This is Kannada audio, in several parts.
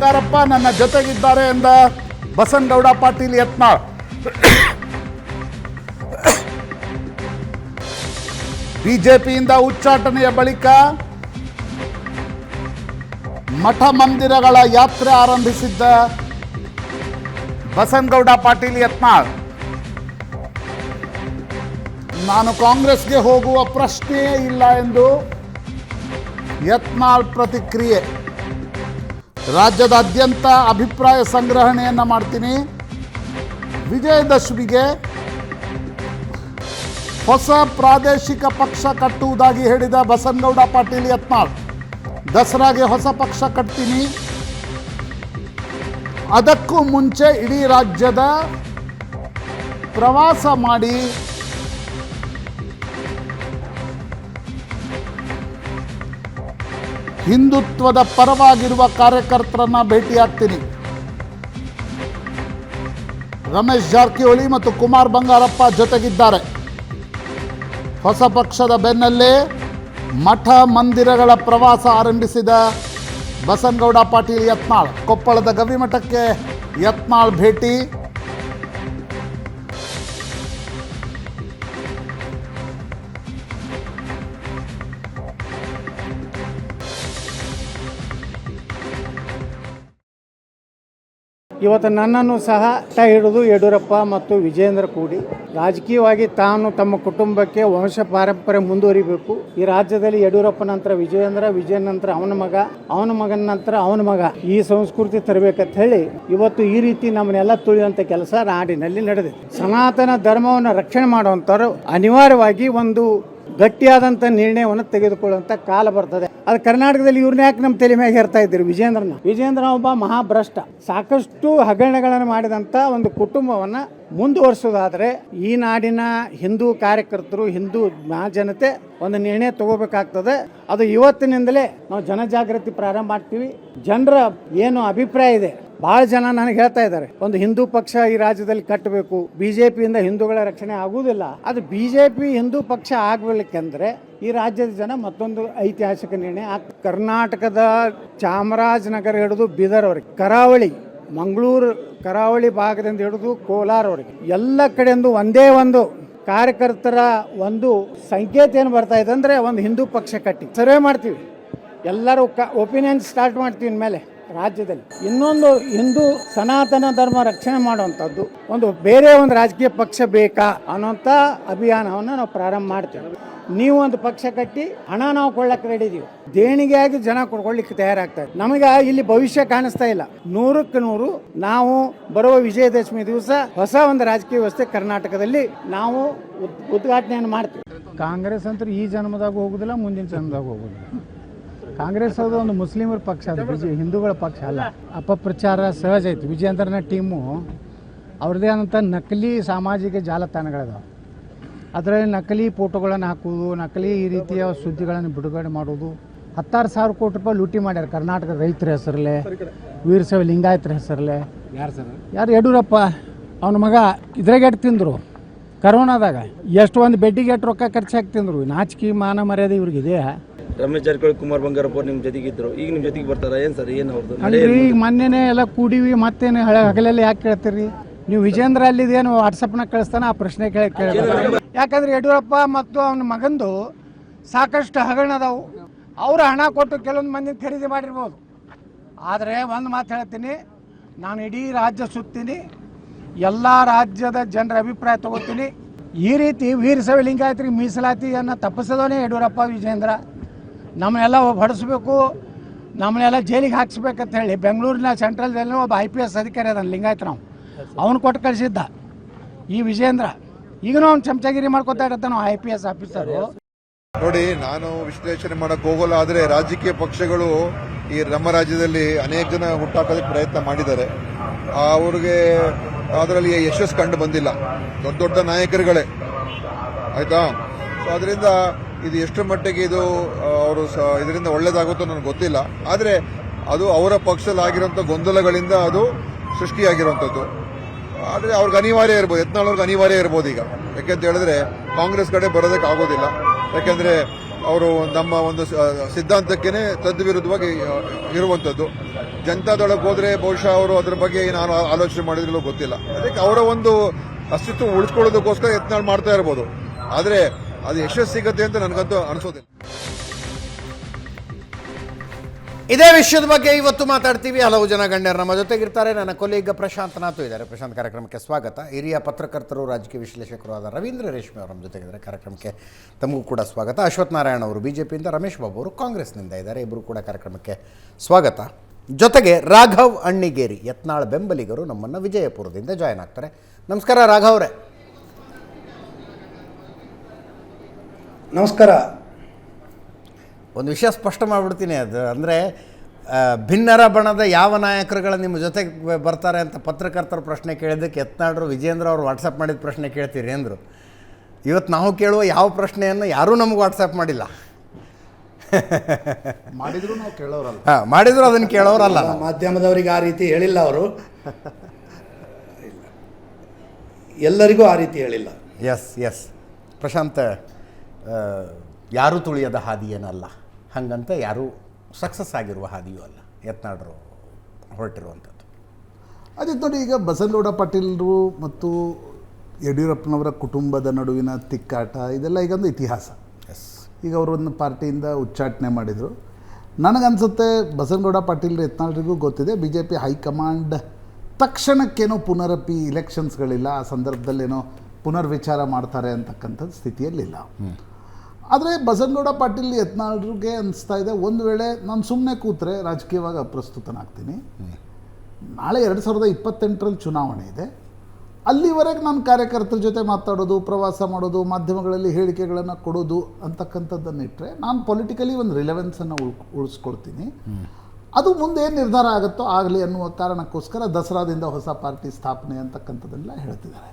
ಬಂಗಾರಪ್ಪ ನನ್ನ ಜೊತೆಗಿದ್ದಾರೆ ಎಂದ ಬಸನಗೌಡ ಪಾಟೀಲ್ ಯತ್ನಾಳ್. ಬಿಜೆಪಿಯಿಂದ ಉಚ್ಚಾಟನೆಯ ಬಳಿಕ ಮಠ ಮಂದಿರಗಳ ಯಾತ್ರೆ ಆರಂಭಿಸಿದ್ದ ಬಸನಗೌಡ ಪಾಟೀಲ್ ಯತ್ನಾಳ್, ನಾನು ಕಾಂಗ್ರೆಸ್ಗೆ ಹೋಗುವ ಪ್ರಶ್ನೆಯೇ ಇಲ್ಲ ಎಂದು ಯತ್ನಾಳ್ ಪ್ರತಿಕ್ರಿಯೆ. ರಾಜ್ಯದಾದ್ಯಂತ ಅಭಿಪ್ರಾಯ ಸಂಗ್ರಹಣೆಯನ್ನು ಮಾಡ್ತೀನಿ. ವಿಜಯದಶಮಿಗೆ ಹೊಸ ಪ್ರಾದೇಶಿಕ ಪಕ್ಷ ಕಟ್ಟುವುದಾಗಿ ಹೇಳಿದ ಬಸನಗೌಡ ಪಾಟೀಲ್ ಯತ್ನಾಳ್, ದಸರಾಗೆ ಹೊಸ ಪಕ್ಷ ಕಟ್ತೀನಿ, ಅದಕ್ಕೂ ಮುಂಚೆ ಇಡೀ ರಾಜ್ಯದ ಪ್ರವಾಸ ಮಾಡಿ ಹಿಂದುತ್ವದ ಪರವಾಗಿರುವ ಕಾರ್ಯಕರ್ತರನ್ನ ಭೇಟಿಯಾಗ್ತೀನಿ. ರಮೇಶ್ ಜಾರಕಿಹೊಳಿ ಮತ್ತು ಕುಮಾರ್ ಬಂಗಾರಪ್ಪ ಜೊತೆಗಿದ್ದಾರೆ. ಹೊಸ ಪಕ್ಷದ ಬೆನ್ನಲ್ಲೇ ಮಠ ಮಂದಿರಗಳ ಪ್ರವಾಸ ಆರಂಭಿಸಿದ ಬಸನಗೌಡ ಪಾಟೀಲ್ ಯತ್ನಾಳ್. ಕೊಪ್ಪಳದ ಗವಿಮಠಕ್ಕೆ ಯತ್ನಾಳ್ ಭೇಟಿ. ಇವತ್ತು ನನ್ನನ್ನು ಸಹ ಹಿಡಿದು ಯಡಿಯೂರಪ್ಪ ಮತ್ತು ವಿಜೇಂದ್ರ ಕೂಡಿ ರಾಜಕೀಯವಾಗಿ ತಾನು ತಮ್ಮ ಕುಟುಂಬಕ್ಕೆ ವಂಶ ಪಾರಂಪರ್ಯ ಮುಂದುವರಿಬೇಕು. ಈ ರಾಜ್ಯದಲ್ಲಿ ಯಡಿಯೂರಪ್ಪ ನಂತರ ವಿಜಯೇಂದ್ರ ನಂತರ ಅವನ ಮಗನ ನಂತರ ಅವನ ಮಗ, ಈ ಸಂಸ್ಕೃತಿ ತರಬೇಕಂತ ಹೇಳಿ ಇವತ್ತು ಈ ರೀತಿ ನಮ್ಮನ್ನೆಲ್ಲ ತುಳಿಯುವಂಥ ಕೆಲಸ ನಾಡಿನಲ್ಲಿ ನಡೆದಿದೆ. ಸನಾತನ ಧರ್ಮವನ್ನು ರಕ್ಷಣೆ ಮಾಡುವಂಥವ್ರು ಅನಿವಾರ್ಯವಾಗಿ ಒಂದು ಗಟ್ಟಿಯಾದಂಥ ನಿರ್ಣಯವನ್ನು ತೆಗೆದುಕೊಳ್ಳುವಂಥ ಕಾಲ ಬರ್ತದೆ. ಅದು ಕರ್ನಾಟಕದಲ್ಲಿ ಇವ್ರನ್ನ ಯಾಕೆ ನಮ್ಮ ತಲೆ ಮೇಲೆ ಹೇರ್ತಾ ಇದ್ದೀರಿ? ವಿಜೇಂದ್ರ ಒಬ್ಬ ಮಹಾಭ್ರಷ್ಟ, ಸಾಕಷ್ಟು ಹಗರಣಗಳನ್ನು ಮಾಡಿದಂಥ ಒಂದು ಕುಟುಂಬವನ್ನು ಮುಂದುವರಿಸೋದಾದರೆ ಈ ನಾಡಿನ ಹಿಂದೂ ಕಾರ್ಯಕರ್ತರು, ಹಿಂದೂ ಮಹಾಜನತೆ ಒಂದು ನಿರ್ಣಯ ತಗೋಬೇಕಾಗ್ತದೆ. ಅದು ಇವತ್ತಿನಿಂದಲೇ ನಾವು ಜನಜಾಗೃತಿ ಪ್ರಾರಂಭ ಮಾಡ್ತೀವಿ. ಜನರ ಏನು ಅಭಿಪ್ರಾಯ ಇದೆ, ಭಾಳ ಜನ ನನಗೆ ಹೇಳ್ತಾ ಇದ್ದಾರೆ, ಒಂದು ಹಿಂದೂ ಪಕ್ಷ ಈ ರಾಜ್ಯದಲ್ಲಿ ಕಟ್ಟಬೇಕು, ಬಿಜೆಪಿಯಿಂದ ಹಿಂದೂಗಳ ರಕ್ಷಣೆ ಆಗುವುದಿಲ್ಲ. ಅದು ಬಿಜೆಪಿ ಹಿಂದೂ ಪಕ್ಷ ಆಗಬೇಕಂದ್ರೆ ಈ ರಾಜ್ಯದ ಜನ ಮತ್ತೊಂದು ಐತಿಹಾಸಿಕ ನಿರ್ಣಯ. ಕರ್ನಾಟಕದ ಚಾಮರಾಜನಗರ ಹಿಡಿದು ಬೀದರ್ವರೆಗೆ, ಕರಾವಳಿ ಮಂಗಳೂರು ಕರಾವಳಿ ಭಾಗದಿಂದ ಹಿಡಿದು ಕೋಲಾರವರೆಗೆ ಎಲ್ಲ ಕಡೆಯಿಂದ ಒಂದೇ ಒಂದು ಕಾರ್ಯಕರ್ತರ ಒಂದು ಸಂಕೇತ ಏನು ಬರ್ತಾ ಇದೆ ಅಂದರೆ ಒಂದು ಹಿಂದೂ ಪಕ್ಷ ಕಟ್ಟಿ ಸರ್ವೆ ಮಾಡ್ತೀವಿ, ಎಲ್ಲರೂ ಒಪಿನಿಯನ್ ಸ್ಟಾರ್ಟ್ ಮಾಡ್ತೀವಿ ಮೇಲೆ ರಾಜ್ಯದಲ್ಲಿ. ಇನ್ನೊಂದು ಹಿಂದೂ ಸನಾತನ ಧರ್ಮ ರಕ್ಷಣೆ ಮಾಡುವಂಥದ್ದು ಒಂದು ಬೇರೆ ಒಂದು ರಾಜಕೀಯ ಪಕ್ಷ ಬೇಕಾ ಅನ್ನೋಂಥ ಅಭಿಯಾನವನ್ನು ನಾವು ಪ್ರಾರಂಭ ಮಾಡ್ತೇವೆ. ನೀವು ಒಂದು ಪಕ್ಷ ಕಟ್ಟಿ ಹಣ ನಾವು ಕೊಳ್ಳಕ್ಕೆ ರೆಡಿ ಇದೀವಿ, ದೇಣಿಗೆಯಾಗಿ ಜನ ಕೊಡ್ಕೊಳ್ಳಿಕ್ಕೆ ತಯಾರಾಗ್ತಾರೆ. ನಮಗೆ ಇಲ್ಲಿ ಭವಿಷ್ಯ ಕಾಣಿಸ್ತಾ ಇಲ್ಲ. 100ಕ್ಕೆ 100 ನಾವು ಬರುವ ವಿಜಯದಶಮಿ ದಿವಸ ಹೊಸ ಒಂದು ರಾಜಕೀಯ ವ್ಯವಸ್ಥೆ ಕರ್ನಾಟಕದಲ್ಲಿ ನಾವು ಉದ್ಘಾಟನೆಯನ್ನು ಮಾಡ್ತೀವಿ. ಕಾಂಗ್ರೆಸ್ ಅಂತೂ ಈ ಜನ್ಮದಾಗ ಹೋಗುದಿಲ್ಲ, ಮುಂದಿನ ಜನ್ಮದಾಗ ಹೋಗುದಿಲ್ಲ. ಕಾಂಗ್ರೆಸ್ ಅದು ಒಂದು ಮುಸ್ಲಿಮರ ಪಕ್ಷ, ಅದು ಹಿಂದೂಗಳ ಪಕ್ಷ ಅಲ್ಲ. ಅಪಪ್ರಚಾರ ಸಹಜ ಐತಿ. ವಿಜಯೇಂದ್ರನ ಟೀಮು ಅವ್ರದ್ದೇ ಆದಂಥ ನಕಲಿ ಸಾಮಾಜಿಕ ಜಾಲತಾಣಗಳಿದಾವೆ. ಅದರಲ್ಲಿ ನಕಲಿ ಫೋಟೋಗಳನ್ನು ಹಾಕುವುದು, ನಕಲಿ ಈ ರೀತಿಯ ಸುದ್ದಿಗಳನ್ನು ಬಿಡುಗಡೆ ಮಾಡೋದು. 16,000 ಕೋಟಿ ರೂಪಾಯಿ ಲೂಟಿ ಮಾಡ್ಯಾರ ಕರ್ನಾಟಕದ ರೈತರ ಹೆಸರಲ್ಲೇ, ವೀರಶೈವ ಲಿಂಗಾಯತರ ಹೆಸರಲ್ಲೇ. ಯಾರು? ಯಡಿಯೂರಪ್ಪ ಅವನ ಮಗ ಇದ್ರಾಗ ಎಟ್ಟು ತಿಂದರು ಕರೋನಾದಾಗ, ಎಷ್ಟು ಒಂದು ಬೆಡ್ಡಿಗೆ ಎಷ್ಟು ರೊಕ್ಕ ಖರ್ಚಾಗಿ ತಿಂದರು. ನಾಚಿಕೆ ಮಾನ ಮರ್ಯಾದೆ ಇವ್ರಿಗಿದೆ. ರಮೇಶ್ ಜಾರಕಿಹೊಳಿ ಕುಮಾರ್ ಬಂಗಾರಪ್ಪ ನಿಮ್ಮ ಜೊತೆಗಿದ್ರು, ಈಗ ನಿಮ್ಮ ಜೊತೆಗೆ ಬರ್ತಾರ? ಏನು ಸರ್, ಏನು ಅವ್ರದ್ದು? ಈಗ ಮೊನ್ನೆನೇ ಎಲ್ಲ ಕೂಡಿವಿ, ಮತ್ತೇನು ಹಗಲೆಲ್ಲ ಯಾಕೆ ಕೇಳ್ತೀರಿ ನೀವು? ವಿಜೇಂದ್ರ ಅಲ್ಲಿದೇನು ವಾಟ್ಸಪ್ನಾಗ ಕಳಿಸ್ತಾನೆ, ಆ ಪ್ರಶ್ನೆ ಕೇಳಿ. ಯಾಕಂದ್ರೆ ಯಡಿಯೂರಪ್ಪ ಮತ್ತು ಅವನ ಮಗಂದು ಸಾಕಷ್ಟು ಹಗರಣ ಅದಾವು. ಅವರು ಹಣ ಕೊಟ್ಟು ಕೆಲವೊಂದು ಮಂದಿ ಖರೀದಿ ಮಾಡಿರ್ಬೋದು. ಆದರೆ ಒಂದು ಮಾತು ಹೇಳ್ತೀನಿ, ನಾನು ಇಡೀ ರಾಜ್ಯ ಸುತ್ತೀನಿ, ಎಲ್ಲ ರಾಜ್ಯದ ಜನರ ಅಭಿಪ್ರಾಯ ತಗೋತೀನಿ. ಈ ರೀತಿ ವೀರಶೈವ ಲಿಂಗಾಯತರಿಗೆ ಮೀಸಲಾತಿಯನ್ನು ತಪ್ಪಿಸೋದೇ ಯಡಿಯೂರಪ್ಪ ವಿಜೇಂದ್ರ. ನಮ್ಮನ್ನೆಲ್ಲ ಹೊಡೆಸ್ಬೇಕು, ನಮ್ಮನ್ನೆಲ್ಲ ಜೈಲಿಗೆ ಹಾಕ್ಸ್ಬೇಕಂತ ಹೇಳಿ ಬೆಂಗಳೂರಿನ ಸೆಂಟ್ರಲ್ ಜೈಲಿನ ಒಬ್ಬ IPS ಅಧಿಕಾರಿ ಅದನ್ನು ಲಿಂಗಾಯತ, ನಾವು ಅವನು ಕೊಟ್ಟು ಕಳಿಸಿದ್ದ ಈ ವಿಜೇಂದ್ರ. ಈಗನೂ ಅವ್ನು ಚಮಚಾಗಿರಿ ಮಾಡ್ಕೊತಾ ಇರ್ತಾನೆ IPS ಆಫೀಸರು. ನೋಡಿ, ನಾನು ವಿಶ್ಲೇಷಣೆ ಮಾಡಕ್ ಹೋಗಲ್ಲ. ಆದರೆ ರಾಜಕೀಯ ಪಕ್ಷಗಳು ಈ ನಮ್ಮ ರಾಜ್ಯದಲ್ಲಿ ಅನೇಕ ಜನ ಹುಟ್ಟಾಕೋದಕ್ಕೆ ಪ್ರಯತ್ನ ಮಾಡಿದ್ದಾರೆ. ಅವ್ರಿಗೆ ಅದರಲ್ಲಿ ಯಶಸ್ಸು ಕಂಡು ಬಂದಿಲ್ಲ. ದೊಡ್ಡ ದೊಡ್ಡ ನಾಯಕರುಗಳೇ, ಆಯ್ತಾ? ಸೊ ಅದರಿಂದ ಇದು ಎಷ್ಟು ಮಟ್ಟಿಗೆ ಇದು ಅವರು ಇದರಿಂದ ಒಳ್ಳೇದಾಗುತ್ತೋ ನನಗೆ ಗೊತ್ತಿಲ್ಲ. ಆದರೆ ಅದು ಅವರ ಪಕ್ಷದಲ್ಲಿ ಆಗಿರುವಂಥ ಗೊಂದಲಗಳಿಂದ ಅದು ಸೃಷ್ಟಿಯಾಗಿರುವಂಥದ್ದು. ಆದರೆ ಅವ್ರಿಗೆ ಅನಿವಾರ್ಯ ಇರ್ಬೋದು, ಯತ್ನಾಳ್ ಅವ್ರಿಗೆ ಅನಿವಾರ್ಯ ಇರ್ಬೋದು ಈಗ. ಯಾಕೆಂತ ಹೇಳಿದ್ರೆ ಕಾಂಗ್ರೆಸ್ ಕಡೆ ಬರೋದಕ್ಕೆ ಆಗೋದಿಲ್ಲ. ಯಾಕೆಂದ್ರೆ ಅವರು ನಮ್ಮ ಒಂದು ಸಿದ್ಧಾಂತಕ್ಕೇನೆ ತದ್ವಿರುದ್ಧವಾಗಿ ಇರುವಂಥದ್ದು. ಜನತಾದಳಕ್ಕೆ ಹೋದ್ರೆ ಬಹುಶಃ ಅವರು ಅದ್ರ ಬಗ್ಗೆ ಏನು ಆಲೋಚನೆ ಮಾಡಿದ್ರೂ ಗೊತ್ತಿಲ್ಲ. ಅದಕ್ಕೆ ಅವರ ಒಂದು ಅಸ್ತಿತ್ವ ಉಳಿಸ್ಕೊಳ್ಳೋದಕ್ಕೋಸ್ಕರ ಯತ್ನಾಳ್ ಮಾಡ್ತಾ ಇರ್ಬೋದು, ಆದ್ರೆ ಅದು ಯಶಸ್ಸು ಸಿಗತ್ತೆ ಅಂತ ನನಗಂತೂ ಅನಿಸೋದಿಲ್ಲ. ಇದೇ ವಿಷಯದ ಬಗ್ಗೆ ಇವತ್ತು ಮಾತಾಡ್ತೀವಿ. ಹಲವು ಜನ ಗಣ್ಯರು ನಮ್ಮ ಜೊತೆಗಿರ್ತಾರೆ. ನನ್ನ ಕೊಲೀಗ ಪ್ರಶಾಂತ್ ನಾಥು ಇದ್ದಾರೆ. ಪ್ರಶಾಂತ್, ಕಾರ್ಯಕ್ರಮಕ್ಕೆ ಸ್ವಾಗತ. ಹಿರಿಯ ಪತ್ರಕರ್ತರು, ರಾಜಕೀಯ ವಿಶ್ಲೇಷಕರು ಆದ ರವೀಂದ್ರ ರೇಷ್ಮೆ ಅವರು ನಮ್ಮ ಜೊತೆಗಿದ್ದಾರೆ. ಕಾರ್ಯಕ್ರಮಕ್ಕೆ ತಮಗೂ ಕೂಡ ಸ್ವಾಗತ. ಅಶ್ವಥ್ ನಾರಾಯಣ ಅವರು ಬಿಜೆಪಿಯಿಂದ, ರಮೇಶ್ ಬಾಬು ಅವರು ಕಾಂಗ್ರೆಸ್ನಿಂದ ಇದ್ದಾರೆ. ಇಬ್ಬರು ಕೂಡ ಕಾರ್ಯಕ್ರಮಕ್ಕೆ ಸ್ವಾಗತ. ಜೊತೆಗೆ ರಾಘವ್ ಅಣ್ಣಿಗೇರಿ, ಯತ್ನಾಳ್ ಬೆಂಬಲಿಗರು, ನಮ್ಮನ್ನು ವಿಜಯಪುರದಿಂದ ಜಾಯ್ನ್ ಆಗ್ತಾರೆ. ನಮಸ್ಕಾರ ರಾಘವ್ ಅವರೇ. ನಮಸ್ಕಾರ. ಒಂದು ವಿಷಯ ಸ್ಪಷ್ಟ ಮಾಡಿಬಿಡ್ತೀನಿ. ಅದು ಅಂದರೆ ಭಿನ್ನರ ಬಣದ ಯಾವ ನಾಯಕರುಗಳು ನಿಮ್ಮ ಜೊತೆಗೆ ಬರ್ತಾರೆ ಅಂತ ಪತ್ರಕರ್ತರು ಪ್ರಶ್ನೆ ಕೇಳಿದ್ದಕ್ಕೆ ಯತ್ನಾಳರು ವಿಜೇಂದ್ರ ಅವರು ವಾಟ್ಸಪ್ ಮಾಡಿದ ಪ್ರಶ್ನೆ ಕೇಳ್ತೀರಿ ಅಂದರು. ಇವತ್ತು ನಾವು ಕೇಳುವ ಯಾವ ಪ್ರಶ್ನೆಯನ್ನು ಯಾರೂ ನಮಗೆ ವಾಟ್ಸಪ್ ಮಾಡಿಲ್ಲ. ಮಾಡಿದ್ರು ನಾವು ಕೇಳೋರಲ್ಲ. ಹಾಂ, ಮಾಡಿದ್ರು ಅದನ್ನು ಕೇಳೋರಲ್ಲ. ಮಾಧ್ಯಮದವರಿಗೆ ಆ ರೀತಿ ಹೇಳಿಲ್ಲ ಅವರು, ಎಲ್ಲರಿಗೂ ಆ ರೀತಿ ಹೇಳಿಲ್ಲ. ಎಸ್ ಪ್ರಶಾಂತ್, ಯಾರೂ ತುಳಿಯದ ಹಾದಿ ಏನಲ್ಲ, ಹಾಗಂತ ಯಾರೂ ಸಕ್ಸಸ್ ಆಗಿರುವ ಹಾದಿಯೂ ಅಲ್ಲ ಯತ್ನಾಳರು ಹೊರಟಿರುವಂಥದ್ದು. ಅದೇ ನೋಡಿ, ಈಗ ಬಸನಗೌಡ ಪಾಟೀಲರು ಮತ್ತು ಯಡಿಯೂರಪ್ಪನವರ ಕುಟುಂಬದ ನಡುವಿನ ತಿಕ್ಕಾಟ ಇದೆಲ್ಲ ಈಗೊಂದು ಇತಿಹಾಸ. ಈಗ ಅವರೊಂದು ಪಾರ್ಟಿಯಿಂದ ಉಚ್ಚಾಟನೆ ಮಾಡಿದರು. ನನಗನ್ಸುತ್ತೆ ಬಸನಗೌಡ ಪಾಟೀಲ್ ಯತ್ನಾಳರಿಗೂ ಗೊತ್ತಿದೆ, ಬಿ ಜೆ ಪಿ ಹೈಕಮಾಂಡ್ ತಕ್ಷಣಕ್ಕೇನೋ ಪುನರಪಿ ಇಲೆಕ್ಷನ್ಸ್ಗಳಿಲ್ಲ, ಆ ಸಂದರ್ಭದಲ್ಲೇನೋ ಪುನರ್ವಿಚಾರ ಮಾಡ್ತಾರೆ ಅಂತಕ್ಕಂಥದ್ದು ಸ್ಥಿತಿಯಲ್ಲಿಲ್ಲ. ಆದರೆ ಬಸನಗೌಡ ಪಾಟೀಲ್ ಯತ್ನಾಳರಿಗೆ ಅನಿಸ್ತಾ ಇದೆ, ಒಂದು ವೇಳೆ ನಾನು ಸುಮ್ಮನೆ ಕೂತ್ರೆ ರಾಜಕೀಯವಾಗಿ ಅಪ್ರಸ್ತುತನಾಗ್ತೀನಿ, ನಾಳೆ 2028ರಲ್ಲಿ ಚುನಾವಣೆ ಇದೆ, ಅಲ್ಲಿವರೆಗೆ ನಾನು ಕಾರ್ಯಕರ್ತರ ಜೊತೆ ಮಾತಾಡೋದು, ಪ್ರವಾಸ ಮಾಡೋದು, ಮಾಧ್ಯಮಗಳಲ್ಲಿ ಹೇಳಿಕೆಗಳನ್ನು ಕೊಡೋದು ಅಂತಕ್ಕಂಥದ್ದನ್ನು ಇಟ್ಟರೆ ನಾನು ಪೊಲಿಟಿಕಲಿ ಒಂದು ರಿಲೆವೆನ್ಸನ್ನು ಉಳಿಸ್ಕೊಳ್ತೀನಿ. ಅದು ಮುಂದೆ ಏನು ನಿರ್ಧಾರ ಆಗುತ್ತೋ ಆಗಲಿ ಅನ್ನುವ ಕಾರಣಕ್ಕೋಸ್ಕರ ದಸರಾದಿಂದ ಹೊಸ ಪಾರ್ಟಿ ಸ್ಥಾಪನೆ ಅಂತಕ್ಕಂಥದ್ದೆಲ್ಲ ಹೇಳ್ತಿದ್ದಾರೆ.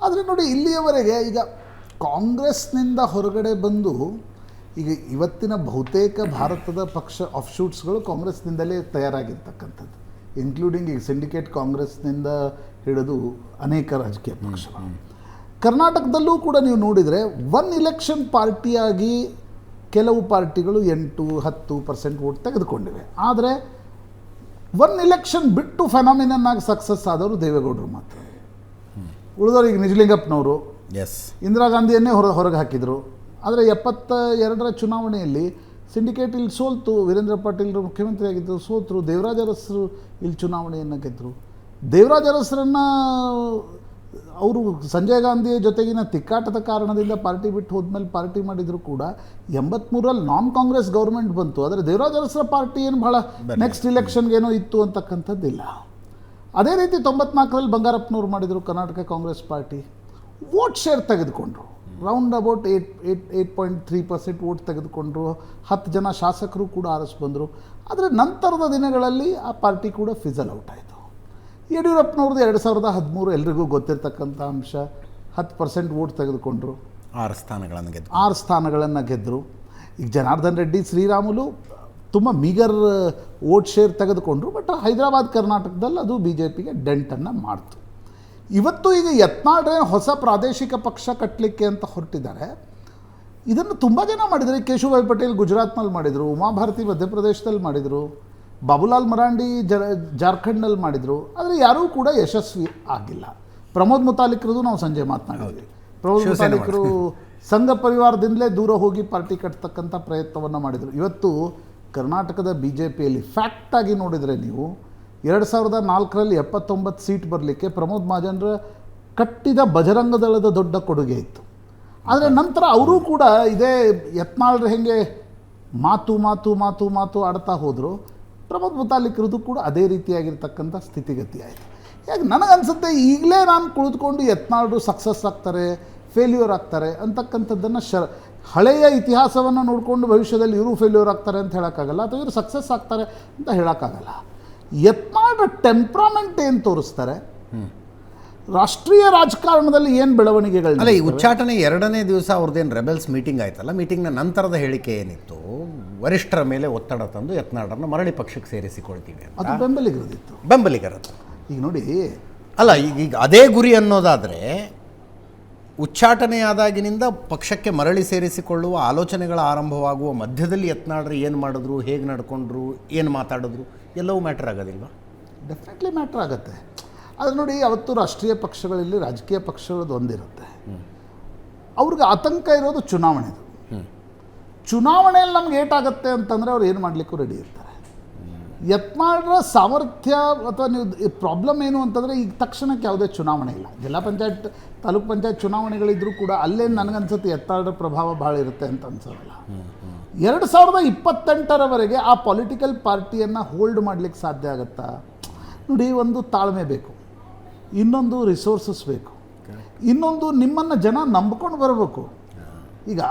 ಆದರೆ ನೋಡಿ, ಇಲ್ಲಿಯವರೆಗೆ ಈಗ ಕಾಂಗ್ರೆಸ್ನಿಂದ ಹೊರಗಡೆ ಬಂದು ಈಗ ಇವತ್ತಿನ ಬಹುತೇಕ ಭಾರತದ ಪಕ್ಷ ಆಫ್ಶೂಟ್ಸ್ಗಳು ಕಾಂಗ್ರೆಸ್ನಿಂದಲೇ ತಯಾರಾಗಿರ್ತಕ್ಕಂಥದ್ದು, ಇನ್ಕ್ಲೂಡಿಂಗ್ ಈಗ ಸಿಂಡಿಕೇಟ್ ಕಾಂಗ್ರೆಸ್ನಿಂದ ಹಿಡಿದು ಅನೇಕ ರಾಜಕೀಯ ಪಕ್ಷಗಳು. ಕರ್ನಾಟಕದಲ್ಲೂ ಕೂಡ ನೀವು ನೋಡಿದರೆ ಒನ್ ಇಲೆಕ್ಷನ್ ಪಾರ್ಟಿಯಾಗಿ ಕೆಲವು ಪಾರ್ಟಿಗಳು 8-10% ವೋಟ್ ತೆಗೆದುಕೊಂಡಿವೆ. ಆದರೆ ಒನ್ ಇಲೆಕ್ಷನ್ ಬಿಟ್ಟು ಫೆನಾಮಿನನ್ ಆಗಿ ಸಕ್ಸಸ್ ಆದವರು ದೇವೇಗೌಡರು ಮಾತ್ರ. ಉಳಿದವರು ಈಗ ನಿಜಲಿಂಗಪ್ಪನವರು ಇಂದಿರಾ ಗಾಂಧಿಯನ್ನೇ ಹೊರಗೆ ಹಾಕಿದರು. ಆದರೆ 72ರ ಚುನಾವಣೆಯಲ್ಲಿ ಸಿಂಡಿಕೇಟ್ ಇಲ್ಲಿ ಸೋಲ್ತು, ವೀರೇಂದ್ರ ಪಾಟೀಲ್ರು ಮುಖ್ಯಮಂತ್ರಿ ಆಗಿದ್ದರು, ಸೋತರು. ದೇವರಾಜ ಅರಸರು ಇಲ್ಲಿ ಚುನಾವಣೆಯನ್ನು ಗೆದ್ದರು. ದೇವರಾಜ ಅರಸರನ್ನು ಅವರು ಸಂಜಯ್ ಗಾಂಧಿಯ ಜೊತೆಗಿನ ತಿಕ್ಕಾಟದ ಕಾರಣದಿಂದ ಪಾರ್ಟಿ ಬಿಟ್ಟು ಹೋದ್ಮೇಲೆ ಪಾರ್ಟಿ ಮಾಡಿದರೂ ಕೂಡ 83ರಲ್ಲಿ ನಾನ್ ಕಾಂಗ್ರೆಸ್ ಗೌರ್ಮೆಂಟ್ ಬಂತು. ಆದರೆ ದೇವರಾಜ ಅರಸರ ಪಾರ್ಟಿ ಏನು ಭಾಳ ನೆಕ್ಸ್ಟ್ ಇಲೆಕ್ಷನ್ಗೇನೋ ಇತ್ತು ಅಂತಕ್ಕಂಥದ್ದಿಲ್ಲ. ಅದೇ ರೀತಿ 94ರಲ್ಲಿ ಬಂಗಾರಪ್ಪನವ್ರು ಮಾಡಿದರು Karnataka Congress party. Vote share ತೆಗೆದುಕೊಂಡ್ರು, ರೌಂಡ್ ಅಬೌಟ್ 8.3% ವೋಟ್ ತೆಗೆದುಕೊಂಡ್ರು. 10 ಜನ ಶಾಸಕರು ಕೂಡ ಆರಿಸಿ ಬಂದರು. ಆದರೆ ನಂತರದ ದಿನಗಳಲ್ಲಿ ಆ ಪಾರ್ಟಿ ಕೂಡ ಫಿಸಲ್ ಔಟ್ ಆಯಿತು. ಯಡಿಯೂರಪ್ಪನವ್ರದ್ದು 2013 ಎಲ್ರಿಗೂ ಗೊತ್ತಿರ್ತಕ್ಕಂಥ ಅಂಶ, 10% ವೋಟ್ ತೆಗೆದುಕೊಂಡ್ರು, 6 ಸ್ಥಾನಗಳನ್ನು ಗೆದ್ದರು. ಈಗ ಜನಾರ್ದನ್ ರೆಡ್ಡಿ, ಶ್ರೀರಾಮುಲು ತುಂಬ ಮೀಗರ್ ವೋಟ್ ಶೇರ್ ತೆಗೆದುಕೊಂಡ್ರು. ಬಟ್ ಹೈದರಾಬಾದ್ ಕರ್ನಾಟಕದಲ್ಲಿ ಅದು ಬಿ ಜೆ ಪಿಗೆ ಡೆಂಟನ್ನು ಮಾಡ್ತು. ಇವತ್ತು ಈಗ ಯತ್ನಾಳ್ರೆ ಹೊಸ ಪ್ರಾದೇಶಿಕ ಪಕ್ಷ ಕಟ್ಟಲಿಕ್ಕೆ ಅಂತ ಹೊರಟಿದ್ದಾರೆ. ಇದನ್ನು ತುಂಬ ಜನ ಮಾಡಿದ್ದಾರೆ. ಕೇಶುಭಾಯ್ ಪಟೇಲ್ ಗುಜರಾತ್ನಲ್ಲಿ ಮಾಡಿದರು, ಉಮಾಭಾರತಿ ಮಧ್ಯಪ್ರದೇಶದಲ್ಲಿ ಮಾಡಿದರು, ಬಾಬುಲಾಲ್ ಮರಾಂಡಿ ಜಾರ್ಖಂಡ್ನಲ್ಲಿ ಮಾಡಿದರು. ಆದರೆ ಯಾರೂ ಕೂಡ ಯಶಸ್ವಿ ಆಗಿಲ್ಲ. ಪ್ರಮೋದ್ ಮುತಾಲಿಕ್ರದು ನಾವು ಸಂಜೆ ಮಾತನಾಡಿದ್ವಿ. ಪ್ರಮೋದ್ ಮುತಾಲಿಕರು ಸಂಘ ಪರಿವಾರದಿಂದಲೇ ದೂರ ಹೋಗಿ ಪಾರ್ಟಿ ಕಟ್ತಕ್ಕಂಥ ಪ್ರಯತ್ನವನ್ನು ಮಾಡಿದರು. ಇವತ್ತು ಕರ್ನಾಟಕದ ಬಿ ಜೆ ಪಿಯಲ್ಲಿ ಫ್ಯಾಕ್ಟಾಗಿ ನೋಡಿದರೆ ನೀವು 2004ರಲ್ಲಿ 79 ಸೀಟ್ ಬರಲಿಕ್ಕೆ ಪ್ರಮೋದ್ ಮಹಾಜನ್ರ ಕಟ್ಟಿದ ಬಜರಂಗ ದಳದ ದೊಡ್ಡ ಕೊಡುಗೆ ಇತ್ತು. ಆದರೆ ನಂತರ ಅವರೂ ಕೂಡ ಇದೇ ಯತ್ನಾಳ್ರ ಹೆಂಗೆ ಮಾತು ಮಾತು ಮಾತು ಮಾತು ಆಡ್ತಾ ಹೋದರು, ಪ್ರಮೋದ್ ಮುತಾಲಿಕ್ರದ್ದು ಕೂಡ ಅದೇ ರೀತಿಯಾಗಿರ್ತಕ್ಕಂಥ ಸ್ಥಿತಿಗತಿ ಆಯಿತು. ಯಾಕೆ ನನಗನ್ಸುತ್ತೆ ಈಗಲೇ ನಾನು ಕುಳಿತುಕೊಂಡು ಯತ್ನಾಳ್ರು ಸಕ್ಸಸ್ ಆಗ್ತಾರೆ, ಫೇಲ್ಯೂರ್ ಆಗ್ತಾರೆ ಅಂತಕ್ಕಂಥದ್ದನ್ನು ಹಳೆಯ ಇತಿಹಾಸವನ್ನು ನೋಡಿಕೊಂಡು ಭವಿಷ್ಯದಲ್ಲಿ ಇವರು ಫೇಲ್ಯೂರ್ ಆಗ್ತಾರೆ ಅಂತ ಹೇಳೋಕ್ಕಾಗಲ್ಲ, ಅಥವಾ ಇವರು ಸಕ್ಸಸ್ ಆಗ್ತಾರೆ ಅಂತ ಹೇಳೋಕ್ಕಾಗಲ್ಲ. ಯತ್ನಾಳ್ರ ಟೆಂಪ್ರಾಮೆಂಟ್ ಏನು ತೋರಿಸ್ತಾರೆ, ರಾಷ್ಟ್ರೀಯ ರಾಜಕಾರಣದಲ್ಲಿ ಏನು ಬೆಳವಣಿಗೆಗಳು. ಅಲ್ಲ, ಈ ಉಚ್ಚಾಟನೆ 2ನೇ ದಿವಸ ಅವ್ರದ್ದೇನು ರೆಬೆಲ್ಸ್ ಮೀಟಿಂಗ್ ಆಯ್ತಲ್ಲ, ಮೀಟಿಂಗ್ನ ನಂತರದ ಹೇಳಿಕೆ ಏನಿತ್ತು, ವರಿಷ್ಠರ ಮೇಲೆ ಒತ್ತಡ ತಂದು ಯತ್ನಾಳರನ್ನು ಮರಳಿ ಪಕ್ಷಕ್ಕೆ ಸೇರಿಸಿಕೊಳ್ತೀವಿ ಅಂತ. ಅದು ಬೆಂಬಲಿಗರದ್ದು. ಈಗ ನೋಡಿ, ಅಲ್ಲ ಈಗ ಅದೇ ಗುರಿ ಅನ್ನೋದಾದರೆ ಉಚ್ಚಾಟನೆಯಾದಾಗಿನಿಂದ ಪಕ್ಷಕ್ಕೆ ಮರಳಿ ಸೇರಿಸಿಕೊಳ್ಳುವ ಆಲೋಚನೆಗಳ ಆರಂಭವಾಗುವ ಮಧ್ಯದಲ್ಲಿ ಯತ್ನಾಳ್ರು ಏನು ಮಾಡಿದ್ರು, ಹೇಗೆ ನಡ್ಕೊಂಡ್ರು, ಏನು ಮಾತಾಡಿದ್ರು ಎಲ್ಲವೂ ಮ್ಯಾಟರ್ ಆಗೋದಿಲ್ವಾ? ಡೆಫಿನೆಟ್ಲಿ ಮ್ಯಾಟ್ರ್ ಆಗುತ್ತೆ. ಆದರೆ ನೋಡಿ, ಅವತ್ತು ರಾಷ್ಟ್ರೀಯ ಪಕ್ಷಗಳಲ್ಲಿ ರಾಜಕೀಯ ಪಕ್ಷಗಳದ್ದು ಒಂದಿರುತ್ತೆ, ಅವ್ರಿಗೆ ಆತಂಕ ಇರೋದು ಚುನಾವಣೆದು. ಚುನಾವಣೆಯಲ್ಲಿ ನಮ್ಗೆ ಏಟಾಗುತ್ತೆ ಅಂತಂದರೆ ಅವ್ರು ಏನು ಮಾಡಲಿಕ್ಕೂ ರೆಡಿ ಇರ್ತಾರೆ. ಯತ್ನಾಳ್ರ ಸಾಮರ್ಥ್ಯ ಅಥವಾ ನೀವು ಪ್ರಾಬ್ಲಮ್ ಏನು ಅಂತಂದರೆ, ಈಗ ತಕ್ಷಣಕ್ಕೆ ಯಾವುದೇ ಚುನಾವಣೆ ಇಲ್ಲ. ಜಿಲ್ಲಾ ಪಂಚಾಯತ್, ತಾಲೂಕ್ ಪಂಚಾಯತ್ ಚುನಾವಣೆಗಳಿದ್ರೂ ಕೂಡ ಅಲ್ಲೇನು ನನಗನ್ಸುತ್ತೆ ಯತ್ನಾಳ್ರ ಪ್ರಭಾವ ಭಾಳ ಇರುತ್ತೆ ಅಂತ ಅನ್ಸೋಲ್ಲ. 2028ರವರೆಗೆ ಆ ಪೊಲಿಟಿಕಲ್ ಪಾರ್ಟಿಯನ್ನು ಹೋಲ್ಡ್ ಮಾಡಲಿಕ್ಕೆ ಸಾಧ್ಯ ಆಗುತ್ತಾ? ನೋಡಿ, ಒಂದು ತಾಳ್ಮೆ ಬೇಕು, ಇನ್ನೊಂದು ರಿಸೋರ್ಸಸ್ ಬೇಕು, ಇನ್ನೊಂದು ನಿಮ್ಮನ್ನು ಜನ ನಂಬ್ಕೊಂಡು ಬರಬೇಕು. ಈಗ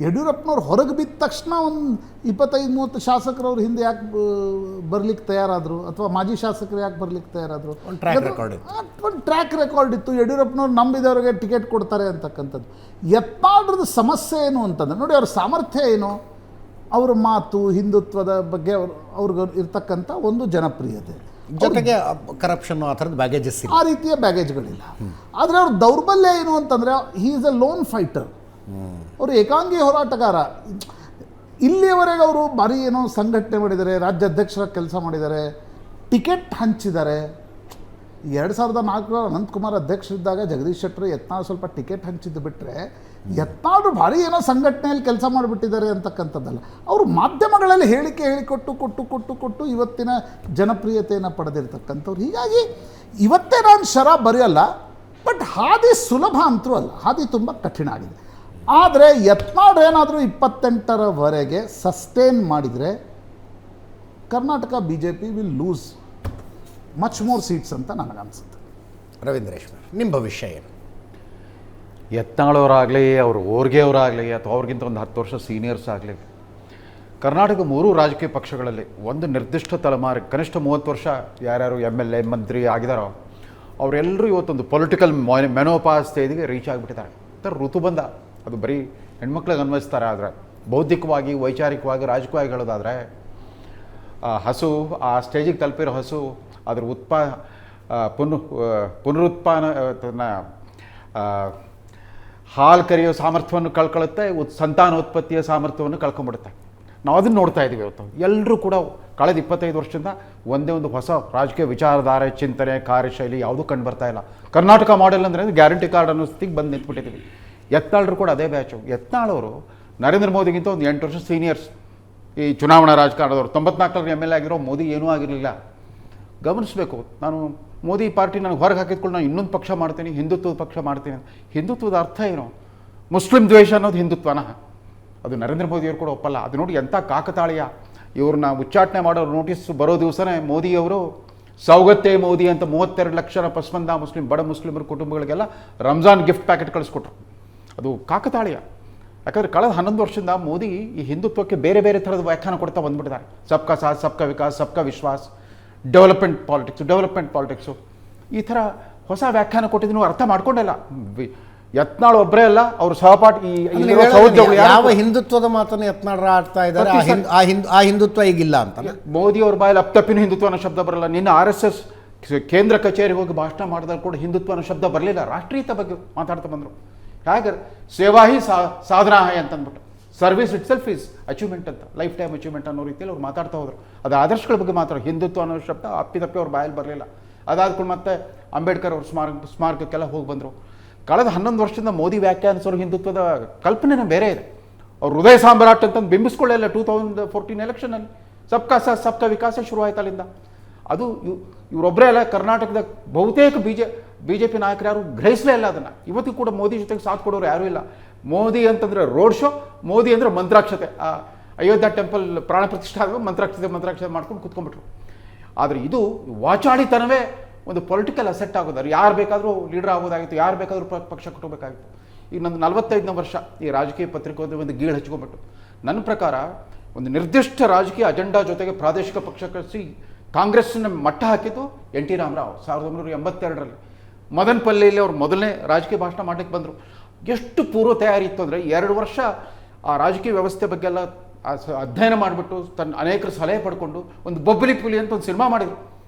ಯಡಿಯೂರಪ್ಪನವ್ರು ಹೊರಗೆ ಬಿದ್ದ ತಕ್ಷಣ ಒಂದು 25-30 ಶಾಸಕರವ್ರ ಹಿಂದೆ ಯಾಕೆ ಬರ್ಲಿಕ್ಕೆ ತಯಾರಾದರು, ಅಥವಾ ಮಾಜಿ ಶಾಸಕರು ಯಾಕೆ ಬರ್ಲಿಕ್ಕೆ ತಯಾರಾದರು? ಒಂದು ಟ್ರ್ಯಾಕ್ ರೆಕಾರ್ಡ್ ಇತ್ತು. ಯಡಿಯೂರಪ್ಪನವ್ರು ನಂಬಿದವರಿಗೆ ಟಿಕೆಟ್ ಕೊಡ್ತಾರೆ ಅಂತಕ್ಕಂಥದ್ದು. ಯತ್ನಾಳ್ರದ್ದು ಸಮಸ್ಯೆ ಏನು ಅಂತಂದರೆ, ನೋಡಿ, ಅವ್ರ ಸಾಮರ್ಥ್ಯ ಏನು, ಅವ್ರ ಮಾತು, ಹಿಂದುತ್ವದ ಬಗ್ಗೆ ಅವ್ರಿಗೆ ಇರ್ತಕ್ಕಂಥ ಒಂದು ಜನಪ್ರಿಯತೆ, ಜೊತೆಗೆ ಕರಪ್ಷನ್ ಆ ಥರದ ಬ್ಯಾಗೇಜಸ್ ಇಲ್ಲ, ಆ ರೀತಿಯ ಬ್ಯಾಗೇಜ್ಗಳಿಲ್ಲ. ಆದರೆ ಅವ್ರ ದೌರ್ಬಲ್ಯ ಏನು ಅಂತಂದರೆ, he is a loan fighter. ಅವರು ಏಕಾಂಗಿ ಹೋರಾಟಗಾರ. ಇಲ್ಲಿಯವರೆಗೆ ಅವರು ಭಾರಿ ಏನೋ ಸಂಘಟನೆ ಮಾಡಿದ್ದಾರೆ, ರಾಜ್ಯ ಅಧ್ಯಕ್ಷರ ಕೆಲಸ ಮಾಡಿದ್ದಾರೆ, ಟಿಕೆಟ್ ಹಂಚಿದ್ದಾರೆ. 2004 ಅನಂತಕುಮಾರ್ ಅಧ್ಯಕ್ಷರಿದ್ದಾಗ ಜಗದೀಶ್ ಶೆಟ್ಟರ್ ಯತ್ನಾಳ್ ಸ್ವಲ್ಪ ಟಿಕೆಟ್ ಹಂಚಿದ್ದು ಬಿಟ್ಟರೆ, ಯತ್ನಾಳ್ರು ಭಾರಿ ಏನೋ ಸಂಘಟನೆಯಲ್ಲಿ ಕೆಲಸ ಮಾಡಿಬಿಟ್ಟಿದ್ದಾರೆ ಅಂತಕ್ಕಂಥದ್ದಲ್ಲ. ಅವರು ಮಾಧ್ಯಮಗಳಲ್ಲಿ ಹೇಳಿಕೆ ಕೊಟ್ಟು ಇವತ್ತಿನ ಜನಪ್ರಿಯತೆಯನ್ನು ಪಡೆದಿರ್ತಕ್ಕಂಥವ್ರು. ಹೀಗಾಗಿ ಇವತ್ತೇ ನಾನು ಶರ ಬರೆಯಲ್ಲ, ಬಟ್ ಹಾದಿ ಸುಲಭ ಅಂತೂ ಅಲ್ಲ, ಹಾದಿ ತುಂಬ ಕಠಿಣ ಆಗಿದೆ. ಆದರೆ ಯತ್ನಾಳ್ ಏನಾದರೂ 28ರವರೆಗೆ ಸಸ್ಟೇನ್ ಮಾಡಿದರೆ Karnataka BJP will lose much more seats ಅಂತ ನನಗನ್ಸುತ್ತೆ. ರವೀಂದ್ರ ರೇಷ್ಮೆ, ನಿಮ್ಮ ಭವಿಷ್ಯ ಏನು? ಯತ್ನಾಳವರಾಗಲಿ, ಅವ್ರ ಅವರಾಗಲಿ, ಅಥವಾ ಅವ್ರಿಗಿಂತ ಒಂದು 10 ವರ್ಷ ಸೀನಿಯರ್ಸ್ ಆಗಲಿ, ಕರ್ನಾಟಕ 3 ರಾಜಕೀಯ ಪಕ್ಷಗಳಲ್ಲಿ ಒಂದು ನಿರ್ದಿಷ್ಟ ತಲೆಮಾರಿಗೆ ಕನಿಷ್ಠ 30 ವರ್ಷ ಯಾರ್ಯಾರು MLA ಮಂತ್ರಿ ಆಗಿದಾರೋ ಅವರೆಲ್ಲರೂ ಇವತ್ತೊಂದು ಪೊಲಿಟಿಕಲ್ ಮೆನೋಪಾಸ್ ಸ್ಟೇಜಿಗೆ ರೀಚ್ ಆಗಿಬಿಟ್ಟಿದ್ದಾರೆ. ಥರ ಋತುಬಂಧ ಅದು ಬರೀ ಹೆಣ್ಮಕ್ಳಿಗೆ ಅನ್ವಯಿಸ್ತಾರೆ. ಆದರೆ ಬೌದ್ಧಿಕವಾಗಿ, ವೈಚಾರಿಕವಾಗಿ, ರಾಜಕೀಯವಾಗಿ ಹೇಳೋದಾದರೆ ಹಸು, ಆ ಸ್ಟೇಜಿಗೆ ತಲುಪಿರೋ ಹಸು ಅದರ ಪುನರುತ್ಪಾದನ ಹಾಲು ಕರೆಯೋ ಸಾಮರ್ಥ್ಯವನ್ನು ಕಳ್ಕೊಳ್ಳುತ್ತೆ, ಸಂತಾನೋತ್ಪತ್ತಿಯ ಸಾಮರ್ಥ್ಯವನ್ನು ಕಳ್ಕೊಂಡ್ಬಿಡುತ್ತೆ. ನಾವು ಅದನ್ನು ನೋಡ್ತಾ ಇದ್ದೀವಿ ಇವತ್ತು. ಎಲ್ಲರೂ ಕೂಡ ಕಳೆದ 25 ವರ್ಷದಿಂದ ಒಂದೇ ಒಂದು ಹೊಸ ರಾಜಕೀಯ ವಿಚಾರಧಾರೆ, ಚಿಂತನೆ, ಕಾರ್ಯಶೈಲಿ ಯಾವುದೂ ಕಂಡು ಬರ್ತಾ ಇಲ್ಲ. ಕರ್ನಾಟಕ ಮಾಡೆಲ್ ಅಂದರೆ ಗ್ಯಾರಂಟಿ ಕಾರ್ಡ್ ಅನ್ನೋ ಸ್ಥಿತಿಗೆ ಬಂದು ನಿಂತ್ಬಿಟ್ಟಿದ್ದೀವಿ. ಯತ್ನಾಳ್ರು ಕೂಡ ಅದೇ ಬ್ಯಾಚು. ಯತ್ನಾಳವರು ನರೇಂದ್ರ ಮೋದಿಗಿಂತ ಒಂದು 8 ವರ್ಷ ಸೀನಿಯರ್ಸ್ ಈ ಚುನಾವಣಾ ರಾಜಕಾರಣದವರು. 94 MLA ಆಗಿರೋ ಮೋದಿ ಏನೂ ಆಗಿರಲಿಲ್ಲ. ಗಮನಿಸಬೇಕು, ನಾನು ಮೋದಿ ಪಾರ್ಟಿ ನನಗೆ ಹೊರಗೆ ಹಾಕಿದ್ಕೊಂಡು ನಾನು ಇನ್ನೊಂದು ಪಕ್ಷ ಮಾಡ್ತೀನಿ, ಹಿಂದುತ್ವದ ಪಕ್ಷ ಮಾಡ್ತೀನಿ. ಹಿಂದುತ್ವದ ಅರ್ಥ ಏನು? ಮುಸ್ಲಿಂ ದ್ವೇಷ ಅನ್ನೋದು ಹಿಂದುತ್ವನ? ಅದು ನರೇಂದ್ರ ಮೋದಿಯವರು ಕೂಡ ಒಪ್ಪಲ್ಲ. ಅದು ನೋಡಿ ಎಂಥ ಕಾಕತಾಳೀಯ. ಇವ್ರನ್ನ ಉಚ್ಚಾಟನೆ ಮಾಡೋ ನೋಟಿಸ್ ಬರೋ ದಿವಸನೇ ಮೋದಿಯವರು ಸೌಗತ್ತೆ ಮೋದಿ ಅಂತ 32 ಲಕ್ಷ ಪಸ್ಮಂದ ಮುಸ್ಲಿಂ ಬಡ ಮುಸ್ಲಿಮರ ಕುಟುಂಬಗಳಿಗೆಲ್ಲ ರಂಜಾನ್ ಗಿಫ್ಟ್ ಪ್ಯಾಕೆಟ್ ಕಳಿಸ್ಕೊಟ್ರು. ಅದು ಕಾಕತಾಳೀಯ. ಯಾಕಂದರೆ ಕಳೆದ 11 ವರ್ಷದಿಂದ ಮೋದಿ ಈ ಹಿಂದುತ್ವಕ್ಕೆ ಬೇರೆ ಬೇರೆ ಥರದ ವ್ಯಾಖ್ಯಾನ ಕೊಡ್ತಾ ಬಂದ್ಬಿಟ್ಟಿದ್ದಾರೆ. ಸಬ್ಕಾ ಸಾಥ್, ಸಬ್ಕಾ ವಿಕಾಸ್, ಸಬ್ಕಾ ವಿಶ್ವಾಸ್, ಡೆವಲಪ್ಮೆಂಟ್ ಪಾಲಿಟಿಕ್ಸು, ಈ ಥರ ಹೊಸ ವ್ಯಾಖ್ಯಾನ ಕೊಟ್ಟಿದ್ದು ಅರ್ಥ ಮಾಡ್ಕೊಂಡಿಲ್ಲ. ಯತ್ನಾಳ್ ಒಬ್ಬರೇ ಅಲ್ಲ, ಅವರು ಸಹಪಾಠಿ. ಯಾವ ಹಿಂದುತ್ವದ ಮಾತನ್ನು ಯತ್ನಾಳ್ ಆಡ್ತಾ ಇದ್ದಾರೆ? ಆ ಹಿಂದುತ್ವ ಈಗಿಲ್ಲ ಅಂತ ಮೋದಿ ಅವ್ರ ಬಾಯಲ್ಲಿ ಅಪ್ತಪ್ಪಿನ ಹಿಂದುತ್ವ ಅನ್ನೋ ಶಬ್ದ ಬರಲ್ಲ. ನಿನ್ನ RSS ಕೇಂದ್ರ ಕಚೇರಿ ಹೋಗಿ ಭಾಷಣ ಮಾಡಿದಾಗ ಕೂಡ ಹಿಂದುತ್ವ ಅನ್ನೋ ಶಬ್ದ ಬರಲಿಲ್ಲ. ರಾಷ್ಟ್ರೀಯತೆ ಬಗ್ಗೆ ಮಾತಾಡ್ತಾ ಬಂದರು. ಹೇಗೆ ಸೇವಾ ಹಿ ಸಾಧನಾ ಹೈ ಅಂತಂದ್ಬಿಟ್ಟು, service it self is achievement ಅಂತ, ಲೈಫ್ ಟೈಮ್ ಅಚೀವ್ಮೆಂಟ್ ಅನ್ನೋ ರೀತಿಯಲ್ಲಿ ಅವ್ರು ಮಾತಾಡ್ತಾ ಹೋದರು. ಅದು ಆದರ್ಶಗಳ ಬಗ್ಗೆ ಮಾತಾಡೋ ಹಿಂದುತ್ವ ಅನ್ನೋ ಶಬ್ದ ಅಪ್ಪಿತಪ್ಪಿ ಅವ್ರ ಬಾಯಲ್ಲಿ ಬರಲಿಲ್ಲ. ಅದಾದ್ಕೊಂಡು ಮತ್ತೆ ಅಂಬೇಡ್ಕರ್ ಅವ್ರ ಸ್ಮಾರಕಕ್ಕೆಲ್ಲ ಹೋಗಿ ಬಂದರು. ಕಳೆದ 11 ವರ್ಷದಿಂದ ಮೋದಿ ವ್ಯಾಖ್ಯಾನಿಸೋರು ಹಿಂದುತ್ವದ ಕಲ್ಪನೆನೇ ಬೇರೆ ಇದೆ. ಅವ್ರು ಹೃದಯ ಸಾಮ್ರಾಟ್ ಅಂತಂದು ಬಿಂಬಿಸ್ಕೊಳ್ಳಿಲ್ಲ 2014 ಎಲೆಕ್ಷನಲ್ಲಿ. ಸಬ್ಕಾ ಸಾಥ್ ಸಬ್ಕಾ ವಿಕಾಸ ಶುರುವಾಯ್ತು ಅಲ್ಲಿಂದ. ಅದು ಇವರೊಬ್ಬರೇ ಅಲ್ಲ, ಕರ್ನಾಟಕದ ಬಹುತೇಕ BJP ನಾಯಕರು ಯಾರು ಗ್ರಹಿಸಲೇ ಇಲ್ಲ ಅದನ್ನು. ಇವತ್ತಿಗೂ ಕೂಡ ಮೋದಿ ಜೊತೆಗೆ ಸಾಥ್ ಕೊಡೋರು ಯಾರೂ ಇಲ್ಲ. ಮೋದಿ ಅಂತಂದರೆ ರೋಡ್ ಶೋ, ಮೋದಿ ಅಂದರೆ ಮಂತ್ರಾಕ್ಷತೆ. ಅಯೋಧ್ಯ ಟೆಂಪಲ್ ಪ್ರಾಣ ಪ್ರತಿಷ್ಠೆ ಆಗುವ ಮಂತ್ರಾಕ್ಷತೆ ಮಾಡ್ಕೊಂಡು ಕೂತ್ಕೊಂಡ್ಬಿಟ್ರು. ಆದರೆ ಇದು ವಾಚಾಳಿತನವೇ ಒಂದು ಪೊಲಿಟಿಕಲ್ ಅಸೆಟ್ ಆಗೋದು. ಯಾರು ಬೇಕಾದರೂ ಲೀಡರ್ ಆಗೋದಾಗಿತ್ತು, ಯಾರು ಬೇಕಾದರೂ ಪಕ್ಷ ಕಟ್ಟಬೇಕಾಗಿತ್ತು. ಈಗ ನಂದು 45ನೇ ವರ್ಷ ಈ ರಾಜಕೀಯ ಪತ್ರಿಕೋದ್ಯಮ ಒಂದು ಗೀಳು ಹಚ್ಕೊಂಡ್ಬಿಟ್ಟು. ನನ್ನ ಪ್ರಕಾರ ಒಂದು ನಿರ್ದಿಷ್ಟ ರಾಜಕೀಯ ಅಜೆಂಡಾ ಜೊತೆಗೆ ಪ್ರಾದೇಶಿಕ ಪಕ್ಷ ಕಳಿಸಿ ಕಾಂಗ್ರೆಸ್ನ ಮಟ್ಟ ಹಾಕಿದ್ದು NT ರಾಮರಾವ್ 1982ರಲ್ಲಿ. ಮದನ್ ಪಲ್ಲೆಯಲ್ಲಿ ಅವ್ರು ಮೊದಲನೇ ರಾಜಕೀಯ ಭಾಷಣ ಮಾಡಲಿಕ್ಕೆ ಬಂದರು. ಎಷ್ಟು ಪೂರ್ವ ತಯಾರಿ ಇತ್ತು ಅಂದರೆ 2 ವರ್ಷ ಆ ರಾಜಕೀಯ ವ್ಯವಸ್ಥೆ ಬಗ್ಗೆ ಎಲ್ಲ ಅಧ್ಯಯನ ಮಾಡಿಬಿಟ್ಟು ತನ್ನ ಅನೇಕರ ಸಲಹೆ ಪಡ್ಕೊಂಡು ಒಂದು ಬೊಬ್ಬಲಿ ಪುಲಿ ಅಂತ ಒಂದು ಸಿನಿಮಾ ಮಾಡಿದರು.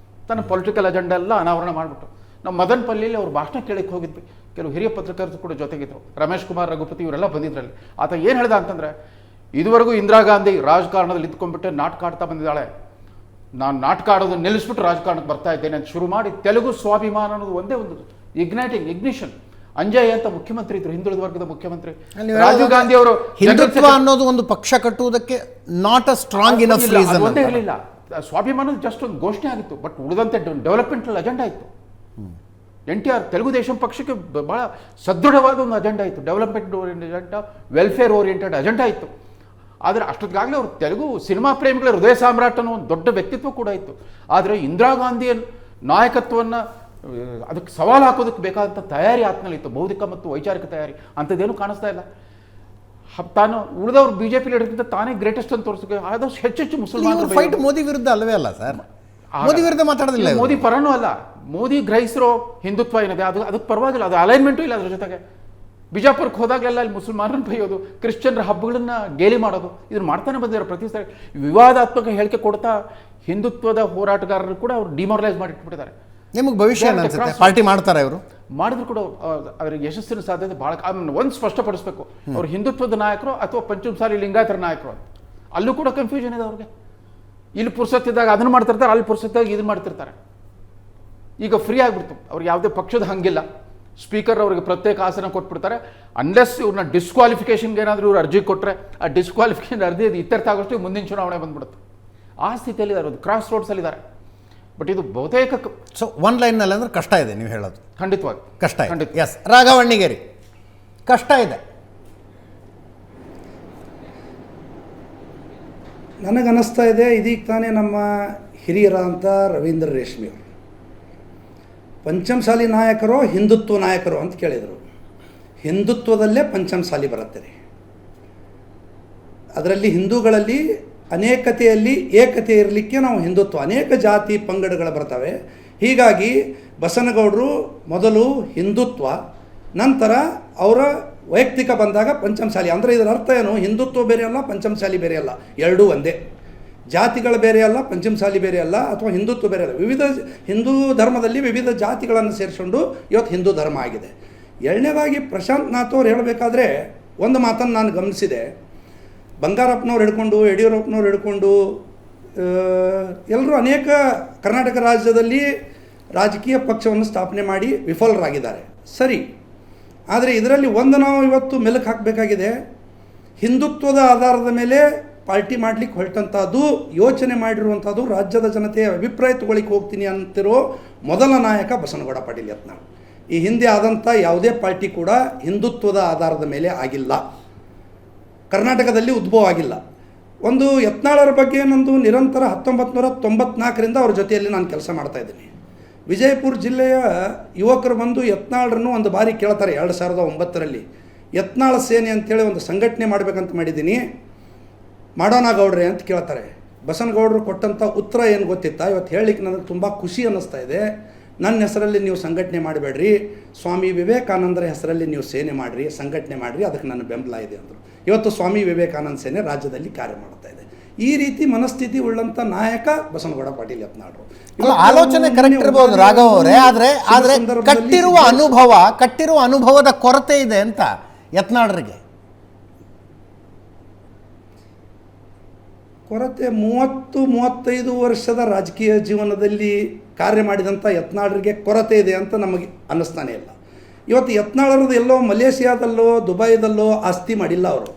ತನ್ನ ಪೊಲಿಟಿಕಲ್ ಅಜೆಂಡಾ ಎಲ್ಲ ಅನಾವರಣ ಮಾಡಿಬಿಟ್ಟು ನಾವು ಮದನಪಲ್ಲಿಯಲ್ಲಿ ಅವ್ರು ಭಾಷಣ ಕೇಳಕ್ಕೆ ಹೋಗಿದ್ವಿ, ಕೆಲವು ಹಿರಿಯ ಪತ್ರಕರ್ತರು ಕೂಡ ಜೊತೆಗಿದ್ರು, ರಮೇಶ್ ಕುಮಾರ್ ರಘುಪತಿ ಇವರೆಲ್ಲ ಬಂದಿದ್ರಲ್ಲಿ. ಆತ ಏನು ಹೇಳ್ದ ಅಂತಂದರೆ, ಇದುವರೆಗೂ ಇಂದಿರಾ ಗಾಂಧಿ ರಾಜಕಾರಣದಲ್ಲಿ ಇದ್ಕೊಂಡ್ಬಿಟ್ಟು ನಾಟಕ ಆಡ್ತಾ ಬಂದಿದ್ದಾಳೆ, ನಾನು ನಾಟಕ ಆಡೋದು ನಿಲ್ಲಿಸ್ಬಿಟ್ಟು ರಾಜಕಾರಣಕ್ಕೆ ಬರ್ತಾ ಇದ್ದೇನೆ ಅಂತ ಶುರು ಮಾಡಿ ತೆಲುಗು ಸ್ವಾಭಿಮಾನ ಅನ್ನೋದು ಒಂದೇ ಒಂದು ಇಗ್ನಿಷನ್. ಅಂಜಯ್ ಅಂತ ಮುಖ್ಯಮಂತ್ರಿ ಇದ್ರು, ಹಿಂದುಳಿದ ವರ್ಗದ ಮುಖ್ಯಮಂತ್ರಿ. ರಾಜೀವ್ ಗಾಂಧಿ ಅವರು ಹಿಂದುತ್ವ ಅನ್ನೋದು ಒಂದು ಪಕ್ಷ ಕಟ್ಟುವುದಕ್ಕೆ not a strong enough reason ಒಂದೇ ಇರಲಿಲ್ಲ. ಸ್ವಾಭಿಮಾನ ಜಸ್ಟ್ ಒಂದು ಘೋಷಣೆ ಆಗಿತ್ತು, ಬಟ್ ಉಳಿದಂತೆ ಡೆವಲಪ್ಮೆಂಟಲ್ ಅಜೆಂಡಾ ಇತ್ತು. NTR ತೆಲುಗು ದೇಶಂ ಪಕ್ಷಕ್ಕೆ ಬಹಳ ಸದೃಢವಾದ ಒಂದು ಅಜೆಂಡಾ ಇತ್ತು, development oriented agenda, welfare oriented agenda ಇತ್ತು. ಆದರೆ ಅಷ್ಟೊತ್ತಿಗಾಗಲೇ ಅವರು ತೆಲುಗು ಸಿನಿಮಾ ಪ್ರೇಮಿಗಳ ಹೃದಯ ಸಾಮ್ರಾಟ್ ಅನ್ನೋ ಒಂದು ದೊಡ್ಡ ವ್ಯಕ್ತಿತ್ವ ಕೂಡ ಇತ್ತು. ಆದರೆ ಇಂದಿರಾ ಗಾಂಧಿಯ ನಾಯಕತ್ವವನ್ನು ಅದಕ್ಕೆ ಸವಾಲು ಹಾಕೋದಕ್ಕೆ ಬೇಕಾದಂಥ ತಯಾರಿ ಆತ್ಮಲ್ಲಿತ್ತು, ಬೌದ್ಧಿಕ ಮತ್ತು ವೈಚಾರಿಕ ತಯಾರಿ. ಅಂಥದ್ದೇನು ಕಾಣಿಸ್ತಾ ಇಲ್ಲ. ತಾನು ಉಳಿದವ್ರು BJP ಲೀಡರ್ಗಿಂತ ತಾನೇ ಗ್ರೇಟೆಸ್ಟ್ ಅಂತ ತೋರಿಸೋಕೆ ಆದಷ್ಟು ಹೆಚ್ಚೆಚ್ಚು ಮುಸಲ್ಮಾನರು ಫೈಟ್ ಮೋದಿ ವಿರುದ್ಧ ಅಲ್ಲವೇ ಅಲ್ಲ ಸರ್, ಮೋದಿ ವಿರುದ್ಧ ಮಾತಾಡೋದಿಲ್ಲ, ಮೋದಿ ಪರನೂ ಅಲ್ಲ. ಮೋದಿ ಗ್ರಹಿಸಿರೋ ಹಿಂದುತ್ವ ಏನಿದೆ ಅದಕ್ಕೆ ಪರವಾಗಿಲ್ಲ, ಅದು ಅಲೈನ್ಮೆಂಟು ಇಲ್ಲ ಅದ್ರ ಜೊತೆಗೆ. ಬಿಜಾಪುರಕ್ಕೆ ಹೋದಾಗಲೆಲ್ಲ ಅಲ್ಲಿ ಮುಸಲ್ಮಾನರನ್ನು ಬೈಯೋದು, ಕ್ರಿಶ್ಚಿಯನ್ರ ಹಬ್ಬಗಳನ್ನ ಗೇಲಿ ಮಾಡೋದು, ಇದನ್ನು ಮಾಡ್ತಾನೆ ಬಂದಿರೋ ಪ್ರತಿ ಸರಿ ವಿವಾದಾತ್ಮಕ ಹೇಳಿಕೆ ಕೊಡ್ತಾ ಹಿಂದುತ್ವದ ಹೋರಾಟಗಾರರು ಕೂಡ ಅವ್ರು ಡಿಮಾರಲೈಸ್ ಮಾಡಿಟ್ಬಿಟ್ಟಿದ್ದಾರೆ. ನಿಮಗೆ ಭವಿಷ್ಯ ಅನ್ಸುತ್ತೆ ಪಾರ್ಟಿ ಮಾಡ್ತಾರೆ ಇವರು? ಮಾಡಿದ್ರು ಕೂಡ ಅವರಿಗೆ ಯಶಸ್ಸಿನ ಸಾಧ್ಯತೆ ಭಾಳ. ಒಂದು ಸ್ಪಷ್ಟಪಡಿಸ್ಬೇಕು, ಅವ್ರು ಹಿಂದುತ್ವದ ನಾಯಕರು ಅಥವಾ ಪಂಚಮಸಾಲಿ ಲಿಂಗಾಯತರ ನಾಯಕರು ಅಂತ. ಅಲ್ಲೂ ಕೂಡ ಕನ್ಫ್ಯೂಷನ್ ಇದೆ ಅವ್ರಿಗೆ. ಇಲ್ಲಿ ಪುರ್ಸತ್ತಿದ್ದಾಗ ಅದನ್ನು ಮಾಡ್ತಿರ್ತಾರೆ, ಅಲ್ಲಿ ಪುರ್ಸತ್ತಿದ್ದಾಗ ಇದನ್ನು ಮಾಡ್ತಿರ್ತಾರೆ. ಈಗ ಫ್ರೀ ಆಗಿಬಿಡ್ತು, ಅವ್ರಿಗೆ ಯಾವುದೇ ಪಕ್ಷದ ಹಂಗಿಲ್ಲ. ಸ್ಪೀಕರ್ ಅವರಿಗೆ ಪ್ರತ್ಯೇಕ ಆಸನ ಕೊಟ್ಬಿಡ್ತಾರೆ. ಅನ್ಲೆಸ್ ಇವ್ರನ್ನ ಡಿಸ್ಕ್ವಾಲಿಫಿಕೇಷನ್ಗೆ ಏನಾದರೂ ಇವ್ರು ಅರ್ಜಿ ಕೊಟ್ಟರೆ, ಆ ಡಿಸ್ಕ್ವಾಲಿಫಿಕೇಷನ್ ಅರ್ಜಿ ಇತ್ಯರ್ಥ ಆಗೋಷ್ಟು ಮುಂದಿನ ಚುನಾವಣೆ ಬಂದ್ಬಿಡುತ್ತೆ. ಆ ಸ್ಥಿತಿಯಲ್ಲಿ ಇದ್ದಾರೆ, ಒಂದು ಕ್ರಾಸ್ ರೋಡ್ಸಲ್ಲಿದ್ದಾರೆ. ಬಟ್ ಇದು ಬಹುತೇಕ ಸೊ ಒನ್ ಲೈನ್ನಲ್ಲಿ ಅಂದ್ರೆ ಕಷ್ಟ ಇದೆ ನೀವು ಹೇಳೋದು. ಖಂಡಿತವಾಗಿ ಕಷ್ಟ ಇದೆ. ಎಸ್, ರಾಘವಣ್ಣಿಗೇರಿ ಕಷ್ಟ ಇದೆ. ನನಗನ್ನಿಸ್ತಾ ಇದೆ, ಇದೀಗ ತಾನೇ ನಮ್ಮ ಹಿರಿಯರ ಅಂತ ರವೀಂದ್ರ ರೇಷ್ಮೆ ಅವರು ಪಂಚಮಸಾಲಿ ನಾಯಕರು ಹಿಂದುತ್ವ ನಾಯಕರು ಅಂತ ಕೇಳಿದರು. ಹಿಂದುತ್ವದಲ್ಲೇ ಪಂಚಮಸಾಲಿ ಬರುತ್ತೆ ರೀ. ಅದರಲ್ಲಿ ಹಿಂದೂಗಳಲ್ಲಿ ಅನೇಕತೆಯಲ್ಲಿ ಏಕತೆ ಇರಲಿಕ್ಕೆ ನಾವು ಹಿಂದುತ್ವ, ಅನೇಕ ಜಾತಿ ಪಂಗಡಗಳು ಬರ್ತವೆ. ಹೀಗಾಗಿ ಬಸನಗೌಡರು ಮೊದಲು ಹಿಂದುತ್ವ, ನಂತರ ಅವರ ವೈಯಕ್ತಿಕ ಬಂದಾಗ ಪಂಚಮಸಾಲಿ. ಅಂದರೆ ಇದರ ಅರ್ಥ ಏನು? ಹಿಂದುತ್ವ ಬೇರೆ ಅಲ್ಲ, ಪಂಚಮಸಾಲಿ ಬೇರೆ ಅಲ್ಲ, ಎರಡೂ ಒಂದೇ. ಜಾತಿಗಳು ಬೇರೆ ಅಲ್ಲ, ಪಂಚಮಸಾಲಿ ಬೇರೆ ಅಲ್ಲ, ಅಥವಾ ಹಿಂದುತ್ವ ಬೇರೆ ಅಲ್ಲ. ವಿವಿಧ ಹಿಂದೂ ಧರ್ಮದಲ್ಲಿ ವಿವಿಧ ಜಾತಿಗಳನ್ನು ಸೇರಿಸ್ಕೊಂಡು ಇವತ್ತು ಹಿಂದೂ ಧರ್ಮ ಆಗಿದೆ. ಎರಡನೇದಾಗಿ ಪ್ರಶಾಂತ್ ನಾಥ್ ಅವ್ರು ಹೇಳಬೇಕಾದ್ರೆ ಒಂದು ಮಾತನ್ನು ನಾನು ಗಮನಿಸಿದೆ. ಬಂಗಾರಪ್ಪನವ್ರು ಹಿಡ್ಕೊಂಡು ಯಡಿಯೂರಪ್ಪನವ್ರು ಹಿಡ್ಕೊಂಡು ಎಲ್ಲರೂ ಅನೇಕ ಕರ್ನಾಟಕ ರಾಜ್ಯದಲ್ಲಿ ರಾಜಕೀಯ ಪಕ್ಷವನ್ನು ಸ್ಥಾಪನೆ ಮಾಡಿ ವಿಫಲರಾಗಿದ್ದಾರೆ, ಸರಿ. ಆದರೆ ಇದರಲ್ಲಿ ಒಂದು ನಾವು ಇವತ್ತು ಮೆಲುಕು ಹಾಕಬೇಕಾಗಿದೆ. ಹಿಂದುತ್ವದ ಆಧಾರದ ಮೇಲೆ ಪಾರ್ಟಿ ಮಾಡಲಿಕ್ಕೆ ಹೊರಟಂಥದ್ದು, ಯೋಚನೆ ಮಾಡಿರುವಂಥದ್ದು, ರಾಜ್ಯದ ಜನತೆಯ ಅಭಿಪ್ರಾಯ ತಗೊಳ್ಳಿಕ್ಕೆ ಹೋಗ್ತೀನಿ ಅಂತಿರೋ ಮೊದಲ ನಾಯಕ ಬಸನಗೌಡ ಪಾಟೀಲ್ ಯತ್ನಾಳ್. ಈ ಹಿಂದೆ ಆದಂಥ ಯಾವುದೇ ಪಾರ್ಟಿ ಕೂಡ ಹಿಂದುತ್ವದ ಆಧಾರದ ಮೇಲೆ ಆಗಿಲ್ಲ, ಕರ್ನಾಟಕದಲ್ಲಿ ಉದ್ಭವ ಆಗಿಲ್ಲ. ಒಂದು ಯತ್ನಾಳರ ಬಗ್ಗೆ ನಂದು ನಿರಂತರ 1994ರಿಂದ ಅವ್ರ ಜೊತೆಯಲ್ಲಿ ನಾನು ಕೆಲಸ ಮಾಡ್ತಾಯಿದ್ದೀನಿ. ವಿಜಯಪುರ ಜಿಲ್ಲೆಯ ಯುವಕರು ಬಂದು ಯತ್ನಾಳರನ್ನು ಒಂದು ಬಾರಿ ಕೇಳ್ತಾರೆ 2009ರಲ್ಲಿ. ಯತ್ನಾಳ ಸೇನೆ ಅಂತೇಳಿ ಒಂದು ಸಂಘಟನೆ ಮಾಡಬೇಕಂತ ಮಾಡಿದ್ದೀನಿ, ಮಾಡೋಣ ಗೌಡ್ರೆ ಅಂತ ಕೇಳ್ತಾರೆ. ಬಸನಗೌಡರು ಕೊಟ್ಟಂಥ ಉತ್ತರ ಏನು ಗೊತ್ತಿತ್ತಾ? ಇವತ್ತು ಹೇಳಲಿಕ್ಕೆ ನನಗೆ ತುಂಬ ಖುಷಿ ಅನ್ನಿಸ್ತಾ ಇದೆ. ನನ್ನ ಹೆಸರಲ್ಲಿ ನೀವು ಸಂಘಟನೆ ಮಾಡಬೇಡ್ರಿ, ಸ್ವಾಮಿ ವಿವೇಕಾನಂದರ ಹೆಸರಲ್ಲಿ ನೀವು ಸೇನೆ ಮಾಡಿರಿ, ಸಂಘಟನೆ ಮಾಡಿರಿ, ಅದಕ್ಕೆ ನನ್ನ ಬೆಂಬಲ ಇದೆ ಅಂದರು. ಇವತ್ತು ಸ್ವಾಮಿ ವಿವೇಕಾನಂದ ಸೇನೆ ರಾಜ್ಯದಲ್ಲಿ ಕಾರ್ಯ ಮಾಡ್ತಾ ಇದೆ. ಈ ರೀತಿ ಮನಸ್ಥಿತಿ ಉಳ್ಳಂಥ ನಾಯಕ ಬಸನಗೌಡ ಪಾಟೀಲ್ ಯತ್ನಾಳರು. ಆಲೋಚನೆ ಕರೆಕ್ಟ್ ಇರ್ಬೋದು ರಾಘವ್ ಅವರೇ, ಆದರೆ ಕಟ್ಟಿರುವ ಅನುಭವದ ಕೊರತೆ ಇದೆ ಅಂತ ಯತ್ನಾಳರಿಗೆ. ಕೊರತೆ 30-35 ವರ್ಷದ ರಾಜಕೀಯ ಜೀವನದಲ್ಲಿ ಕಾರ್ಯ ಮಾಡಿದಂಥ ಯತ್ನಾಳರಿಗೆ ಕೊರತೆ ಇದೆ ಅಂತ ನಮಗೆ ಅನ್ನಿಸ್ತಾನೆ ಇಲ್ಲ. ಇವತ್ತು ಯತ್ನಾಳರದ್ದು ಎಲ್ಲೋ ಮಲೇಷಿಯಾದಲ್ಲೋ ದುಬೈದಲ್ಲೋ ಆಸ್ತಿ ಮಾಡಿಲ್ಲ ಅವರು.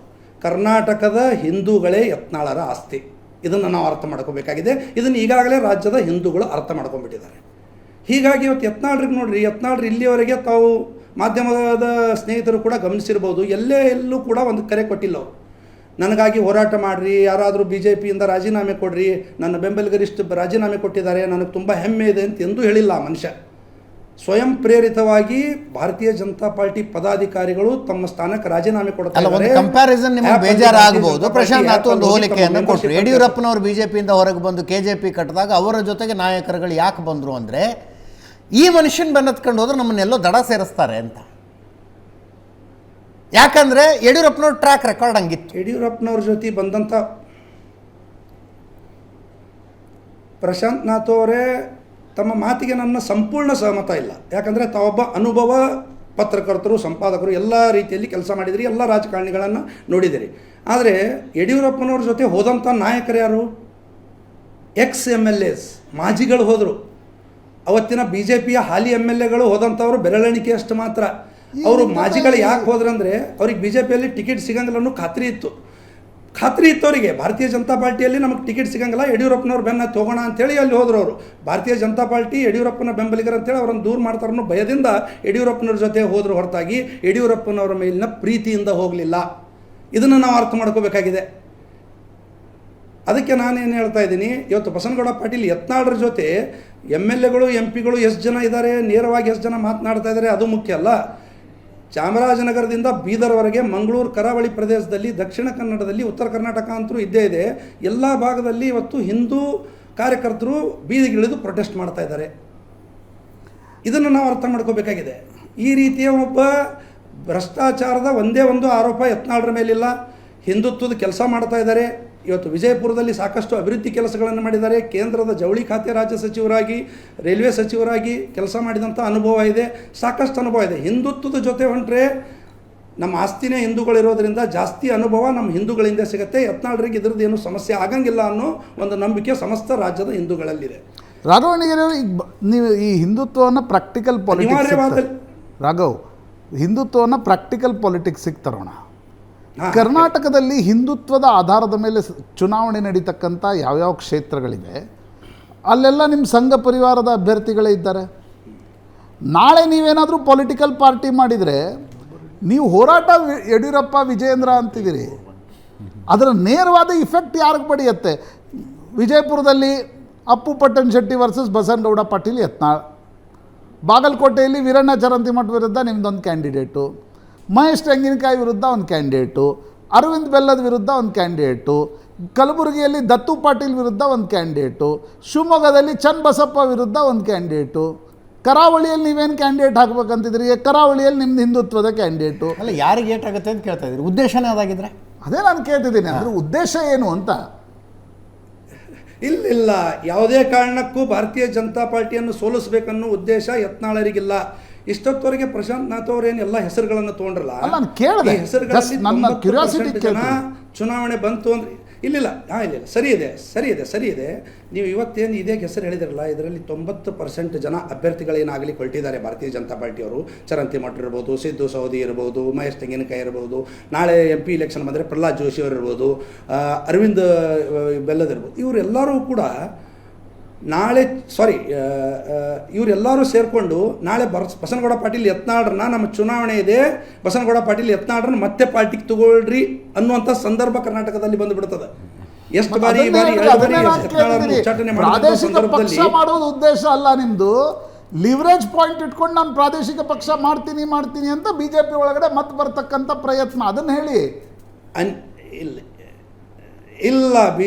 ಕರ್ನಾಟಕದ ಹಿಂದೂಗಳೇ ಯತ್ನಾಳರ ಆಸ್ತಿ. ಇದನ್ನು ನಾವು ಅರ್ಥ ಮಾಡ್ಕೋಬೇಕಾಗಿದೆ. ಇದನ್ನು ಈಗಾಗಲೇ ರಾಜ್ಯದ ಹಿಂದೂಗಳು ಅರ್ಥ ಮಾಡ್ಕೊಂಡ್ಬಿಟ್ಟಿದ್ದಾರೆ. ಹೀಗಾಗಿ ಇವತ್ತು ಯತ್ನಾಳರಿಗೆ ನೋಡ್ರಿ, ಯತ್ನಾಳರು ಇಲ್ಲಿಯವರೆಗೆ ತಾವು ಮಾಧ್ಯಮದ ಸ್ನೇಹಿತರು ಕೂಡ ಗಮನಿಸಿರ್ಬೋದು, ಎಲ್ಲೂ ಕೂಡ ಒಂದು ಕರೆ ಕೊಟ್ಟಿಲ್ಲ ಅವರು. ನನಗಾಗಿ ಹೋರಾಟ ಮಾಡಿರಿ, ಯಾರಾದರೂ BJPಯಿಂದ ರಾಜೀನಾಮೆ ಕೊಡ್ರಿ, ನನ್ನ ಬೆಂಬಲಿಗರಿಷ್ಟು ರಾಜೀನಾಮೆ ಕೊಟ್ಟಿದ್ದಾರೆ, ನನಗೆ ತುಂಬ ಹೆಮ್ಮೆ ಇದೆ ಅಂತ ಎಂದೂ ಹೇಳಿಲ್ಲ ಮನುಷ್ಯ. ಸ್ವಯಂ ಪ್ರೇರಿತವಾಗಿ ಭಾರತೀಯ ಜನತಾ ಪಾರ್ಟಿ ಪದಾಧಿಕಾರಿಗಳು ತಮ್ಮ ಸ್ಥಾನಕ್ಕೆ ರಾಜೀನಾಮೆ ಕೊಡ್ತಾರೆ. ಕಂಪ್ಯಾರಿಸನ್ ನಿಮಗೆ ಬೇಜಾರಾಗಬಹುದು. ಪ್ರಶಾಂತ್ ನಾಥ್ ಒಂದು ಹೋಲಿಕೆಯನ್ನು ಕೊಟ್ಟರು. ಯಡಿಯೂರಪ್ಪನವರು BJPಯಿಂದ ಹೊರಗೆ ಬಂದು KJP ಕಟ್ಟಿದಾಗ ಅವರ ಜೊತೆಗೆ ನಾಯಕರುಗಳು ಯಾಕೆ ಬಂದರು ಅಂದರೆ, ಈ ಮನುಷ್ಯನ ಬೆನ್ನತ್ಕೊಂಡು ಹೋದ್ರೆ ನಮ್ಮನ್ನೆಲ್ಲೋ ದಡ ಸೇರಿಸ್ತಾರೆ ಅಂತ. ಯಾಕಂದರೆ ಯಡಿಯೂರಪ್ಪನವ್ರ ಟ್ರ್ಯಾಕ್ ರೆಕಾರ್ಡ್ ಹಂಗಿತ್ತು. ಯಡಿಯೂರಪ್ಪನವ್ರ ಜೊತೆ ಬಂದಂಥ ಪ್ರಶಾಂತ್ ನಾಥ್ ಅವರೇ ತಮ್ಮ ಮಾತಿಗೆ ನನ್ನ ಸಂಪೂರ್ಣ ಸಹಮತ ಇಲ್ಲ. ಯಾಕಂದರೆ ತಾವೊಬ್ಬ ಅನುಭವ ಪತ್ರಕರ್ತರು, ಸಂಪಾದಕರು, ಎಲ್ಲ ರೀತಿಯಲ್ಲಿ ಕೆಲಸ ಮಾಡಿದಿರಿ, ಎಲ್ಲ ರಾಜಕಾರಣಿಗಳನ್ನು ನೋಡಿದಿರಿ. ಆದರೆ ಯಡಿಯೂರಪ್ಪನವ್ರ ಜೊತೆ ಹೋದಂಥ ನಾಯಕರು ಯಾರು? ex-MLAs, ಮಾಜಿಗಳು ಹೋದರು. ಅವತ್ತಿನ BJPಯ ಹಾಲಿ MLAಗಳು ಹೋದಂಥವ್ರು ಬೆರಳೆಣಿಕೆಯಷ್ಟು ಮಾತ್ರ. ಅವರು ಮಾಜಿಗಳು ಯಾಕೆ ಹೋದ್ರಂದರೆ ಅವ್ರಿಗೆ BJPಯಲ್ಲಿ ಟಿಕೆಟ್ ಸಿಗಂಗಿಲ್ಲ ಅನ್ನೋ ಖಾತ್ರಿ ಇತ್ತು ಅವರಿಗೆ. ಭಾರತೀಯ ಜನತಾ ಪಾರ್ಟಿಯಲ್ಲಿ ನಮಗೆ ಟಿಕೆಟ್ ಸಿಗಂಗಿಲ್ಲ, ಯಡಿಯೂರಪ್ಪನವ್ರ ಬೆನ್ನ ಹೋಗೋಣ ಅಂತೇಳಿ ಅಲ್ಲಿ ಹೋದ್ರು ಅವರು. ಭಾರತೀಯ ಜನತಾ ಪಾರ್ಟಿ ಯಡಿಯೂರಪ್ಪನ ಬೆಂಬಲಿಗರು ಅಂತೇಳಿ ಅವರನ್ನು ದೂರ ಮಾಡ್ತಾರೋ ಅನ್ನೋ ಭಯದಿಂದ ಯಡಿಯೂರಪ್ಪನವ್ರ ಜೊತೆ ಹೋದ್ರು ಹೊರತಾಗಿ ಯಡಿಯೂರಪ್ಪನವರ ಮೇಲಿನ ಪ್ರೀತಿಯಿಂದ ಹೋಗಲಿಲ್ಲ. ಇದನ್ನು ನಾವು ಅರ್ಥ ಮಾಡ್ಕೋಬೇಕಾಗಿದೆ. ಅದಕ್ಕೆ ನಾನೇನು ಹೇಳ್ತಾ ಇದ್ದೀನಿ, ಇವತ್ತು ಬಸನಗೌಡ ಪಾಟೀಲ್ ಯತ್ನಾಳ್ರ ಜೊತೆ MLAಗಳು MP ಗಳು ಎಷ್ಟು ಜನ ಇದ್ದಾರೆ, ನೇರವಾಗಿ ಎಷ್ಟು ಜನ ಮಾತನಾಡ್ತಾ ಇದ್ದಾರೆ, ಅದು ಮುಖ್ಯ ಅಲ್ಲ. ಚಾಮರಾಜನಗರದಿಂದ ಬೀದರ್ವರೆಗೆ, ಮಂಗಳೂರು ಕರಾವಳಿ ಪ್ರದೇಶದಲ್ಲಿ, ದಕ್ಷಿಣ ಕನ್ನಡದಲ್ಲಿ, ಉತ್ತರ ಕರ್ನಾಟಕ ಅಂತೂ ಇದ್ದೇ ಇದೆ, ಎಲ್ಲ ಭಾಗದಲ್ಲಿ ಇವತ್ತು ಹಿಂದೂ ಕಾರ್ಯಕರ್ತರು ಬೀದಿಗಿಳಿದು ಪ್ರೊಟೆಸ್ಟ್ ಮಾಡ್ತಾ ಇದ್ದಾರೆ. ಇದನ್ನು ನಾವು ಅರ್ಥ ಮಾಡ್ಕೋಬೇಕಾಗಿದೆ. ಈ ರೀತಿಯ ಒಬ್ಬ ಭ್ರಷ್ಟಾಚಾರದ ಒಂದೇ ಒಂದು ಆರೋಪ ಯತ್ನಾಳ್ರ ಮೇಲಿಲ್ಲ. ಹಿಂದುತ್ವದ ಕೆಲಸ ಮಾಡ್ತಾ ಇದ್ದಾರೆ. ಇವತ್ತು ವಿಜಯಪುರದಲ್ಲಿ ಸಾಕಷ್ಟು ಅಭಿವೃದ್ಧಿ ಕೆಲಸಗಳನ್ನು ಮಾಡಿದ್ದಾರೆ. ಕೇಂದ್ರದ ಜವಳಿ ಖಾತೆ ರಾಜ್ಯ ಸಚಿವರಾಗಿ, ರೈಲ್ವೆ ಸಚಿವರಾಗಿ ಕೆಲಸ ಮಾಡಿದಂಥ ಅನುಭವ ಇದೆ, ಸಾಕಷ್ಟು ಅನುಭವ ಇದೆ. ಹಿಂದುತ್ವದ ಜೊತೆ ಹೊಂಟ್ರೆ ನಮ್ಮ ಆಸ್ತಿನೇ ಹಿಂದೂಗಳಿರೋದ್ರಿಂದ ಜಾಸ್ತಿ ಅನುಭವ ನಮ್ಮ ಹಿಂದೂಗಳಿಂದ ಸಿಗುತ್ತೆ. ಯತ್ನಾಳ್ರಿಗೆ ಇದ್ರದ್ದು ಏನು ಸಮಸ್ಯೆ ಆಗಂಗಿಲ್ಲ ಅನ್ನೋ ಒಂದು ನಂಬಿಕೆ ಸಮಸ್ತ ರಾಜ್ಯದ ಹಿಂದೂಗಳಲ್ಲಿದೆ. ರಾಘವನಿಗೆ ನೀವು ಈ ಹಿಂದುತ್ವವನ್ನು ಪ್ರಾಕ್ಟಿಕಲ್ ಪಾಲಿಟಿಕ್ಸ್, ರಾಘವ್, ಹಿಂದುತ್ವವನ್ನು ಪ್ರಾಕ್ಟಿಕಲ್ ಪಾಲಿಟಿಕ್ಸಿಗೆ ತರೋಣ. ಕರ್ನಾಟಕದಲ್ಲಿ ಹಿಂದುತ್ವದ ಆಧಾರದ ಮೇಲೆ ಚುನಾವಣೆ ನಡೀತಕ್ಕಂಥ ಯಾವ್ಯಾವ ಕ್ಷೇತ್ರಗಳಿವೆ ಅಲ್ಲೆಲ್ಲ ನಿಮ್ಮ ಸಂಘ ಪರಿವಾರದ ಅಭ್ಯರ್ಥಿಗಳೇ ಇದ್ದಾರೆ. ನಾಳೆ ನೀವೇನಾದರೂ ಪೊಲಿಟಿಕಲ್ ಪಾರ್ಟಿ ಮಾಡಿದರೆ ನೀವು ಹೋರಾಟ ಯಡಿಯೂರಪ್ಪ ವಿಜಯೇಂದ್ರ ಅಂತಿದ್ದೀರಿ, ಅದರ ನೇರವಾದ ಇಫೆಕ್ಟ್ ಯಾರಿಗೆ ಪಡೆಯುತ್ತೆ? ವಿಜಯಪುರದಲ್ಲಿ ಅಪ್ಪು ಪಟ್ಟಣಶೆಟ್ಟಿ ವರ್ಸಸ್ ಬಸನಗೌಡ ಪಾಟೀಲ್ ಯತ್ನಾಳ್, ಬಾಗಲಕೋಟೆಯಲ್ಲಿ ವೀರಣ್ಣ ಚರಂತಿಮಠ ವಿರುದ್ಧ ನಿಮ್ಮದೊಂದು ಕ್ಯಾಂಡಿಡೇಟು, ಮಹೇಶ್ ತೆಂಗಿನಕಾಯಿ ವಿರುದ್ಧ ಒಂದು ಕ್ಯಾಂಡಿಡೇಟು, ಅರವಿಂದ್ ಬೆಲ್ಲದ ವಿರುದ್ಧ ಒಂದು ಕ್ಯಾಂಡಿಡೇಟು, ಕಲಬುರಗಿಯಲ್ಲಿ ದತ್ತು ಪಾಟೀಲ್ ವಿರುದ್ಧ ಒಂದು ಕ್ಯಾಂಡಿಡೇಟು, ಶಿವಮೊಗ್ಗದಲ್ಲಿ ಚನ್ನಬಸಪ್ಪ ವಿರುದ್ಧ ಒಂದು ಕ್ಯಾಂಡಿಡೇಟು, ಕರಾವಳಿಯಲ್ಲಿ ನೀವೇನು ಕ್ಯಾಂಡಿಡೇಟ್ ಹಾಕ್ಬೇಕಂತಿದ್ರಿ? ಕರಾವಳಿಯಲ್ಲಿ ನಿಮ್ದು ಹಿಂದುತ್ವದ ಕ್ಯಾಂಡಿಡೇಟು. ಅಲ್ಲ, ಯಾರಿಗೆ ಏಟಾಗುತ್ತೆ ಅಂತ ಕೇಳ್ತಾ ಇದ್ದೀರಿ? ಉದ್ದೇಶನೇ ಅದಾಗಿದ್ರೆ ಅದೇ ನಾನು ಕೇಳ್ತಿದ್ದೀನಿ. ಅಂದರೆ ಉದ್ದೇಶ ಏನು ಅಂತ. ಇಲ್ಲ, ಯಾವುದೇ ಕಾರಣಕ್ಕೂ ಭಾರತೀಯ ಜನತಾ ಪಾರ್ಟಿಯನ್ನು ಸೋಲಿಸಬೇಕನ್ನೋ ಉದ್ದೇಶ ಯತ್ನಾಳರಿಗಿಲ್ಲ. ಇಷ್ಟೊತ್ತವರೆಗೆ ಪ್ರಶಾಂತ್ ನಾಥ್ ಅವರೇನು ಎಲ್ಲ ಹೆಸರುಗಳನ್ನು ತೊಗೊಂಡ್ರಲ್ಲ, ಹೆಸರುಗಳಲ್ಲಿ 90% ಜನ ಚುನಾವಣೆ ಬಂತು ಅಂದರೆ ಇಲ್ಲ, ಸರಿ ಇದೆ. ನೀವು ಇವತ್ತೇನು ಇದೇ ಹೆಸರು ಹೇಳಿದಿರಲ್ಲ, ಇದರಲ್ಲಿ 90% ಜನ ಅಭ್ಯರ್ಥಿಗಳೇನಾಗಲಿ ಕೊಟ್ಟಿದ್ದಾರೆ ಭಾರತೀಯ ಜನತಾ ಪಾರ್ಟಿಯವರು. ಚರಂತಿಮಠ ಇರ್ಬೋದು, ಸಿದ್ದು ಸವದಿ ಇರ್ಬೋದು, ಮಹೇಶ್ ತೆಂಗಿನಕಾಯಿ ಇರ್ಬೋದು, ನಾಳೆ MP ಇಲೆಕ್ಷನ್ ಬಂದರೆ ಪ್ರಹ್ಲಾದ್ ಜೋಶಿ ಅವರು ಇರ್ಬೋದು, ಅರವಿಂದ್ ಬೆಲ್ಲದ್ ಇರ್ಬೋದು, ಇವರೆಲ್ಲರೂ ಕೂಡ ಇವರೆಲ್ಲರೂ ಸೇರಿಕೊಂಡು ನಾಳೆ ಬಸನಗೌಡ ಪಾಟೀಲ್ ಯತ್ನಾಳ್ರನ್ನ, ನಮ್ಮ ಚುನಾವಣೆ ಇದೆ, ಬಸನಗೌಡ ಪಾಟೀಲ್ ಯತ್ನಾಳ್ರನ್ನ ಮತ್ತೆ ಪಾರ್ಟಿಗೆ ತಗೊಳ್ರಿ ಅನ್ನುವಂಥ ಸಂದರ್ಭ ಕರ್ನಾಟಕದಲ್ಲಿ ಬಂದುಬಿಡ್ತದೆ. ಎಷ್ಟು ಬಾರಿ ಉಚ್ಚಾಟನೆ ಮಾಡೋದು ಉದ್ದೇಶ ಅಲ್ಲ ನಿಮ್ದು. ಲಿವರೇಜ್ ಪಾಯಿಂಟ್ ಇಟ್ಕೊಂಡು ನಾನು ಪ್ರಾದೇಶಿಕ ಪಕ್ಷ ಮಾಡ್ತೀನಿ ಅಂತ BJP ಒಳಗಡೆ ಮತ್ತೆ ಬರ್ತಕ್ಕಂಥ ಪ್ರಯತ್ನ, ಅದನ್ನು ಹೇಳಿ. ಇಲ್ಲ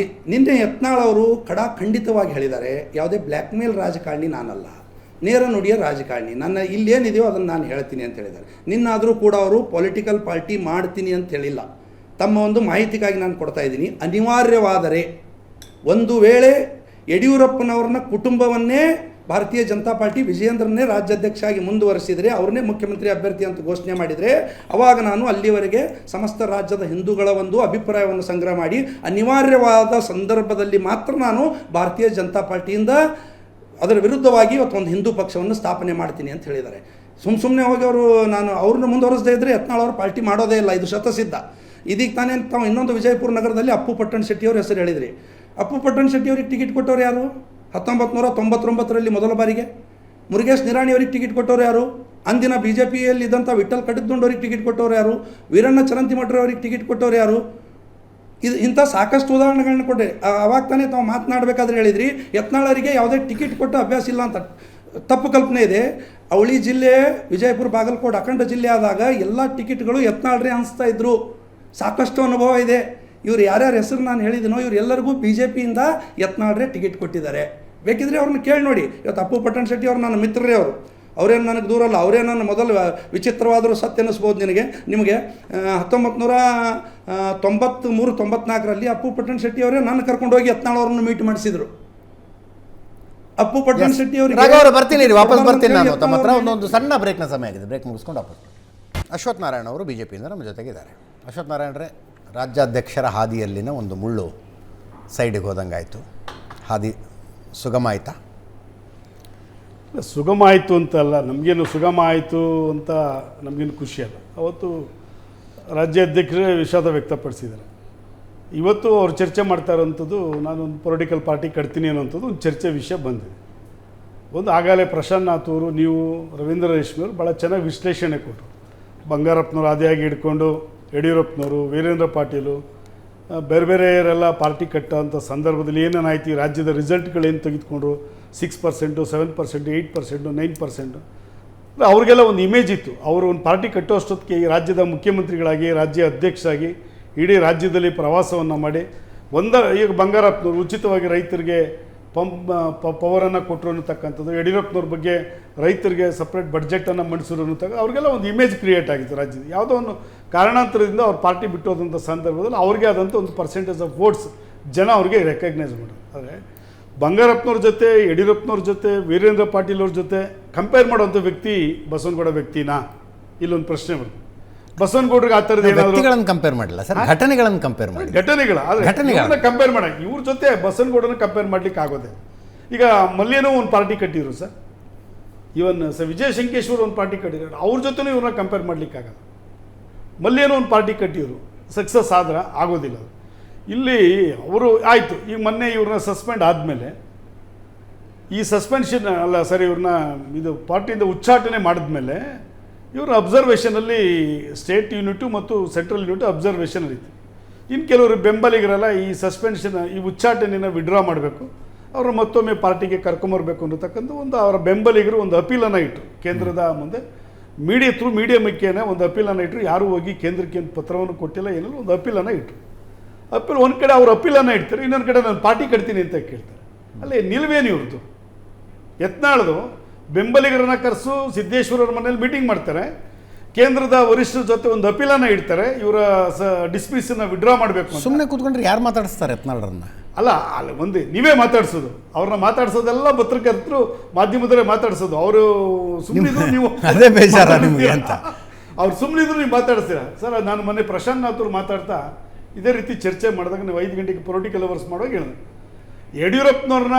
ನಿನ್ನೆ ಯತ್ನಾಳ್ ಅವರು ಖಂಡಿತವಾಗಿ ಹೇಳಿದ್ದಾರೆ, ಯಾವುದೇ ಬ್ಲ್ಯಾಕ್ ಮೇಲ್ ರಾಜಕಾರಣಿ ನಾನಲ್ಲ, ನೇರ ನುಡಿಯ ರಾಜಕಾರಣಿ, ನನ್ನ ಇಲ್ಲೇನಿದೆಯೋ ಅದನ್ನು ನಾನು ಹೇಳ್ತೀನಿ ಅಂತ ಹೇಳಿದ್ದಾರೆ. ನಿನ್ನಾದರೂ ಕೂಡ ಅವರು ಪೊಲಿಟಿಕಲ್ ಪಾರ್ಟಿ ಮಾಡ್ತೀನಿ ಅಂತ ಹೇಳಿಲ್ಲ. ತಮ್ಮ ಒಂದು ಮಾಹಿತಿಗಾಗಿ ನಾನು ಕೊಡ್ತಾ ಇದ್ದೀನಿ. ಅನಿವಾರ್ಯವಾದರೆ ಒಂದು ವೇಳೆ ಯಡಿಯೂರಪ್ಪನವ್ರನ್ನ ಕುಟುಂಬವನ್ನೇ ಭಾರತೀಯ ಜನತಾ ಪಾರ್ಟಿ ವಿಜಯೇಂದ್ರನ್ನೇ ರಾಜ್ಯಾಧ್ಯಕ್ಷ ಆಗಿ ಮುಂದುವರಿಸಿದರೆ, ಅವ್ರನ್ನೇ ಮುಖ್ಯಮಂತ್ರಿ ಅಭ್ಯರ್ಥಿ ಅಂತ ಘೋಷಣೆ ಮಾಡಿದರೆ, ಅವಾಗ ನಾನು ಅಲ್ಲಿವರೆಗೆ ಸಮಸ್ತ ರಾಜ್ಯದ ಹಿಂದೂಗಳ ಒಂದು ಅಭಿಪ್ರಾಯವನ್ನು ಸಂಗ್ರಹ ಮಾಡಿ ಅನಿವಾರ್ಯವಾದ ಸಂದರ್ಭದಲ್ಲಿ ಮಾತ್ರ ನಾನು ಭಾರತೀಯ ಜನತಾ ಪಾರ್ಟಿಯಿಂದ ಅದರ ವಿರುದ್ಧವಾಗಿ ಇವತ್ತೊಂದು ಹಿಂದೂ ಪಕ್ಷವನ್ನು ಸ್ಥಾಪನೆ ಮಾಡ್ತೀನಿ ಅಂತ ಹೇಳಿದ್ದಾರೆ. ಸುಮ್ಮನೆ ಹೋಗಿ ನಾನು ಅವ್ರನ್ನ ಮುಂದುವರಿಸದೇ ಇದ್ದರೆ ಯತ್ನಾಳ್ ಅವರು ಪಾರ್ಟಿ ಮಾಡೋದೇ ಇಲ್ಲ, ಇದು ಶತಸಿದ್ಧ. ಇದೀಗ ತಾನೇ ತಾವು ಇನ್ನೊಂದು ವಿಜಯಪುರ ನಗರದಲ್ಲಿ ಅಪ್ಪು ಪಟ್ಟಣಶೆಟ್ಟಿಯವ್ರ ಹೆಸರು ಹೇಳಿದ್ರಿ. ಅಪ್ಪು ಪಟ್ಟಣಶೆಟ್ಟಿಯವ್ರಿಗೆ ಟಿಕೆಟ್ ಕೊಟ್ಟವ್ರು ಯಾರು? 1999ರಲ್ಲಿ ಮೊದಲ ಬಾರಿಗೆ. ಮುರುಗೇಶ್ ನಿರಾಣಿಯವ್ರಿಗೆ ಟಿಕೆಟ್ ಕೊಟ್ಟವ್ರು ಯಾರು? ಅಂದಿನ BJPಯಲ್ಲಿ ಇದ್ದಂಥ ವಿಠಲ್ ಕಡದ್ದುಂಡವ್ರಿಗೆ ಟಿಕೆಟ್ ಕೊಟ್ಟವ್ರು ಯಾರು? ವೀರಣ್ಣ ಚರಂತಿಮಠರವ್ರಿಗೆ ಟಿಕೆಟ್ ಕೊಟ್ಟವ್ರು ಯಾರು? ಇಂಥ ಸಾಕಷ್ಟು ಉದಾಹರಣೆಗಳನ್ನ ಕೊಟ್ಟೆ. ಅವಾಗ ತಾನೇ ತಾವು ಮಾತನಾಡಬೇಕಾದ್ರೆ ಹೇಳಿದ್ರಿ ಯತ್ನಾಳರಿಗೆ ಯಾವುದೇ ಟಿಕೆಟ್ ಕೊಟ್ಟು ಅಭ್ಯಾಸ ಇಲ್ಲ ಅಂತ. ತಪ್ಪು ಕಲ್ಪನೆ ಇದೆ. ಅವಳಿ ಜಿಲ್ಲೆ, ವಿಜಯಪುರ, ಬಾಗಲಕೋಟೆ ಅಖಂಡ ಜಿಲ್ಲೆ ಆದಾಗ ಎಲ್ಲ ಟಿಕೆಟ್ಗಳು ಯತ್ನಾಳ್ರೆ ಅನಿಸ್ತಾ ಇದ್ರು. ಸಾಕಷ್ಟು ಅನುಭವ ಇದೆ. ಇವ್ರು ಯಾರ್ಯಾರ ಹೆಸರು ನಾನು ಹೇಳಿದ್ದೀನೋ ಇವರೆಲ್ಲರಿಗೂ BJPಯಿಂದ ಯತ್ನಾಳ್ರೆ ಟಿಕೆಟ್ ಕೊಟ್ಟಿದ್ದಾರೆ. ಬೇಕಿದ್ರೆ ಅವ್ರನ್ನ ಕೇಳಿ ನೋಡಿ. ಇವತ್ತು ಅಪ್ಪು ಪಟ್ಟಣಶೆಟ್ಟಿ ಅವರು ನನ್ನ ಮಿತ್ರರೇ, ಅವರೇನು ನನಗೆ ದೂರಲ್ಲ, ಅವರೇ ನನ್ನ ಮೊದಲು ವಿಚಿತ್ರವಾದರೂ ಸತ್ಯ ಅನ್ನಿಸ್ಬೋದು ನಿಮಗೆ. 1993-94ರಲ್ಲಿ ಅಪ್ಪು ಪಟ್ಟಣಶೆಟ್ಟಿ ಅವರೇ ನನ್ನ ಕರ್ಕೊಂಡೋಗಿ ಯತ್ನಾಳ್ ಅವ್ರನ್ನ ಮೀಟ್ ಮಾಡಿಸಿದರು. ಅಪ್ಪು ಪಟ್ಟಣ ಶೆಟ್ಟಿ ರಾಘವ್ ಅವರು ಬರ್ತೀನಿ ರೀ, ವಾಪಸ್ ಬರ್ತೀನಿ ನಾನು ತಮ್ಮ ಹತ್ರ. ಒಂದು ಸಣ್ಣ ಬ್ರೇಕ್ನ ಸಮಯ ಆಗಿದೆ, ಬ್ರೇಕ್ ಮುಗಿಸ್ಕೊಂಡು ವಾಪಸ್. ಅಶ್ವಥ್ ನಾರಾಯಣ ಅವರು ಬಿಜೆಪಿಯಿಂದ ನಮ್ಮ ಜೊತೆಗಿದ್ದಾರೆ. ಅಶ್ವಥ್ ನಾರಾಯಣರೇ, ರಾಜ್ಯಾಧ್ಯಕ್ಷರ ಹಾದಿಯಲ್ಲಿನ ಒಂದು ಮುಳ್ಳು ಸೈಡಿಗೆ ಹೋದಂಗಾಯಿತು, ಹಾದಿ ಸುಗಮ ಆಯಿತಾ? ಸುಗಮ ಆಯಿತು ಅಂತಲ್ಲ, ನಮಗೇನು ಸುಗಮ ಆಯಿತು ಅಂತ ನಮಗೇನು ಖುಷಿ ಅಲ್ಲ. ಅವತ್ತು ರಾಜ್ಯಾಧ್ಯಕ್ಷರೇ ವಿಷಾದ ವ್ಯಕ್ತಪಡಿಸಿದ್ದಾರೆ. ಇವತ್ತು ಅವ್ರು ಚರ್ಚೆ ಮಾಡ್ತಾ ಇರೋಂಥದ್ದು ನಾನೊಂದು ಪೊಲಿಟಿಕಲ್ ಪಾರ್ಟಿ ಕಟ್ತೀನಿ ಅನ್ನೋಂಥದ್ದು ಒಂದು ಚರ್ಚೆ ವಿಷಯ ಬಂದಿದೆ. ಒಂದು ಆಗಾಲೇ ಪ್ರಶಾಂತ್ ಅವರು, ನೀವು, ರವೀಂದ್ರ ರೇಷ್ಮೆಯವರು ಭಾಳ ಚೆನ್ನಾಗಿ ವಿಶ್ಲೇಷಣೆ ಕೊಟ್ಟರು. ಬಂಗಾರಪ್ಪನವ್ರು ಆದಿಯಾಗಿ ಹಿಡ್ಕೊಂಡು ಯಡಿಯೂರಪ್ಪನವರು, ವೀರೇಂದ್ರ ಪಾಟೀಲು, ಬೇರೆ ಬೇರೆಯವರೆಲ್ಲ ಪಾರ್ಟಿ ಕಟ್ಟೋಂಥ ಸಂದರ್ಭದಲ್ಲಿ ಏನೇನಾಯ್ತು, ಈ ರಾಜ್ಯದ ರಿಸಲ್ಟ್ಗಳೇನು ತೆಗೆದುಕೊಂಡ್ರು, 6%, 7%, 8%, 9%. ಅವ್ರಿಗೆಲ್ಲ ಒಂದು ಇಮೇಜ್ ಇತ್ತು. ಅವರು ಒಂದು ಪಾರ್ಟಿ ಕಟ್ಟೋ ಅಷ್ಟೊತ್ತಿಗೆ ಈ ರಾಜ್ಯದ ಮುಖ್ಯಮಂತ್ರಿಗಳಾಗಿ, ರಾಜ್ಯ ಅಧ್ಯಕ್ಷರಾಗಿ ಇಡೀ ರಾಜ್ಯದಲ್ಲಿ ಪ್ರವಾಸವನ್ನು ಮಾಡಿ ಈಗ ಬಂಗಾರಪ್ಪನವರು ಉಚಿತವಾಗಿ ರೈತರಿಗೆ ಪವರನ್ನು ಕೊಟ್ಟರು ಅನ್ನತಕ್ಕಂಥದ್ದು, ಯಡಿಯೂರಪ್ಪನವ್ರ ಬಗ್ಗೆ ರೈತರಿಗೆ ಸಪ್ರೇಟ್ ಬಡ್ಜೆಟನ್ನು ಮಂಡಿಸಿದ್ರು ಅನ್ನೋದಾಗ ಅವ್ರಿಗೆಲ್ಲ ಒಂದು ಇಮೇಜ್ ಕ್ರಿಯೇಟ್ ಆಗಿತ್ತು ರಾಜ್ಯದ. ಯಾವುದೋ ಒಂದು ಕಾರಣಾಂತರದಿಂದ ಅವ್ರು ಪಾರ್ಟಿ ಬಿಟ್ಟೋದಂಥ ಸಂದರ್ಭದಲ್ಲಿ ಅವ್ರಿಗೆ ಆದಂಥ ಒಂದು ಪರ್ಸೆಂಟೇಜ್ ಆಫ್ ವೋಟ್ಸ್ ಜನ ಅವ್ರಿಗೆ ರೆಕಗ್ನೈಸ್ ಮಾಡೋದು. ಆದರೆ ಬಂಗಾರಪ್ಪನವ್ರ ಜೊತೆ, ಯಡಿಯೂರಪ್ಪನವ್ರ ಜೊತೆ, ವೀರೇಂದ್ರ ಪಾಟೀಲ್ ಅವ್ರ ಜೊತೆ ಕಂಪೇರ್ ಮಾಡೋಂಥ ವ್ಯಕ್ತಿ ಬಸವನಗೌಡ ವ್ಯಕ್ತಿನಾ? ಇಲ್ಲೊಂದು ಪ್ರಶ್ನೆ ಬರ್ತದೆ. ಬಸವನಗೌಡರಿಗೆ ಆ ಥರದ್ದು ವ್ಯಕ್ತಿಗಳನ್ನು ಕಂಪೇರ್ ಮಾಡಿಲ್ಲ ಸರ್, ಘಟನೆಗಳನ್ನು ಕಂಪೇರ್ ಮಾಡಿ. ಘಟನೆಗಳನ್ನ ಕಂಪೇರ್ ಮಾಡಿ, ಇವ್ರ ಜೊತೆ ಬಸವನಗೌಡನ ಕಂಪೇರ್ ಮಾಡ್ಲಿಕ್ಕೆ ಆಗೋದೆ. ಈಗ ಮಲ್ಲೇನೋ ಒಂದು ಪಾರ್ಟಿ ಕಟ್ಟಿದ್ರು ಸರ್, ಇವನ್ ವಿಜಯ ಶಂಕೇಶ್ವರ್ ಒಂದು ಪಾರ್ಟಿ ಕಟ್ಟಿದ್ರು, ಅವ್ರ ಜೊತೆನೂ ಇವ್ರನ್ನ ಕಂಪೇರ್ ಮಾಡ್ಲಿಕ್ಕಾಗಲ್ಲ. ಮಲ್ಲೇನೋ ಒಂದು ಪಾರ್ಟಿ ಕಟ್ಟಿದ್ರು, ಸಕ್ಸಸ್ ಆದ್ರೆ ಆಗೋದಿಲ್ಲ. ಇಲ್ಲಿ ಅವರು ಆಯಿತು, ಈಗ ಮೊನ್ನೆ ಇವ್ರನ್ನ ಸಸ್ಪೆಂಡ್ ಆದಮೇಲೆ, ಈ ಸಸ್ಪೆನ್ಷನ್ ಅಲ್ಲ ಸರ್, ಇವ್ರನ್ನ ಇದು ಪಾರ್ಟಿಯಿಂದ ಉಚ್ಚಾಟನೆ ಮಾಡಿದ್ಮೇಲೆ ಇವರು ಅಬ್ಸರ್ವೇಷನಲ್ಲಿ ಸ್ಟೇಟ್ ಯೂನಿಟು ಮತ್ತು ಸೆಂಟ್ರಲ್ ಯೂನಿಟ್ ಅಬ್ಸರ್ವೇಷನಲ್ಲಿ ಇತ್ತು. ಇನ್ನು ಕೆಲವರು ಬೆಂಬಲಿಗರೆಲ್ಲ ಈ ಸಸ್ಪೆನ್ಷನ್, ಈ ಉಚ್ಚಾಟನೆಯನ್ನು ವಿಡ್ರಾ ಮಾಡಬೇಕು, ಅವರು ಮತ್ತೊಮ್ಮೆ ಪಾರ್ಟಿಗೆ ಕರ್ಕೊಂಬರ್ಬೇಕು ಅನ್ನತಕ್ಕಂಥ ಒಂದು ಅವರ ಬೆಂಬಲಿಗರು ಒಂದು ಅಪೀಲನ್ನು ಇಟ್ಟರು ಕೇಂದ್ರದ ಮುಂದೆ. ಮೀಡಿಯಾ ಮುಖೇನ ಒಂದು ಅಪೀಲನ್ನು ಇಟ್ಟರು. ಯಾರೂ ಹೋಗಿ ಕೇಂದ್ರಕ್ಕೆ ಪತ್ರವನ್ನು ಕೊಟ್ಟಿಲ್ಲ, ಏನಿಲ್ಲ, ಒಂದು ಅಪೀಲನ್ನು ಇಟ್ಟರು. ಒಂದು ಕಡೆ ಅವ್ರು ಅಪೀಲನ್ನು ಇಡ್ತಾರೆ, ಇನ್ನೊಂದು ಕಡೆ ನಾನು ಪಾರ್ಟಿ ಕಟ್ತೀನಿ ಅಂತ ಕೇಳ್ತಾರೆ. ಅಲ್ಲೇ ನಿಲ್ವೇನು ಇವ್ರದ್ದು? ಯತ್ನಾಳ್ದು ಬೆಂಬಲಿಗರನ್ನ ಕರೆಸು, ಸಿದ್ದೇಶ್ವರವ್ರ ಮನೇಲಿ ಮೀಟಿಂಗ್ ಮಾಡ್ತಾರೆ, ಕೇಂದ್ರದ ವರಿಷ್ಠರ ಜೊತೆ ಒಂದು ಅಪೀಲನ್ನು ಇಡ್ತಾರೆ, ಇವರ ಡಿಸ್ಮಿಸನ್ನು ವಿಡ್ರಾ ಮಾಡಬೇಕು. ಸುಮ್ಮನೆ ಕೂತ್ಕೊಂಡ್ರೆ ಯಾರು ಮಾತಾಡಿಸ್ತಾರೆ ಯತ್ನಾಳ್ರನ್ನ? ಅಲ್ಲ ಒಂದೇ ನೀವೇ ಮಾತಾಡ್ಸೋದು, ಅವ್ರನ್ನ ಮಾತಾಡ್ಸೋದೆಲ್ಲ ಪತ್ರಕರ್ತರು, ಮಾಧ್ಯಮದವರೇ ಮಾತಾಡ್ಸೋದು. ಅವರು ಸುಮ್ಮನಿದ್ರು, ನೀವು ಅದೇ ಬೇಜಾರ ನಿಮಗೆ ಅಂತ. ಅವ್ರು ಸುಮ್ಮನಿದ್ರು, ನೀವು ಮಾತಾಡ್ತೀರಾ ಸರ್. ನಾನು ಮೊನ್ನೆ ಪ್ರಶಾಂತ್ ಅವ್ರು ಮಾತಾಡ್ತಾ ಇದೇ ರೀತಿ ಚರ್ಚೆ ಮಾಡಿದಾಗ ನೀವು 5 ಗಂಟೆಗೆ ಪೊಲಿಟಿಕಲ್ ಅವರ್ಸ್ ಮಾಡುವಾಗ ಹೇಳಿದೆ, ಯಡಿಯೂರಪ್ಪನವ್ರನ್ನ,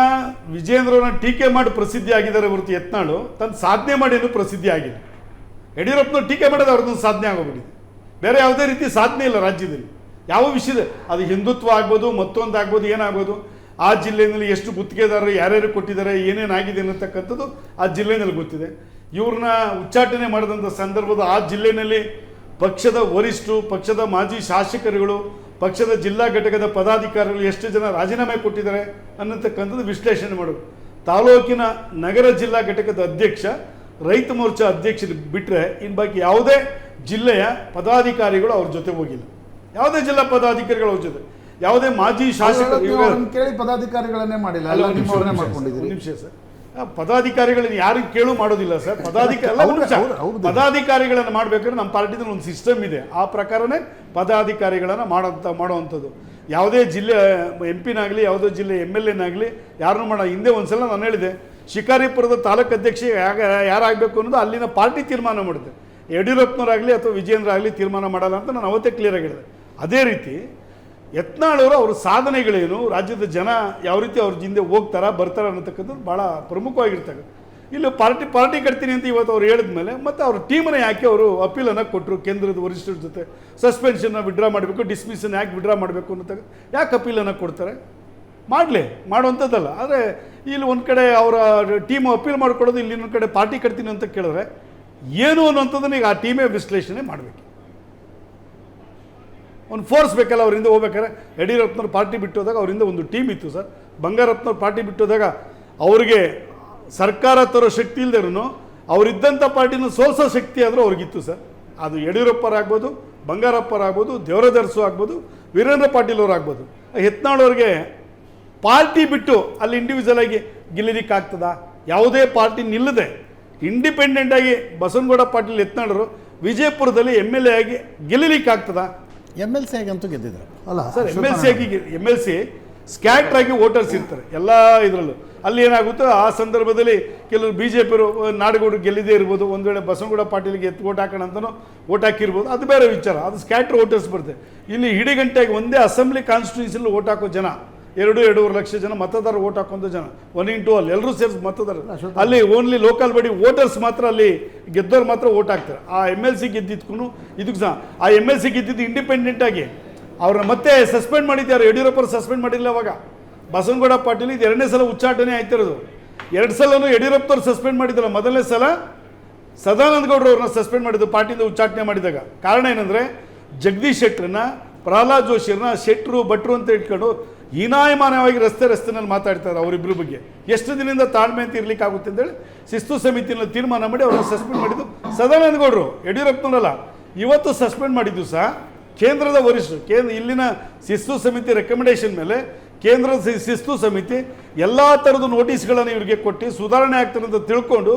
ವಿಜೇಂದ್ರವ್ರನ್ನ ಟೀಕೆ ಮಾಡಿ ಪ್ರಸಿದ್ಧಿ ಆಗಿದ್ದಾರೆ ಹೊರತು ಯತ್ನಾಳು ತನ್ನ ಸಾಧನೆ ಮಾಡಿ ಏನು ಪ್ರಸಿದ್ಧಿ ಆಗಿದೆ. ಯಡಿಯೂರಪ್ಪನವ್ರು ಟೀಕೆ ಮಾಡೋದು ಅವ್ರದ್ದೊಂದು ಸಾಧನೆ ಆಗೋಗ್ಬಿಟ್ಟಿದೆ. ಬೇರೆ ಯಾವುದೇ ರೀತಿ ಸಾಧನೆ ಇಲ್ಲ ರಾಜ್ಯದಲ್ಲಿ ಯಾವ ವಿಷಯದ. ಅದು ಹಿಂದುತ್ವ ಆಗ್ಬೋದು, ಮತ್ತೊಂದು ಆಗ್ಬೋದು, ಏನಾಗ್ಬೋದು, ಆ ಜಿಲ್ಲೆಯಲ್ಲಿ ಎಷ್ಟು ಗುತ್ತಿಗೆದಾರರು ಯಾರ್ಯಾರು ಕೊಟ್ಟಿದ್ದಾರೆ, ಏನೇನಾಗಿದೆ ಅನ್ನತಕ್ಕಂಥದ್ದು ಆ ಜಿಲ್ಲೆಯಲ್ಲಿ ಗೊತ್ತಿದೆ. ಇವ್ರನ್ನ ಉಚ್ಚಾಟನೆ ಮಾಡಿದಂಥ ಸಂದರ್ಭದ ಆ ಜಿಲ್ಲೆಯಲ್ಲಿ ಪಕ್ಷದ ವರಿಷ್ಠರು, ಪಕ್ಷದ ಮಾಜಿ ಶಾಸಕರುಗಳು, ಪಕ್ಷದ ಜಿಲ್ಲಾ ಘಟಕದ ಪದಾಧಿಕಾರಿಗಳು ಎಷ್ಟು ಜನ ರಾಜೀನಾಮೆ ಕೊಟ್ಟಿದ್ದಾರೆ ಅನ್ನತಕ್ಕಂಥದ್ದು ವಿಶ್ಲೇಷಣೆ ಮಾಡೋದು. ತಾಲೂಕಿನ ನಗರ ಜಿಲ್ಲಾ ಘಟಕದ ಅಧ್ಯಕ್ಷ, ರೈತ ಮೋರ್ಚಾ ಅಧ್ಯಕ್ಷ ಬಿಟ್ಟರೆ ಇನ್ನು ಬಾಕಿ ಯಾವುದೇ ಜಿಲ್ಲೆಯ ಪದಾಧಿಕಾರಿಗಳು ಅವ್ರ ಜೊತೆ ಹೋಗಿಲ್ಲ. ಯಾವುದೇ ಜಿಲ್ಲಾ ಪದಾಧಿಕಾರಿಗಳು ಅವ್ರ ಜೊತೆ, ಯಾವುದೇ ಮಾಜಿ ಶಾಸಕರು ಕೇಳಿ ಪದಾಧಿಕಾರಿಗಳನ್ನೇ ಮಾಡಿಲ್ಲ, ನಿಮಿಷ ಸರ್, ಪದಾಧಿಕಾರಿಗಳನ್ನ ಯಾರಿಗೆ ಕೇಳು ಮಾಡೋದಿಲ್ಲ ಸರ್. ಪದಾಧಿಕಾರಿಗಳನ್ನು ಮಾಡ್ಬೇಕಾದ್ರೆ ನಮ್ಮ ಪಾರ್ಟಿದಲ್ಲಿ ಒಂದು ಸಿಸ್ಟಮ್ ಇದೆ, ಆ ಪ್ರಕಾರನೇ ಪದಾಧಿಕಾರಿಗಳನ್ನು ಮಾಡುವಂಥದ್ದು. ಯಾವುದೇ ಜಿಲ್ಲೆ MP-ನಾಗಲಿ, ಯಾವುದೇ ಜಿಲ್ಲೆ MLA-ನಾಗಲಿ ಯಾರನ್ನೂ ಮಾಡೋ. ಹಿಂದೆ ಒಂದ್ಸಲ ನಾನು ಹೇಳಿದೆ, ಶಿಕಾರಿಪುರದ ತಾಲೂಕು ಅಧ್ಯಕ್ಷ ಯಾರಾಗಬೇಕು ಅನ್ನೋದು ಅಲ್ಲಿನ ಪಾರ್ಟಿ ತೀರ್ಮಾನ ಮಾಡುತ್ತೆ. ಯಡಿಯೂರಪ್ಪನವರಾಗಲಿ ಅಥವಾ ವಿಜೇಂದ್ರ ಆಗಲಿ ತೀರ್ಮಾನ ಮಾಡಲ್ಲ ಅಂತ ನಾನು ಅವತ್ತೇ ಕ್ಲಿಯರಾಗಿ ಹೇಳಿದೆ. ಅದೇ ರೀತಿ ಯತ್ನಾಳವರು ಅವ್ರ ಸಾಧನೆಗಳೇನು, ರಾಜ್ಯದ ಜನ ಯಾವ ರೀತಿ ಅವ್ರ ಹಿಂದೆ ಹೋಗ್ತಾರ ಬರ್ತಾರ ಅನ್ನತಕ್ಕಂಥದ್ದು ಭಾಳ ಪ್ರಮುಖವಾಗಿರ್ತಕ್ಕಂಥ. ಇಲ್ಲಿ ಪಾರ್ಟಿ ಕಟ್ತೀನಿ ಅಂತ ಇವತ್ತು ಅವ್ರು ಹೇಳಿದ್ಮೇಲೆ ಮತ್ತೆ ಅವ್ರ ಟೀಮನ್ನು ಯಾಕೆ ಅವರು ಅಪೀಲನ್ನು ಕೊಟ್ಟರು ಕೇಂದ್ರದ ವರಿಷ್ಠರ ಜೊತೆ, ಸಸ್ಪೆನ್ಷನ್ನ ವಿಡ್ರಾ ಮಾಡಬೇಕು, ಡಿಸ್ಮಿಸನ್ನು ಯಾಕೆ ವಿಡ್ರಾ ಮಾಡಬೇಕು ಅನ್ನತಕ್ಕ ಯಾಕೆ ಅಪೀಲನ್ನು ಕೊಡ್ತಾರೆ? ಮಾಡುವಂಥದ್ದಲ್ಲ. ಆದರೆ ಇಲ್ಲಿ ಒಂದು ಕಡೆ ಅವರ ಟೀಮು ಅಪೀಲ್ ಮಾಡ್ಕೊಡೋದು, ಇಲ್ಲಿ ಇನ್ನೊಂದು ಕಡೆ ಪಾರ್ಟಿ ಕಟ್ತೀನಿ ಅಂತ ಕೇಳಿದ್ರೆ ಏನು ಅನ್ನೋಂಥದ್ದನ್ನ ಈಗ ಆ ಟೀಮೇ ವಿಶ್ಲೇಷಣೆ ಮಾಡಬೇಕು. ಒಂದು ಫೋರ್ಸ್ ಬೇಕಲ್ಲ ಅವರಿಂದ ಹೋಗ್ಬೇಕಾದ್ರೆ. ಯಡಿಯೂರಪ್ಪನವ್ರು ಪಾರ್ಟಿ ಬಿಟ್ಟೋದಾಗ ಅವರಿಂದ ಒಂದು ಟೀಮ್ ಇತ್ತು ಸರ್. ಬಂಗಾರಪ್ಪನವ್ರು ಪಾರ್ಟಿ ಬಿಟ್ಟೋದಾಗ ಅವ್ರಿಗೆ ಸರ್ಕಾರ ತರೋ ಶಕ್ತಿ ಇಲ್ಲದೇನೂ ಅವರಿದ್ದಂಥ ಪಾರ್ಟಿನ ಸೋಲ್ಸೋ ಶಕ್ತಿ ಆದರೂ ಅವ್ರಿಗಿತ್ತು ಸರ್. ಅದು ಯಡಿಯೂರಪ್ಪರಾಗ್ಬೋದು, ಬಂಗಾರಪ್ಪರಾಗ್ಬೋದು, ದೇವರಾಜ ಆಗ್ಬೋದು, ವೀರೇಂದ್ರ ಪಾಟೀಲ್ ಅವರು ಆಗ್ಬೋದು. ಯತ್ನಾಳವ್ರಿಗೆ ಪಾರ್ಟಿ ಬಿಟ್ಟು ಅಲ್ಲಿ ಇಂಡಿವಿಜುವಲ್ ಆಗಿ ಗೆಲ್ಲಲಿಕ್ಕಾಗ್ತದ? ಯಾವುದೇ ಪಾರ್ಟಿ ನಿಲ್ಲದೆ ಇಂಡಿಪೆಂಡೆಂಟಾಗಿ ಬಸವನಗೌಡ ಪಾಟೀಲ್ ಯತ್ನಾಳರು ವಿಜಯಪುರದಲ್ಲಿ MLA ಆಗಿ ಗೆಲ್ಲಲಿಕ್ಕಾಗ್ತದ? MLC ಆಗಂತೂ ಗೆದ್ದಿದ್ರು ಅಲ್ಲ ಸರ್. MLC ಸ್ಕ್ಯಾಟ್ರ್ ಆಗಿ ವೋಟರ್ಸ್ ಇರ್ತಾರೆ ಎಲ್ಲ ಇದರಲ್ಲೂ. ಅಲ್ಲಿ ಏನಾಗುತ್ತೋ ಆ ಸಂದರ್ಭದಲ್ಲಿ ಕೆಲವರು ಬಿ ಜೆ ಪಿಯವರು ನಾಡಗೌಡರು ಗೆಲ್ಲಿದೇ ಇರ್ಬೋದು, ಒಂದು ವೇಳೆ ಬಸವನಗೌಡ ಪಾಟೀಲ್ಗೆ ಎತ್ತು ಓಟ್ ಹಾಕೋಣ ಅಂತಲೂ ಓಟ್ ಹಾಕಿರ್ಬೋದು, ಅದು ಬೇರೆ ವಿಚಾರ, ಅದು ಸ್ಕ್ಯಾಟ್ರ್ ವೋಟರ್ಸ್ ಬರುತ್ತೆ. ಇಲ್ಲಿ ಇಡೀಗಂಟೆಗೆ ಒಂದೇ ಅಸೆಂಬ್ಲಿ ಕಾನ್ಸ್ಟಿಟ್ಯೂನ್ಸಿಲಿ ಓಟ್ ಹಾಕೋ ಜನ 2-2.5 ಲಕ್ಷ ಜನ ಮತದಾರರು ಓಟ್ ಹಾಕೋಂಥ ಜನ 1 ಅಲ್ಲಿ ಎಲ್ಲರೂ ಸೇರಿಸಿ ಮತದಾರರು ಅಲ್ಲಿ ಓನ್ಲಿ ಲೋಕಲ್ ಬಾಡಿ ವೋಟರ್ಸ್ ಮಾತ್ರ ಅಲ್ಲಿ ಗೆದ್ದವ್ರು ಮಾತ್ರ ಓಟ್ ಹಾಕ್ತಾರೆ. ಆ MLC ಗೆದ್ದಿದ್ಕೂ ಇದಕ್ಕೂ ಸಹ ಆ MLC ಗೆದ್ದಿದ್ದು ಇಂಡಿಪೆಂಡೆಂಟ್ ಆಗಿ ಅವ್ರನ್ನ ಮತ್ತೆ ಸಸ್ಪೆಂಡ್ ಮಾಡಿದ್ದಾರೆ. ಯಡಿಯೂರಪ್ಪರು ಸಸ್ಪೆಂಡ್ ಮಾಡಿಲ್ಲ ಅವಾಗ. ಬಸವನಗೌಡ ಪಾಟೀಲ್ ಇದು 2ನೇ ಸಲ ಉಚ್ಚಾಟನೆ ಆಯ್ತಿರೋದು. 2 ಸಲನೂ ಯಡಿಯೂರಪ್ಪರು ಸಸ್ಪೆಂಡ್ ಮಾಡಿದ್ದಲ್ಲ, ಮೊದಲನೇ ಸಲ ಸದಾನಂದ ಗೌಡರು ಅವ್ರನ್ನ ಸಸ್ಪೆಂಡ್ ಮಾಡಿದ್ದು ಪಾರ್ಟಿಯಿಂದ ಉಚ್ಚಾಟನೆ ಮಾಡಿದಾಗ. ಕಾರಣ ಏನಂದರೆ ಜಗದೀಶ್ ಶೆಟ್ಟರನ್ನ, ಪ್ರಹ್ಲಾದ್ ಜೋಶಿಯರನ್ನ ಶೆಟ್ಟರು ಭಟ್ರು ಅಂತ ಇಟ್ಕೊಂಡು ಹೀನಾಯಮಾನವಾಗಿ ರಸ್ತೆನಲ್ಲಿ ಮಾತಾಡ್ತಾರೆ ಅವರಿಬ್ಬರ ಬಗ್ಗೆ. ಎಷ್ಟು ದಿನದಿಂದ ತಾಳ್ಮೆ ಅಂತ ಇರ್ಲಿಕ್ಕೆ ಆಗುತ್ತೆ ಅಂತೇಳಿ ಶಿಸ್ತು ಸಮಿತಿಯಲ್ಲಿ ತೀರ್ಮಾನ ಮಾಡಿ ಅವ್ರನ್ನ ಸಸ್ಪೆಂಡ್ ಮಾಡಿದ್ದು ಸದಾನಂದ ಗೌಡರು, ಯಡಿಯೂರಪ್ಪನಲ್ಲ. ಇವತ್ತು ಸಸ್ಪೆಂಡ್ ಮಾಡಿದ್ದು ಸಹ ಕೇಂದ್ರದ ವರಿಷ್ಠರು. ಇಲ್ಲಿನ ಶಿಸ್ತು ಸಮಿತಿ ರೆಕಮೆಂಡೇಶನ್ ಮೇಲೆ ಕೇಂದ್ರದ ಶಿಸ್ತು ಸಮಿತಿ ಎಲ್ಲ ಥರದ ನೋಟಿಸ್ಗಳನ್ನು ಇವ್ರಿಗೆ ಕೊಟ್ಟು ಸುಧಾರಣೆ ಆಗ್ತಾರೆ ಅಂತ ತಿಳ್ಕೊಂಡು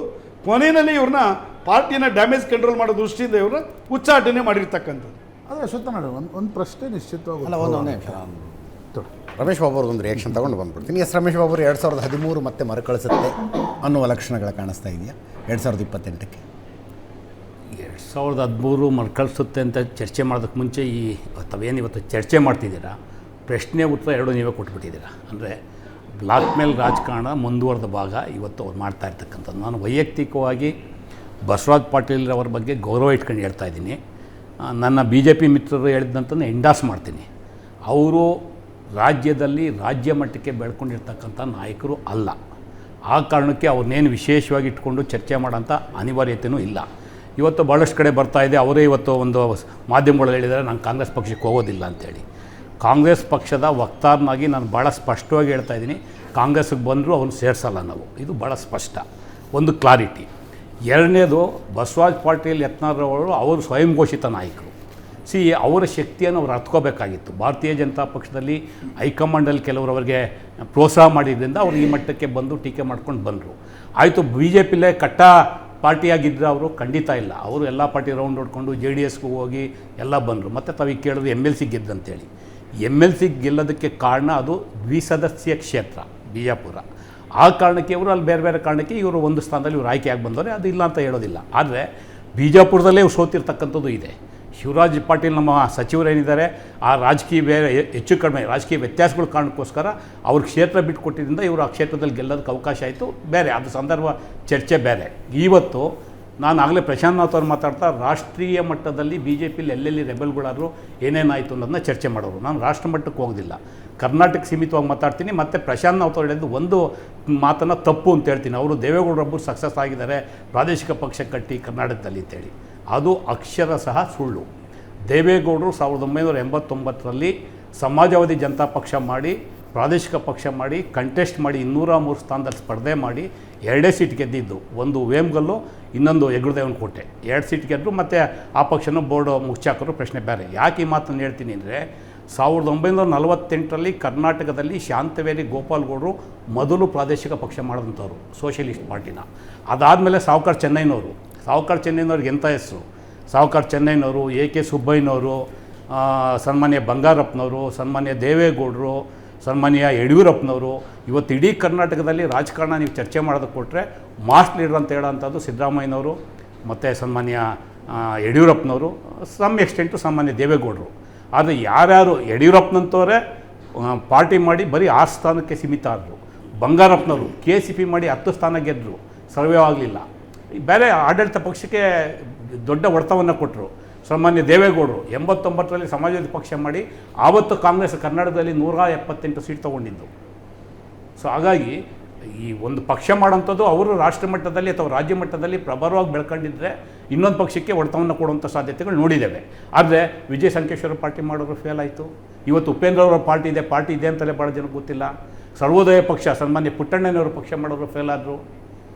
ಕೊನೆಯಲ್ಲಿ ಇವ್ರನ್ನ ಪಾರ್ಟಿನ ಡ್ಯಾಮೇಜ್ ಕಂಟ್ರೋಲ್ ಮಾಡೋ ದೃಷ್ಟಿಯಿಂದ ಇವ್ರನ್ನ ಉಚ್ಚಾಟನೆ ಮಾಡಿರ್ತಕ್ಕಂಥದ್ದು. ಅದೇ ಅಶ್ವತ್ಥ ನಾಡು ಒಂದು ಪ್ರಶ್ನೆ ನಿಶ್ಚಿತವಾಗಿ ಒಂದೊಂದೇ ನಿಮಿಷ ರಮೇಶ್ ಬಾಬು ಅವ್ರದ್ದೊಂದು ರಿಯಾಕ್ಷನ್ ತೊಗೊಂಡು ಬಂದ್ಬಿಡ್ತೀನಿ. ಎಸ್ ರಮೇಶ್ ಬಾಬು, 2013 ಮತ್ತೆ ಮರುಕಳಿಸುತ್ತೆ ಅನ್ನುವ ಲಕ್ಷಣಗಳು ಕಾಣಿಸ್ತಾ ಇದೆಯಾ 2028ಕ್ಕೆ? 2013 ಮರುಕಳಿಸುತ್ತೆ ಅಂತ ಚರ್ಚೆ ಮಾಡೋದಕ್ಕೆ ಮುಂಚೆ ತಾವೇನು ಇವತ್ತು ಚರ್ಚೆ ಮಾಡ್ತಿದ್ದೀರಾ, ಪ್ರಶ್ನೆ ಉತ್ತರ ಎರಡೂ ನೀವೇ ಕೊಟ್ಬಿಟ್ಟಿದ್ದೀರಾ. ಅಂದರೆ ಬ್ಲಾಕ್ ಮೇಲ್ ರಾಜಕಾರಣ ಮುಂದುವರೆದ ಭಾಗ ಇವತ್ತು ಅವ್ರು ಮಾಡ್ತಾ ಇರ್ತಕ್ಕಂಥದ್ದು. ನಾನು ವೈಯಕ್ತಿಕವಾಗಿ ಬಸವರಾಜ್ ಪಾಟೀಲ್ ಅವರ ಬಗ್ಗೆ ಗೌರವ ಇಟ್ಕೊಂಡು ಹೇಳ್ತಾ ಇದ್ದೀನಿ. ನನ್ನ BJP ಮಿತ್ರರು ಹೇಳಿದಂತನ್ನು ಎಂಡಾಸ್ ಮಾಡ್ತೀನಿ. ಅವರು ರಾಜ್ಯದಲ್ಲಿ ರಾಜ್ಯ ಮಟ್ಟಕ್ಕೆ ಬೆಳ್ಕೊಂಡಿರ್ತಕ್ಕಂಥ ನಾಯಕರು ಅಲ್ಲ. ಆ ಕಾರಣಕ್ಕೆ ಅವ್ರನ್ನೇನು ವಿಶೇಷವಾಗಿ ಇಟ್ಕೊಂಡು ಚರ್ಚೆ ಮಾಡೋಂಥ ಅನಿವಾರ್ಯತೆಯೂ ಇಲ್ಲ. ಇವತ್ತು ಭಾಳಷ್ಟು ಕಡೆ ಬರ್ತಾಯಿದೆ, ಅವರೇ ಇವತ್ತು ಒಂದು ಮಾಧ್ಯಮಗಳಲ್ಲಿ ಹೇಳಿದ್ದಾರೆ ನಾನು ಕಾಂಗ್ರೆಸ್ ಪಕ್ಷಕ್ಕೆ ಹೋಗೋದಿಲ್ಲ ಅಂತೇಳಿ. ಕಾಂಗ್ರೆಸ್ ಪಕ್ಷದ ವಕ್ತಾರನಾಗಿ ನಾನು ಭಾಳ ಸ್ಪಷ್ಟವಾಗಿ ಹೇಳ್ತಾ ಇದ್ದೀನಿ, ಕಾಂಗ್ರೆಸ್ಗೆ ಬಂದರೂ ಅವ್ನು ಸೇರಿಸಲ್ಲ ನಾವು. ಇದು ಭಾಳ ಸ್ಪಷ್ಟ, ಒಂದು ಕ್ಲಾರಿಟಿ. ಎರಡನೇದು, ಬಸವರಾಜ್ ಪಾಟೀಲ್ ಯತ್ನಾಳ್ ಅವರು ಸ್ವಯಂ ಘೋಷಿತ ನಾಯಕರು. ಅವರ ಶಕ್ತಿಯನ್ನು ಅವ್ರು ಅರ್ಥಕೋಬೇಕಾಗಿತ್ತು. ಭಾರತೀಯ ಜನತಾ ಪಕ್ಷದಲ್ಲಿ ಹೈಕಮಾಂಡಲ್ಲಿ ಕೆಲವರು ಅವರಿಗೆ ಪ್ರೋತ್ಸಾಹ ಮಾಡಿದ್ರಿಂದ ಅವ್ರು ಈ ಮಟ್ಟಕ್ಕೆ ಬಂದು ಟೀಕೆ ಮಾಡ್ಕೊಂಡು ಬಂದರು. ಆಯಿತು, BJPಲೇ ಕಟ್ಟ ಪಾರ್ಟಿಯಾಗಿದ್ದರೆ ಅವರು ಖಂಡಿತ ಇಲ್ಲ. ಅವರು ಎಲ್ಲ ಪಾರ್ಟಿ ರೌಂಡ್ ಹೊಡ್ಕೊಂಡು JDSಗೂ ಹೋಗಿ ಎಲ್ಲ ಬಂದರು. ಮತ್ತು ತಾವೀಗ ಕೇಳಿದ್ರು MLC ಗೆದ್ದಂತೇಳಿ. MLC ಗೆಲ್ಲೋದಕ್ಕೆ ಕಾರಣ ಅದು ದ್ವಿಸದಸ್ಯ ಕ್ಷೇತ್ರ ಬಿಜಾಪುರ. ಆ ಕಾರಣಕ್ಕೆ ಇವರು ಅಲ್ಲಿ ಬೇರೆ ಬೇರೆ ಕಾರಣಕ್ಕೆ ಇವರು ಒಂದು ಸ್ಥಾನದಲ್ಲಿ ಇವರು ಆಯ್ಕೆಯಾಗಿ ಬಂದವರೆ, ಅದು ಇಲ್ಲ ಅಂತ ಹೇಳೋದಿಲ್ಲ. ಆದರೆ ಬಿಜಾಪುರದಲ್ಲೇ ಇವ್ರು ಸೋತಿರ್ತಕ್ಕಂಥದ್ದು ಇದೆ. ಶಿವರಾಜ್ ಪಾಟೀಲ್ ನಮ್ಮ ಸಚಿವರೇನಿದ್ದಾರೆ, ಆ ರಾಜಕೀಯ ಬೇರೆ ಹೆಚ್ಚು ಕಡಿಮೆ ರಾಜಕೀಯ ವ್ಯತ್ಯಾಸಗಳ ಕಾರಣಕ್ಕೋಸ್ಕರ ಅವ್ರ ಕ್ಷೇತ್ರ ಬಿಟ್ಟುಕೊಟ್ಟಿದ್ದರಿಂದ ಇವರು ಆ ಕ್ಷೇತ್ರದಲ್ಲಿ ಗೆಲ್ಲೋದಕ್ಕೆ ಅವಕಾಶ ಆಯಿತು. ಬೇರೆ ಅದು ಸಂದರ್ಭ ಚರ್ಚೆ ಬೇರೆ. ಇವತ್ತು ನಾನು ಆಗಲೇ ಪ್ರಶಾಂತ್ ನಾಥ್ ಅವ್ರು ಮಾತಾಡ್ತಾ ರಾಷ್ಟ್ರೀಯ ಮಟ್ಟದಲ್ಲಿ BJPಲಿ ಎಲ್ಲೆಲ್ಲಿ ರೆಬೆಲ್ಗಳಾದರೂ ಏನೇನಾಯಿತು ಅನ್ನೋದನ್ನ ಚರ್ಚೆ ಮಾಡೋರು. ನಾನು ರಾಷ್ಟ್ರ ಮಟ್ಟಕ್ಕೆ ಹೋಗೋದಿಲ್ಲ, ಕರ್ನಾಟಕ ಸೀಮಿತವಾಗಿ ಮಾತಾಡ್ತೀನಿ. ಮತ್ತು ಪ್ರಶಾಂತ್ ನಾಥ್ ಅವ್ರು ಹೇಳಿದ್ದು ಒಂದು ಮಾತನ್ನು ತಪ್ಪು ಅಂತ ಹೇಳ್ತೀನಿ. ಅವರು ದೇವೇಗೌಡರೊಬ್ಬರು ಸಕ್ಸಸ್ ಆಗಿದ್ದಾರೆ ಪ್ರಾದೇಶಿಕ ಪಕ್ಷ ಕಟ್ಟಿ ಕರ್ನಾಟಕದಲ್ಲಿ ಅಂತೇಳಿ. ಅದು ಅಕ್ಷರಶಃ ಸುಳ್ಳು. ದೇವೇಗೌಡರು 1989ರಲ್ಲಿ ಸಮಾಜವಾದಿ ಜನತಾ ಪಕ್ಷ ಮಾಡಿ ಪ್ರಾದೇಶಿಕ ಪಕ್ಷ ಮಾಡಿ ಕಂಟೆಸ್ಟ್ ಮಾಡಿ 203 ಸ್ಥಾನದಲ್ಲಿ ಸ್ಪರ್ಧೆ ಮಾಡಿ 2 ಸೀಟ್ ಗೆದ್ದಿದ್ದು. ಒಂದು ವೇಮ್ಗಲ್ಲು, ಇನ್ನೊಂದು ಹೆಗ್ಗಡದೇವನಕೋಟೆ. 2 ಸೀಟ್ ಗೆದ್ದರು. ಮತ್ತು ಆ ಪಕ್ಷನೂ ಬೋರ್ಡ್ ಮುಚ್ಚಾಕರು. ಪ್ರಶ್ನೆ ಬೇರೆ. ಯಾಕೆ ಈ ಮಾತನ್ನು ಹೇಳ್ತೀನಿ ಅಂದರೆ 1948ರಲ್ಲಿ ಕರ್ನಾಟಕದಲ್ಲಿ ಶಾಂತವೇರಿ ಗೋಪಾಲ್ಗೌಡರು ಮೊದಲು ಪ್ರಾದೇಶಿಕ ಪಕ್ಷ ಮಾಡಿದಂಥವ್ರು, ಸೋಷಿಯಲಿಸ್ಟ್ ಪಾರ್ಟಿನ. ಅದಾದಮೇಲೆ ಸಾವ್ಕಾರ್ ಚೆನ್ನೈನವ್ರಿಗೆ ಎಂಥ ಹೆಸರು, ಸಾವ್ಕಾರ್ ಚೆನ್ನೈನವರು, AK ಸುಬ್ಬಯ್ಯನವರು, ಸನ್ಮಾನ್ಯ ಬಂಗಾರಪ್ಪನವರು, ಸನ್ಮಾನ್ಯ ದೇವೇಗೌಡರು, ಸನ್ಮಾನ್ಯ ಯಡಿಯೂರಪ್ಪನವರು. ಇವತ್ತು ಇಡೀ ಕರ್ನಾಟಕದಲ್ಲಿ ರಾಜಕಾರಣ ನೀವು ಚರ್ಚೆ ಮಾಡೋದಕ್ಕೆ ಕೊಟ್ಟರೆ ಮಾಸ್ ಲೀಡರ್ ಅಂತ ಹೇಳೋಂಥದ್ದು ಸಿದ್ದರಾಮಯ್ಯನವರು ಮತ್ತು ಸನ್ಮಾನ್ಯ ಯಡಿಯೂರಪ್ಪನವರು, ಸಮ್ ಎಕ್ಸ್ಟೆಂಟು ಸನ್ಮಾನ್ಯ ದೇವೇಗೌಡರು. ಆದರೆ ಯಾರ್ಯಾರು ಯಡಿಯೂರಪ್ಪನಂತವರೇ ಪಾರ್ಟಿ ಮಾಡಿ ಬರೀ 6 ಸ್ಥಾನಕ್ಕೆ ಸೀಮಿತ ಆದರು. ಬಂಗಾರಪ್ಪನವರು KCP ಮಾಡಿ 10 ಸ್ಥಾನ ಗೆದ್ದರು, ಸರ್ವೇ ಆಗಲಿಲ್ಲ. ಬೇರೆ ಆಡಳಿತ ಪಕ್ಷಕ್ಕೆ ದೊಡ್ಡ ಹೊಡೆತವನ್ನು ಕೊಟ್ಟರು. ಸನ್ಮಾನ್ಯ ದೇವೇಗೌಡರು 89ರಲ್ಲಿ ಸಮಾಜವಾದಿ ಪಕ್ಷ ಮಾಡಿ ಆವತ್ತು ಕಾಂಗ್ರೆಸ್ ಕರ್ನಾಟಕದಲ್ಲಿ 178 ಸೀಟ್ ತೊಗೊಂಡಿದ್ದು. ಸೊ ಹಾಗಾಗಿ ಈ ಒಂದು ಪಕ್ಷ ಮಾಡೋಂಥದ್ದು ಅವರು ರಾಷ್ಟ್ರ ಮಟ್ಟದಲ್ಲಿ ಅಥವಾ ರಾಜ್ಯ ಮಟ್ಟದಲ್ಲಿ ಪ್ರಭಾವವಾಗಿ ಬೆಳ್ಕೊಂಡಿದ್ರೆ ಇನ್ನೊಂದು ಪಕ್ಷಕ್ಕೆ ಹೊಡೆತವನ್ನು ಕೊಡುವಂಥ ಸಾಧ್ಯತೆಗಳು ನೋಡಿದ್ದೇವೆ. ಆದರೆ ವಿಜಯ ಸಂಕೇಶ್ವರ ಪಾರ್ಟಿ ಮಾಡೋರು ಫೇಲ್ ಆಯಿತು. ಇವತ್ತು ಉಪೇಂದ್ರ ಅವರ ಪಾರ್ಟಿ ಇದೆ ಅಂತಲೇ ಭಾಳ ಜನಕ್ಕೆ ಗೊತ್ತಿಲ್ಲ. ಸರ್ವೋದಯ ಪಕ್ಷ ಸನ್ಮಾನ್ಯ ಪುಟ್ಟಣ್ಣನವರ ಪಕ್ಷ ಮಾಡೋರು ಫೇಲ್ ಆದರು.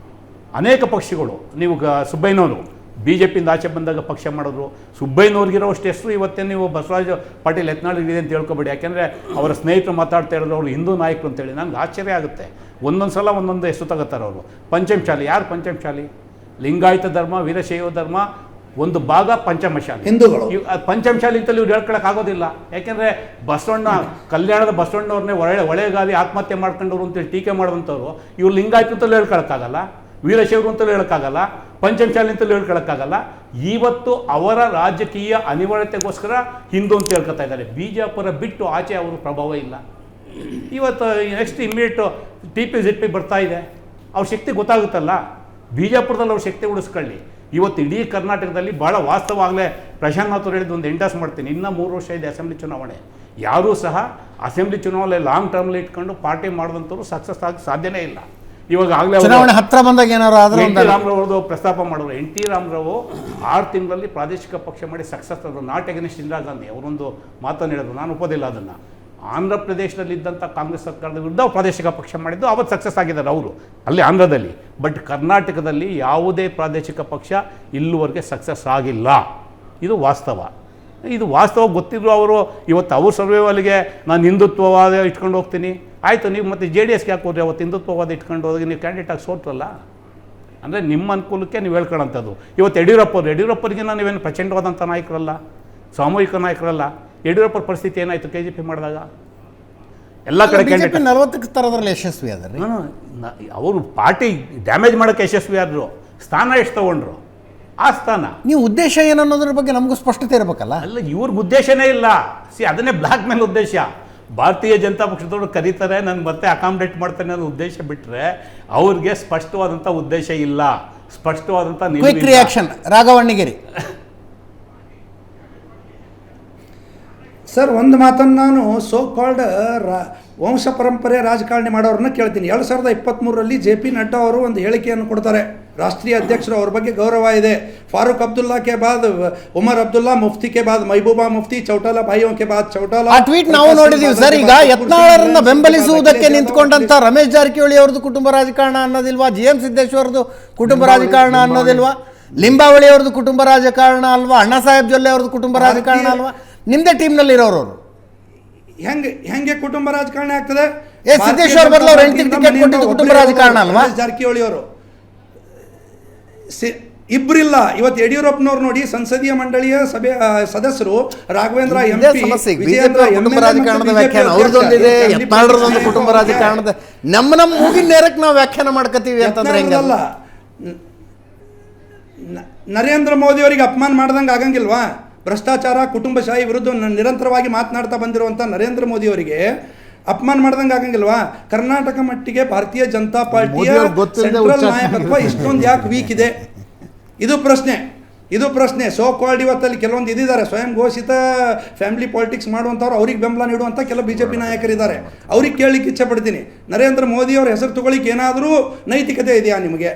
ಅನೇಕ ಪಕ್ಷಗಳು, ನೀವು ಸುಬ್ಬಯ್ಯನವರು BJPಯಿಂದ ಆಚೆ ಬಂದಾಗ ಪಕ್ಷ ಮಾಡಿದ್ರು. ಸುಬ್ಬಯ್ಯನವ್ರಿಗಿರೋ ಅಷ್ಟು ಹೆಸರು ಇವತ್ತೇ ನೀವು ಬಸವರಾಜ ಪಾಟೀಲ್ ಯತ್ನಾಳ್ಗಿದೆ ಅಂತ ಹೇಳ್ಕೊಬೇಡಿ. ಯಾಕೆಂದರೆ ಅವರ ಸ್ನೇಹಿತರು ಮಾತಾಡ್ತಾ ಇರೋದು ಅವರು ಹಿಂದೂ ನಾಯಕರು ಅಂತೇಳಿ. ನನಗೆ ಆಶ್ಚರ್ಯ ಆಗುತ್ತೆ. ಒಂದೊಂದು ಸಲ ಒಂದೊಂದು ಹೆಸರು ತಗೋತಾರೆ ಅವರು. ಪಂಚಮಶಾಲಿ, ಯಾರು ಪಂಚಮಶಾಲಿ? ಲಿಂಗಾಯತ ಧರ್ಮ, ವೀರಶೈವ ಧರ್ಮ, ಒಂದು ಭಾಗ ಪಂಚಮಶಾಲಿ ಹಿಂದೂಗಳು. ಪಂಚಮಶಾಲಿ ಅಂತಲೂ ಇವ್ರು ಹೇಳ್ಕೊಳಕ್ಕಾಗೋದಿಲ್ಲ. ಯಾಕೆಂದರೆ ಬಸವಣ್ಣ ಕಲ್ಯಾಣದ ಬಸವಣ್ಣವ್ರನ್ನೇ ಒಳೆಗಾಲಿ ಆತ್ಮಹತ್ಯೆ ಮಾಡ್ಕೊಂಡವ್ರು ಅಂತೇಳಿ ಟೀಕೆ ಮಾಡುವಂಥವ್ರು ಇವ್ರು ಲಿಂಗಾಯತ ಅಂತಲೂ ಹೇಳ್ಕೊಳಕ್ಕಾಗಲ್ಲ, ವೀರಶೈವರು ಅಂತಲೂ ಹೇಳೋಕ್ಕಾಗಲ್ಲ, ಪಂಚಮಶಾಲಿ ಅಂತಲೂ ಹೇಳ್ಕೊಳಕ್ಕಾಗಲ್ಲ. ಇವತ್ತು ಅವರ ರಾಜಕೀಯ ಅನಿವಾರ್ಯತೆಗೋಸ್ಕರ ಹಿಂದೂ ಅಂತ ಹೇಳ್ಕೊತಾ ಇದ್ದಾರೆ. ಬಿಜಾಪುರ ಬಿಟ್ಟು ಆಚೆ ಅವರು ಪ್ರಭಾವ ಇಲ್ಲ. ಇವತ್ತು ನೆಕ್ಸ್ಟ್ ಇಮ್ಮಿಡಿಯೇಟು TP ಬರ್ತಾ ಇದೆ, ಅವ್ರ ಶಕ್ತಿ ಗೊತ್ತಾಗುತ್ತಲ್ಲ. ಬಿಜಾಪುರದಲ್ಲಿ ಅವ್ರ ಶಕ್ತಿ ಉಳಿಸ್ಕೊಳ್ಳಿ. ಇವತ್ತು ಇಡೀ ಕರ್ನಾಟಕದಲ್ಲಿ ಭಾಳ ವಾಸ್ತವಾಗಲೇ ಪ್ರಶಾಂತ್ ನಾಥ್ ಅವ್ರು ಹೇಳಿದ್ದು ಒಂದು ಎಂಡಾಸ್ ಮಾಡ್ತೀನಿ. ಇನ್ನೂ 3 ವರ್ಷ ಇದೆ ಅಸೆಂಬ್ಲಿ ಚುನಾವಣೆ. ಯಾರೂ ಸಹ ಅಸೆಂಬ್ಲಿ ಚುನಾವಣೆ ಲಾಂಗ್ ಟರ್ಮ್ಲಿ ಇಟ್ಕೊಂಡು ಪಾರ್ಟಿ ಮಾಡಿದಂಥವ್ರು ಸಕ್ಸಸ್ ಆಗಿ ಸಾಧ್ಯನೇ ಇಲ್ಲ. ಇವಾಗ ಆಗಲೇ ಚುನಾವಣೆ ಹತ್ರ ಬಂದಾಗ ಏನಾದ್ರು ಆದ್ರೆ ಎನ್ ಟಿ ರಾಮರಾವ್ ಪ್ರಸ್ತಾಪ ಮಾಡೋರು. ಎನ್ ಟಿ ರಾಮರಾವ್ 6 ತಿಂಗಳಲ್ಲಿ ಪ್ರಾದೇಶಿಕ ಪಕ್ಷ ಮಾಡಿ ಸಕ್ಸಸ್ ಆದರು. ನಾಟ್ ಎಗೇನ್ಸ್ಟ್ ಇಂದಿರಾ ಗಾಂಧಿ ಅವರೊಂದು ಮಾತನ್ನು ಹೇಳಿದ್ರು, ನಾನು ಒಪ್ಪೋದಿಲ್ಲ ಅದನ್ನು. ಆಂಧ್ರ ಪ್ರದೇಶದಲ್ಲಿದ್ದಂಥ ಕಾಂಗ್ರೆಸ್ ಸರ್ಕಾರದ ವಿರುದ್ಧ ಪ್ರಾದೇಶಿಕ ಪಕ್ಷ ಮಾಡಿದ್ದು, ಅವತ್ತು ಸಕ್ಸಸ್ ಆಗಿದ್ದಾರೆ ಅವರು ಅಲ್ಲಿ ಆಂಧ್ರದಲ್ಲಿ. ಬಟ್ ಕರ್ನಾಟಕದಲ್ಲಿ ಯಾವುದೇ ಪ್ರಾದೇಶಿಕ ಪಕ್ಷ ಇಲ್ಲಿವರೆಗೆ ಸಕ್ಸಸ್ ಆಗಿಲ್ಲ. ಇದು ವಾಸ್ತವ. ಇದು ವಾಸ್ತವ ಗೊತ್ತಿದ್ರು ಅವರು ಇವತ್ತು ಅವ್ರ ಸರ್ವೈವಲ್ಗೆ ನಾನು ಹಿಂದುತ್ವವಾದ ಇಟ್ಕೊಂಡು ಹೋಗ್ತೀನಿ. ಆಯಿತು, ನೀವು ಮತ್ತೆ JDSಗೆ ಯಾಕೆ ಹೋದ್ರಿ? ಅವತ್ತು ಹಿಂದುತ್ವವಾದ ಇಟ್ಕೊಂಡು ಹೋಗಿ ನೀವು ಕ್ಯಾಂಡಿಡೇಟ್ ಆಗಿ ಸೋತ್ರಲ್ಲ. ಅಂದರೆ ನಿಮ್ಮ ಅನುಕೂಲಕ್ಕೆ ನೀವು ಹೇಳ್ಕೊಳ್ಳೋಂಥದ್ದು. ಇವತ್ತು ಯಡಿಯೂರಪ್ಪರಿಗೆ ನೀವೇನು ಪ್ರಚಂಡವಾದಂಥ ನಾಯಕರಲ್ಲ, ಸಾಮೂಹಿಕ ನಾಯಕರಲ್ಲ. ಯಡಿಯೂರಪ್ಪರ ಪರಿಸ್ಥಿತಿ ಏನಾಯಿತು KGP ಮಾಡಿದಾಗ? ಎಲ್ಲ ಕಡೆ BJP 40ಕ್ಕೆ ತರೋದ್ರಲ್ಲಿ ಯಶಸ್ವಿ ಅದ ರೀ. ಅವರು ಪಾರ್ಟಿ ಡ್ಯಾಮೇಜ್ ಮಾಡೋಕ್ಕೆ ಯಶಸ್ವಿ ಆದರು. ಸ್ಥಾನ ಎಷ್ಟು ತೊಗೊಂಡ್ರು? ಆ ಸ್ಥಾನ. ನೀವು ಉದ್ದೇಶ ಏನು ಅನ್ನೋದ್ರ ಬಗ್ಗೆ ನಮಗೂ ಸ್ಪಷ್ಟತೆ ಇರಬೇಕಲ್ಲ. ಅಲ್ಲ, ಇವ್ರಿಗೆ ಉದ್ದೇಶನೇ ಇಲ್ಲ. ಅದನ್ನೇ ಬ್ಲ್ಯಾಕ್ ಮೇಲ್ ಉದ್ದೇಶ. ಭಾರತೀಯ ಜನತಾ ಪಕ್ಷದವ್ರು ಕರೀತಾರೆ, ನಾನು ಮತ್ತೆ ಅಕಾಮಿಡೇಟ್ ಮಾಡ್ತಾನೆ ಅನ್ನೋ ಉದ್ದೇಶ ಬಿಟ್ಟರೆ ಅವ್ರಿಗೆ ಸ್ಪಷ್ಟವಾದಂಥ ಉದ್ದೇಶ ಇಲ್ಲ, ಸ್ಪಷ್ಟವಾದಂಥ ಕ್ವಿಕ್ ರಿಯಾಕ್ಷನ್. ರಾಘವಣ್ಣಿಗೇರಿ ಸರ್, ಒಂದು ಮಾತನ್ನು ನಾನು ಸೋ ಕಾಲ್ಡ್ ವಂಶ ಪರಂಪರೆ ರಾಜಕಾರಣಿ ಮಾಡೋರನ್ನ ಕೇಳ್ತೀನಿ. 2023ರಲ್ಲಿ JP ನಡ್ಡಾ ಅವರು ಒಂದು ಹೇಳಿಕೆಯನ್ನು ಕೊಡ್ತಾರೆ. ರಾಷ್ಟ್ರೀಯ ಅಧ್ಯಕ್ಷರು, ಅವ್ರ ಬಗ್ಗೆ ಗೌರವ ಇದೆ. ಫಾರೂಕ್ ಅಬ್ದುಲ್ಲಾ ಕೆ ಬಾದ್ ಉಮರ್ ಅಬ್ದುಲ್ಲಾ, ಮುಫ್ತಿ ಕೆ ಬಾದ್ ಮೈಬೂಬಾ ಮುಫ್ತಿ, ಚೌಟಾಲಾ ಭಾಯಿಯೋ ಕೆ ಬಾದ್ ಚೌಟಾಲಾ. ಆ ಟ್ವೀಟ್ ನಾವು ನೋಡಿದೀವಿ ಸರ್. ಈಗ ಯತ್ನಾಳರನ್ನ ಬೆಂಬಲಿಸುವುದಕ್ಕೆ ನಿಂತ್ಕೊಂಡಂತ ರಮೇಶ್ ಜಾರಕಿಹೊಳಿ ಅವ್ರದ್ದು ಕುಟುಂಬ ರಾಜಕಾರಣ ಅನ್ನೋದಿಲ್ವಾ? GM ಸಿದ್ದೇಶ್ವರದ್ದು ಕುಟುಂಬ ರಾಜಕಾರಣ ಅನ್ನೋದಿಲ್ವಾ? ಲಿಂಬಾವಳಿ ಅವ್ರದ್ದು ಕುಟುಂಬ ರಾಜಕಾರಣ ಅಲ್ವಾ? ಅಣ್ಣಾ ಸಾಹೇಬ್ ಜೊಲ್ಲೆ ಅವ್ರದ್ದು ಕುಟುಂಬ ರಾಜಕಾರಣ ಅಲ್ವಾ? ನಿಮ್ದೇ ಟೀಮ್ನಲ್ಲಿ ಇರೋರು ಹೆಂಗೆ ಕುಟುಂಬ ರಾಜಕಾರಣ ಆಗ್ತದೆ? ಸಿದ್ದೇಶ್ವರ ಬದಲು ಅವ್ರ ಹೆಂಡತಿಗೆ ಟಿಕೆಟ್ ಕೊಟ್ಟಿದ್ದು ಕುಟುಂಬ ರಾಜಕಾರಣ ಅಲ್ವಾ? ಜಾರಕಿಹೊಳಿ ಅವರು ಇಬ್ಬರಿಲ್ಲ. ಇವತ್ತು ಯಡಿಯೂರಪ್ಪನವ್ರು ನೋಡಿ, ಸಂಸದೀಯ ಮಂಡಳಿಯ ಸಭೆ ಸದಸ್ಯರು ರಾಘವೇಂದ್ರ MP, ವಿಜಯೇಂದ್ರ ಕುಟುಂಬ ರಾಜಕಾರಣದ ವ್ಯಾಖ್ಯಾನ ಅವ್ರದ್ದೊಂದಿದೆ, ಯತ್ನಾಳರದೊಂದು ಕುಟುಂಬ ರಾಜಕಾರಣದ ನಮ್ಮ ಮೂಗಿನ ನೇರಕ್ಕೆ ನಾವು ವ್ಯಾಖ್ಯಾನ ಮಾಡ್ಕೋತೀವಿ ಅಂತಂದ್ರೆ ಹೆಂಗಲ್ಲ? ನರೇಂದ್ರ ಮೋದಿ ಅವರಿಗೆ ಅಪಮಾನ ಮಾಡ್ದಂಗೆ ಆಗಂಗಿಲ್ವಾ? ಭ್ರಷ್ಟಾಚಾರ, ಕುಟುಂಬಶಾಹಿ ವಿರುದ್ಧ ನಿರಂತರವಾಗಿ ಮಾತನಾಡ್ತಾ ಬಂದಿರುವಂಥ ನರೇಂದ್ರ ಮೋದಿ ಅವರಿಗೆ ಅಪಮಾನ ಮಾಡ್ದಂಗೆ ಆಗಂಗಿಲ್ವಾ? ಕರ್ನಾಟಕ ಮಟ್ಟಿಗೆ ಭಾರತೀಯ ಜನತಾ ಪಾರ್ಟಿಯ ಸೆಂಟ್ರಲ್ ನಾಯಕತ್ವ ಇಷ್ಟೊಂದು ಯಾಕೆ ವೀಕ್ ಇದೆ? ಇದು ಪ್ರಶ್ನೆ. ಸೋ ಕಾಲ್ಡ್ ಇವತ್ತಲ್ಲಿ ಕೆಲವೊಂದು ಇದಿದ್ದಾರೆ, ಸ್ವಯಂ ಘೋಷಿತ ಫ್ಯಾಮಿಲಿ ಪಾಲಿಟಿಕ್ಸ್ ಮಾಡುವಂಥವ್ರು, ಅವ್ರಿಗೆ ಬೆಂಬಲ ನೀಡುವಂಥ ಕೆಲವು BJP ನಾಯಕರಿದ್ದಾರೆ. ಅವ್ರಿಗೆ ಕೇಳಲಿಕ್ಕೆ ಇಚ್ಛೆ ಪಡ್ತೀನಿ, ನರೇಂದ್ರ ಮೋದಿ ಅವ್ರ ಹೆಸರು ತಗೊಳ್ಳಿಕ್ಕೆ ಏನಾದರೂ ನೈತಿಕತೆ ಇದೆಯಾ ನಿಮಗೆ?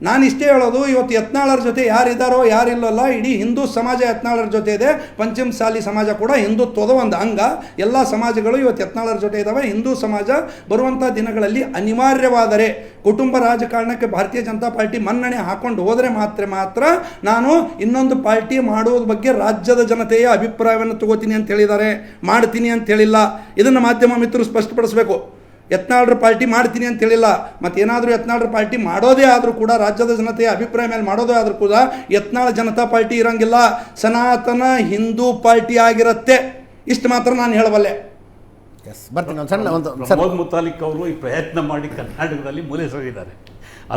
ನಾನು ಇಷ್ಟೇ ಹೇಳೋದು, ಇವತ್ತು ಯತ್ನಾಳರ ಜೊತೆ ಯಾರಿದ್ದಾರೋ ಯಾರಿಲ್ಲಲ್ಲ, ಇಡೀ ಹಿಂದೂ ಸಮಾಜ ಯತ್ನಾಳರ ಜೊತೆ ಇದೆ. ಪಂಚಮಸಾಲಿ ಸಮಾಜ ಕೂಡ ಹಿಂದುತ್ವದ ಒಂದು ಅಂಗ. ಎಲ್ಲ ಸಮಾಜಗಳು ಇವತ್ತು ಯತ್ನಾಳರ ಜೊತೆ ಇದ್ದಾವೆ. ಹಿಂದೂ ಸಮಾಜ ಬರುವಂಥ ದಿನಗಳಲ್ಲಿ ಅನಿವಾರ್ಯವಾದರೆ ಕುಟುಂಬ ರಾಜಕಾರಣಕ್ಕೆ ಭಾರತೀಯ ಜನತಾ ಪಾರ್ಟಿ ಮನ್ನಣೆ ಹಾಕೊಂಡು ಹೋದರೆ ಮಾತ್ರ ನಾನು ಇನ್ನೊಂದು ಪಾರ್ಟಿ ಮಾಡುವುದ್ರ ಬಗ್ಗೆ ರಾಜ್ಯದ ಜನತೆಯ ಅಭಿಪ್ರಾಯವನ್ನು ತಗೋತೀನಿ ಅಂತ ಹೇಳಿದ್ದಾರೆ, ಮಾಡ್ತೀನಿ ಅಂತ ಹೇಳಿಲ್ಲ. ಇದನ್ನು ಮಾಧ್ಯಮ ಮಿತ್ರರು ಸ್ಪಷ್ಟಪಡಿಸಬೇಕು. ಯತ್ನಾಳರ ಪಾರ್ಟಿ ಮಾಡ್ತೀನಿ ಅಂತ ಹೇಳಿಲ್ಲ. ಮತ್ತೇನಾದರೂ ಯತ್ನಾಳರ ಪಾರ್ಟಿ ಮಾಡೋದೇ ಆದರೂ ಕೂಡ, ರಾಜ್ಯದ ಜನತೆಯ ಅಭಿಪ್ರಾಯ ಮೇಲೆ ಮಾಡೋದೇ ಆದರೂ ಕೂಡ ಯತ್ನಾಳ ಜನತಾ ಪಾರ್ಟಿ ಇರೋಂಗಿಲ್ಲ, ಸನಾತನ ಹಿಂದೂ ಪಾರ್ಟಿ ಆಗಿರುತ್ತೆ. ಇಷ್ಟು ಮಾತ್ರ ನಾನು ಹೇಳಬಲ್ಲೆ. ಪ್ರಮೋದ್ ಮುತಾಲಿಕ್ ಅವರು ಈ ಪ್ರಯತ್ನ ಮಾಡಿ ಕರ್ನಾಟಕದಲ್ಲಿ ಮೂಲೆ ಸರಿದ್ದಾರೆ.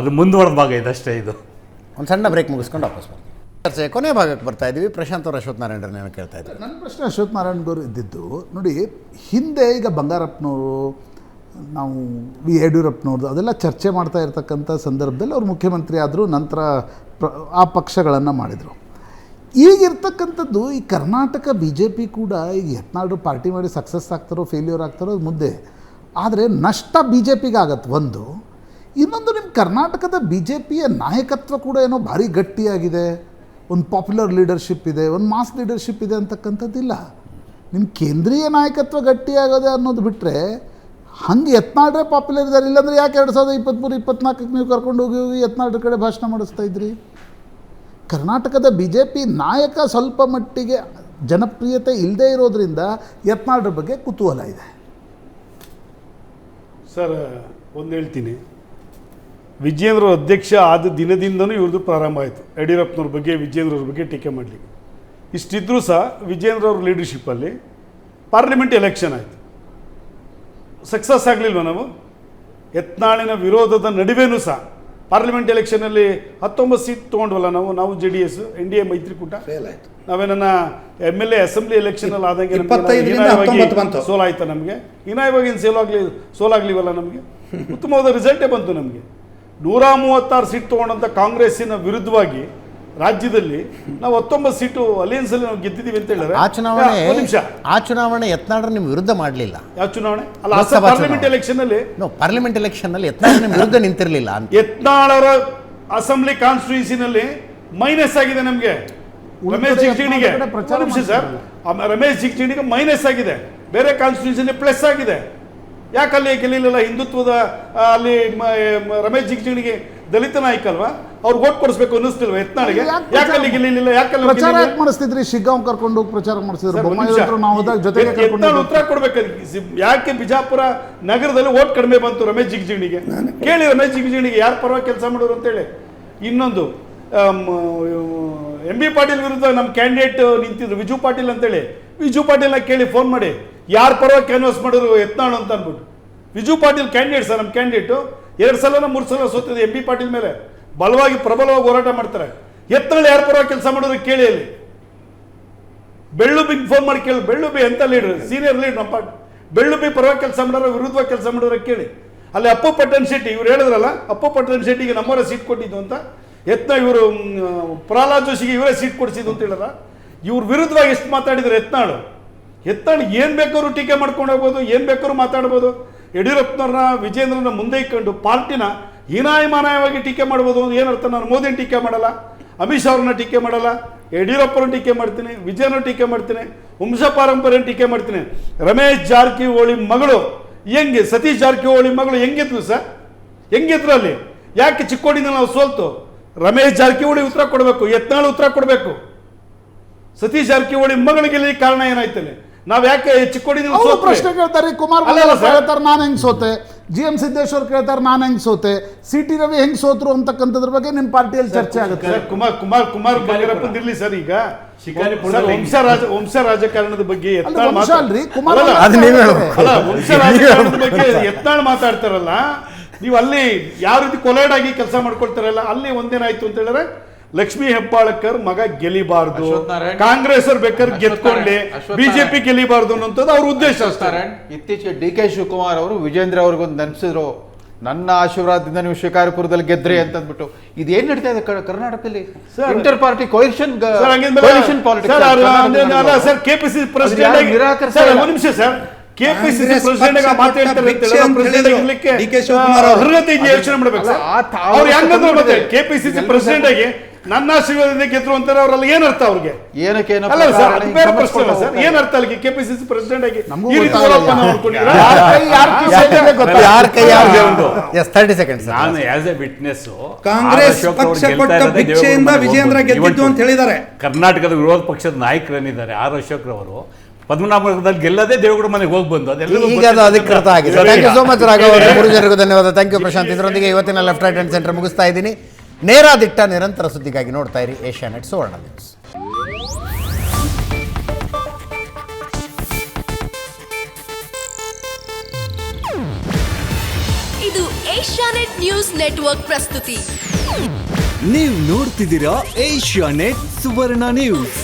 ಅದು ಮುಂದುವರೆದ ಭಾಗ ಇದಷ್ಟೇ. ಇದು ಒಂದು ಸಣ್ಣ ಬ್ರೇಕ್ ಮುಗಿಸ್ಕೊಂಡು ವಾಪಸ್ ಬರ್ತೀವಿ. ಕೊನೆ ಭಾಗಕ್ಕೆ ಬರ್ತಾ ಇದ್ದೀವಿ. ಪ್ರಶಾಂತ್ ಅವರು ಅಶ್ವಥ್ ನಾರಾಯಣರನ್ನ ಕೇಳ್ತಾ ಇದ್ದಾರೆ. ನನ್ನ ಪ್ರಶ್ನೆ ಅಶ್ವಥ್ ನಾರಾಯಣಗೌರು ಇದ್ದಿದ್ದು ನೋಡಿ, ಹಿಂದೆ ಈಗ ಬಂಗಾರಪ್ಪನವರು, ನಾವು ಯಡಿಯೂರಪ್ಪನವ್ರದ್ದು ಅದೆಲ್ಲ ಚರ್ಚೆ ಮಾಡ್ತಾ ಇರ್ತಕ್ಕಂಥ ಸಂದರ್ಭದಲ್ಲಿ ಅವ್ರು ಮುಖ್ಯಮಂತ್ರಿ ಆದರು, ನಂತರ ಆ ಪಕ್ಷಗಳನ್ನು ಮಾಡಿದರು. ಈಗಿರ್ತಕ್ಕಂಥದ್ದು ಈ ಕರ್ನಾಟಕ BJP ಕೂಡ ಈಗ ಯತ್ನಾಳರು ಪಾರ್ಟಿ ಮಾಡಿ ಸಕ್ಸಸ್ ಆಗ್ತಾರೋ ಫೇಲ್ಯೂರ್ ಆಗ್ತಾರೋ ಅದು ಮುದ್ದೆ. ಆದರೆ ನಷ್ಟ BJPಗೆ ಆಗತ್ತೆ ಒಂದು. ಇನ್ನೊಂದು, ನಿಮ್ಮ ಕರ್ನಾಟಕದ BJPಯ ನಾಯಕತ್ವ ಕೂಡ ಏನೋ ಭಾರಿ ಗಟ್ಟಿಯಾಗಿದೆ, ಒಂದು ಪಾಪ್ಯುಲರ್ ಲೀಡರ್ಶಿಪ್ ಇದೆ, ಒಂದು ಮಾಸ್ ಲೀಡರ್ಶಿಪ್ ಇದೆ ಅಂತಕ್ಕಂಥದ್ದಿಲ್ಲ. ನಿಮ್ಮ ಕೇಂದ್ರೀಯ ನಾಯಕತ್ವ ಗಟ್ಟಿಯಾಗೋದೆ ಅನ್ನೋದು ಬಿಟ್ಟರೆ ಹಂಗೆ ಯತ್ನಾಳ್ರೆ ಪಾಪ್ಯುಲರ್ ಇದ್ದಾರೆ. ಇಲ್ಲಾಂದರೆ ಯಾಕೆ 2023-24ಕ್ಕೆ ನೀವು ಕರ್ಕೊಂಡು ಹೋಗಿ ಯತ್ನಾಳ್ರ ಕಡೆ ಭಾಷಣ ಮಾಡಿಸ್ತಾ ಇದ್ರಿ? ಕರ್ನಾಟಕದ BJP ನಾಯಕ ಸ್ವಲ್ಪ ಮಟ್ಟಿಗೆ ಜನಪ್ರಿಯತೆ ಇಲ್ಲದೇ ಇರೋದ್ರಿಂದ ಯತ್ನಾಳ್ರ ಬಗ್ಗೆ ಕುತೂಹಲ ಇದೆ. ಸರ್, ಒಂದು ಹೇಳ್ತೀನಿ, ವಿಜೇಂದ್ರ ಅಧ್ಯಕ್ಷ ಆದ ದಿನದಿಂದನೂ ಇವ್ರದ್ದು ಪ್ರಾರಂಭ ಆಯಿತು. ಯಡಿಯೂರಪ್ಪನವ್ರ ಬಗ್ಗೆ, ವಿಜೇಂದ್ರವ್ರ ಬಗ್ಗೆ ಟೀಕೆ ಮಾಡಲಿಕ್ಕೆ. ಇಷ್ಟಿದ್ರೂ ಸಹ ವಿಜೇಂದ್ರ ಅವ್ರ ಲೀಡರ್ಶಿಪ್ಪಲ್ಲಿ ಪಾರ್ಲಿಮೆಂಟ್ ಎಲೆಕ್ಷನ್ ಆಯಿತು. ಸಕ್ಸಸ್ ಆಗಲಿಲ್ವ ನಾವು? ಯತ್ನಾಳಿನ ವಿರೋಧದ ನಡುವೆನೂ ಸಹ ಪಾರ್ಲಿಮೆಂಟ್ ಎಲೆಕ್ಷನಲ್ಲಿ 19 ಸೀಟ್ ತೊಗೊಂಡ್ವಲ್ಲ ನಾವು JDS NDA ಮೈತ್ರಿಕೂಟ. ನಾವೇನ MLA ಅಸೆಂಬ್ಲಿ ಎಲೆಕ್ಷನಲ್ಲಿ ಆದಂಗೆ ಸೋಲಾಯ್ತಾ ನಮಗೆ? ಹೀನಾಯವಾಗಿ ಸೋಲಾಗ್ಲಿವಲ್ಲ ನಮಗೆ? ಉತ್ತಮವಾದ ರಿಸಲ್ಟೇ ಬಂತು ನಮಗೆ. 136 ಸೀಟ್ ತೊಗೊಂಡಂಥ ಕಾಂಗ್ರೆಸ್ಸಿನ ವಿರುದ್ಧವಾಗಿ ರಾಜ್ಯದಲ್ಲಿ ನಾವು 19 ಸೀಟು ಅಲಯನ್ಸಲ್ಲಿ ನಾವು ಗೆದ್ದಿದ್ದೀವಿ ಅಂತ ಹೇಳಿದ್ರೆ ಆ ಚುನಾವಣೆ ಯತ್ನಾಳರು ನಿಮ್ಮ ವಿರುದ್ಧ ಮಾಡಲಿಲ್ಲ. ಯಾವ ಚುನಾವಣೆ ಅಲ್ಲ, ಪಾರ್ಲಿಮೆಂಟ್ ಎಲೆಕ್ಷನ್ ಅಲ್ಲಿ ಪಾರ್ಲಿಮೆಂಟ್ ಎಲೆಕ್ಷನ್ ನಲ್ಲಿ ಯತ್ನಾಳರು ನಿಮ್ಮ ವಿರುದ್ಧ ನಿಂತಿರಲಿಲ್ಲ. ಯತ್ನಾಳರ ಅಸೆಂಬ್ಲಿ ಕಾನ್ಸ್ಟಿಟ್ಯೂನ್ಸಿನಲ್ಲಿ ಮೈನಸ್ ಆಗಿದೆ ನಮಗೆ. ರಮೇಶ್ ಜಿಗಜಿಣಿಗೆ ಸರ್, ರಮೇಶ್ ಜಿಗಜಿಣಿಗೆ ಮೈನಸ್ ಆಗಿದೆ, ಬೇರೆ ಕಾನ್ಸ್ಟಿಟ್ಯೂನ್ಸಿನಲ್ಲಿ ಪ್ಲಸ್ ಆಗಿದೆ. ಯಾಕಲ್ಲಿ ಗೆಲ್ಲಿಲ್ಲ? ಹಿಂದುತ್ವದ ಅಲ್ಲಿ ರಮೇಶ್ ಜಿಗಜಿಣಿಗೆ ದಲಿತ ನಾಯಕ ಅಲ್ವಾ, ಅವ್ರಿಗೆ ಓಟ್ ಕೊಡಿಸ್ಬೇಕು ಅನ್ನಿಸ್ತಿಲ್ವ ಯತ್ನಾಳಿಗೆ? ಯಾಕಲ್ಲಿ ಗೆಲ್ಲಿಲ್ಲ? ಪ್ರಚಾರ ಯಾಕೆ ಮಾಡಿಸ್ತಿದ್ರಿ? ಶಿಗ್ಗಾಂವ್ ಕರ್ಕೊಂಡು ಹೋಗಿ ಪ್ರಚಾರ ಮಾಡಿಸಿದ್ರು. ಉತ್ತರ ಕೊಡ್ಬೇಕು. ಯಾಕೆ ಬಿಜಾಪುರ ನಗರದಲ್ಲಿ ಓಟ್ ಕಡಿಮೆ ಬಂತು ರಮೇಶ್ ಜಿಗಜಿಣಿಗೆ? ಕೇಳಿ ರಮೇಶ್ ಜಿಗಜಿಣಿಗೆ ಯಾರು ಪರವಾಗಿ ಕೆಲಸ ಮಾಡೋರು ಅಂತೇಳಿ. ಇನ್ನೊಂದು MB ಪಾಟೀಲ್ ವಿರುದ್ಧ ನಮ್ಮ ಕ್ಯಾಂಡಿಡೇಟ್ ನಿಂತಿದ್ರು ವಿಜು ಪಾಟೀಲ್ ಅಂತೇಳಿ. ವಿಜು ಪಾಟೀಲ್ನ ಕೇಳಿ ಫೋನ್ ಮಾಡಿ, ಯಾರು ಪರವಾಗಿ ಕ್ಯಾನ್ವಾಸ್ ಮಾಡಿದ್ರು ಯತ್ನಾಳ್ ಅಂತ ಅಂದ್ಬಿಟ್ಟು. ವಿಜು ಪಾಟೀಲ್ ಕ್ಯಾಂಡಿಡೇಟ್ ಸರ್, ನಮ್ಮ ಕ್ಯಾಂಡಿಡೇಟು 2 ಸಲ 3 ಸಲ ಸೋತಿದೆ MB ಪಾಟೀಲ್ ಮೇಲೆ. ಬಲವಾಗಿ ಪ್ರಬಲವಾಗಿ ಹೋರಾಟ ಮಾಡ್ತಾರೆ. ಯತ್ನಾಳ್ ಯಾರು ಪರವಾಗಿ ಕೆಲಸ ಮಾಡಿದ್ರು ಕೇಳಿ. ಅಲ್ಲಿ ಬೆಳ್ಳುಬಿಗೆ ಫೋನ್ ಮಾಡಿ ಕೇಳಿ. ಬೆಳ್ಳುಬಿ ಎಂತ ಲೀಡರ್, ಸೀನಿಯರ್ ಲೀಡರ್ ನಮ್ಮ ಪಾರ್ಟಿ. ಬೆಳ್ಳುಬಿ ಪರವಾಗಿ ಕೆಲಸ ಮಾಡೋರು, ವಿರುದ್ಧವಾಗಿ ಕೆಲಸ ಮಾಡೋರ ಕೇಳಿ. ಅಲ್ಲಿ ಅಪ್ಪು ಪಟ್ಟಣ್ ಶೆಟ್ಟಿ ಇವ್ರು ಹೇಳಿದ್ರಲ್ಲ, ಅಪ್ಪು ಪಟ್ಟಣ್ ಶೆಟ್ಟಿಗೆ ನಮ್ಮವರ ಸೀಟ್ ಕೊಟ್ಟಿದ್ದು ಅಂತ. ಇವರು ಪ್ರಹ್ಲಾದ್ ಜೋಶಿಗೆ ಇವರೇ ಸೀಟ್ ಕೊಡಿಸಿದ್ದು ಅಂತ ಹೇಳಿದ್ರ. ಇವ್ರ ವಿರುದ್ಧವಾಗಿ ಎಷ್ಟು ಮಾತಾಡಿದ್ರು ಯತ್ನಾಳು ಏನು ಬೇಕಾದ್ರೂ ಟೀಕೆ ಮಾಡ್ಕೊಂಡು ಹೋಗ್ಬೋದು, ಏನು ಬೇಕಾದ್ರೂ ಮಾತಾಡ್ಬೋದು. ಯಡಿಯೂರಪ್ಪನವ್ರನ್ನ, ವಿಜೇಂದ್ರನ ಮುಂದೆ ಇಟ್ಕೊಂಡು ಪಾರ್ಟಿನ ಹೀನಾಯಮಾನವಾಗಿ ಟೀಕೆ ಮಾಡ್ಬೋದು. ಏನರ್ಥ? ನಾನು ಮೋದಿನ ಟೀಕೆ ಮಾಡಲ್ಲ, ಅಮಿತ್ ಶಾ ಅವ್ರನ್ನ ಟೀಕೆ ಮಾಡಲ್ಲ, ಯಡಿಯೂರಪ್ಪನ ಟೀಕೆ ಮಾಡ್ತೀನಿ, ವಿಜಯನ ಟೀಕೆ ಮಾಡ್ತೀನಿ, ವಂಶ ಪಾರಂಪರ್ಯನ ಟೀಕೆ ಮಾಡ್ತೀನಿ. ರಮೇಶ್ ಜಾರಕಿಹೊಳಿ ಮಗಳು ಹೆಂಗೆ, ಸತೀಶ್ ಜಾರಕಿಹೊಳಿ ಮಗಳು ಹೆಂಗಿದ್ರು ಸರ್? ಹೆಂಗಿದ್ರು ಅಲ್ಲಿ? ಯಾಕೆ ಚಿಕ್ಕೋಡಿನ ನಾವು ಸೋಲ್ತು? ರಮೇಶ್ ಜಾರಕಿಹೊಳಿ ಉತ್ತರ ಕೊಡಬೇಕು, ಯತ್ನಾಳ್ ಉತ್ತರ ಕೊಡಬೇಕು. ಸತೀಶ್ ಜಾರಕಿಹೊಳಿ ಮಗಳಿಗೆ ಕಾರಣ ಏನಾಯ್ತಲ್ಲಿ? ನಾವ್ ಯಾಕೆ ಚಿಕ್ಕೋಡಿನ ಪ್ರಶ್ನೆ ಕೇಳ್ತಾರೆ. ಕುಮಾರ್ ಹೇಳ್ತಾರೆ ನಾನು ಹೆಂಗ್ ಸೋತೆ, GM ಸಿದ್ದೇಶ್ವರ್ ಕೇಳ್ತಾರೆ ನಾನು ಹೆಂಗ್ ಸೋತೆ, CT ರವಿ ಹೆಂಗ್ ಸೋತ್ರು ಅಂತಕ್ಕಂಥದ್ರ ಬಗ್ಗೆ ನಿಮ್ ಪಾರ್ಟಿಯಲ್ಲಿ ಚರ್ಚೆ ಆಗುತ್ತೆ. ಕುಮಾರ್ ಬಂಗಾರಪ್ಪನ್ ಇರ್ಲಿ ಸರ್. ಈಗ ವಂಶ ರಾಜಕಾರಣದ ಬಗ್ಗೆ ಯತ್ನಾಳ್ ಮಾತಾಡ್ತಾರಲ್ಲ, ನೀವು ಅಲ್ಲಿ ಯಾವ ರೀತಿ ಕೊಲೈಡ್ ಆಗಿ ಕೆಲಸ ಮಾಡ್ಕೊಳ್ತಾರಲ್ಲ, ಅಲ್ಲಿ ಒಂದೇನಾಯ್ತು ಅಂತ ಹೇಳಿದ್ರೆ ಲಕ್ಷ್ಮೀ ಹೆಬ್ಬಾಳಕರ್ ಮಗ ಗೆಲಿಬಾರ್ದು, ಕಾಂಗ್ರೆಸ್ ಅವ್ರು ಬೇಕಾದ್ರೆ ಗೆದ್ಕೊಂಡ್ಲಿ, ಬಿಜೆಪಿ ಗೆಲಿಬಾರ್ದು ಅನ್ನೋಂಥದ್ದು ಅವ್ರ ಉದ್ದೇಶ. ಇತ್ತೀಚೆಗೆ DK ಶಿವಕುಮಾರ್ ಅವರು ವಿಜೇಂದ್ರ ಅವ್ರಿಗೊಂದು ನೆನಪಿಸಿದ್ರು, ನನ್ನ ಆಶೀರ್ವಾದದಿಂದ ನೀವು ಶಿಕಾರಿಪುರದಲ್ಲಿ ಗೆದ್ರಿ ಅಂತಂದ್ಬಿಟ್ಟು. ಇದೇನ್ ನಡೀತಾ ಇದೆ ಕರ್ನಾಟಕದಲ್ಲಿ? Inter party coalition politics. KPCC president KPCC president ಆಗಿ ನನ್ನ ಆಶೀರ್ವಾದದಿಂದ ಗೆದ್ರು ಅಂತಾರೆ. ಅವ್ರಲ್ಲಿ ಏನರ್ಥ? ಅವ್ರಿಗೆ ಏನಕ್ಕೆ ಏನ್ ಅರ್ಥ? ಅಲ್ಲಿಗೆ KPCC ಪ್ರೆಸಿಡೆಂಟ್ ಆಗಿ ನಾನು ಆಸ್ ಎ ವಿಟ್ನೆಸ್ ಕಾಂಗ್ರೆಸ್ ಪಕ್ಷ ಕೊಟ್ಟ ಭಿಕ್ಷೆಯಿಂದ ವಿಜೇಂದ್ರ ಗೆದ್ದಿದ್ದು ಅಂತ ಹೇಳಿದ್ದಾರೆ. ಕರ್ನಾಟಕದ ವಿರೋಧ ಪಕ್ಷದ ನಾಯಕರೇನಿದ್ದಾರೆ ಆರ್ ಅಶೋಕ್ ರವರು ಪದ್ಮನಾಭದಲ್ಲಿ ಗೆಲ್ಲದೆ ದೇವೇಗೌಡ ಮನೆಗೆ ಹೋಗಿ ಬಂದು ಈಗ ಅದು ಅಧಿಕೃತ ಆಗಿದೆ. Thank you so much Raghav ಅವರೇ, 3 ಜನರಿಗೂ ಧನ್ಯವಾದ. Thank you Prashanth. ಇದರೊಂದಿಗೆ ಇವತ್ತಿನ ಲೆಫ್ಟ್ ರೈಟ್ ಅಂಡ್ ಸೆಂಟರ್ ಮುಗಿಸ್ತಾ ಇದ್ದೀನಿ. ನೇರ ದಿಟ್ಟ ನಿರಂತರ ಸುದ್ದಿಗಾಗಿ ನೋಡ್ತಾ ಇರಿ ಏಷ್ಯಾನೆಟ್ ಸುವರ್ಣ ನ್ಯೂಸ್. ಇದು ಏಷ್ಯಾನೆಟ್ ನ್ಯೂಸ್ ನೆಟ್ವರ್ಕ್ ಪ್ರಸ್ತುತಿ. ನೀವು ನೋಡ್ತಿದ್ದೀರಾ ಏಷ್ಯಾನೆಟ್ ಸುವರ್ಣ ನ್ಯೂಸ್.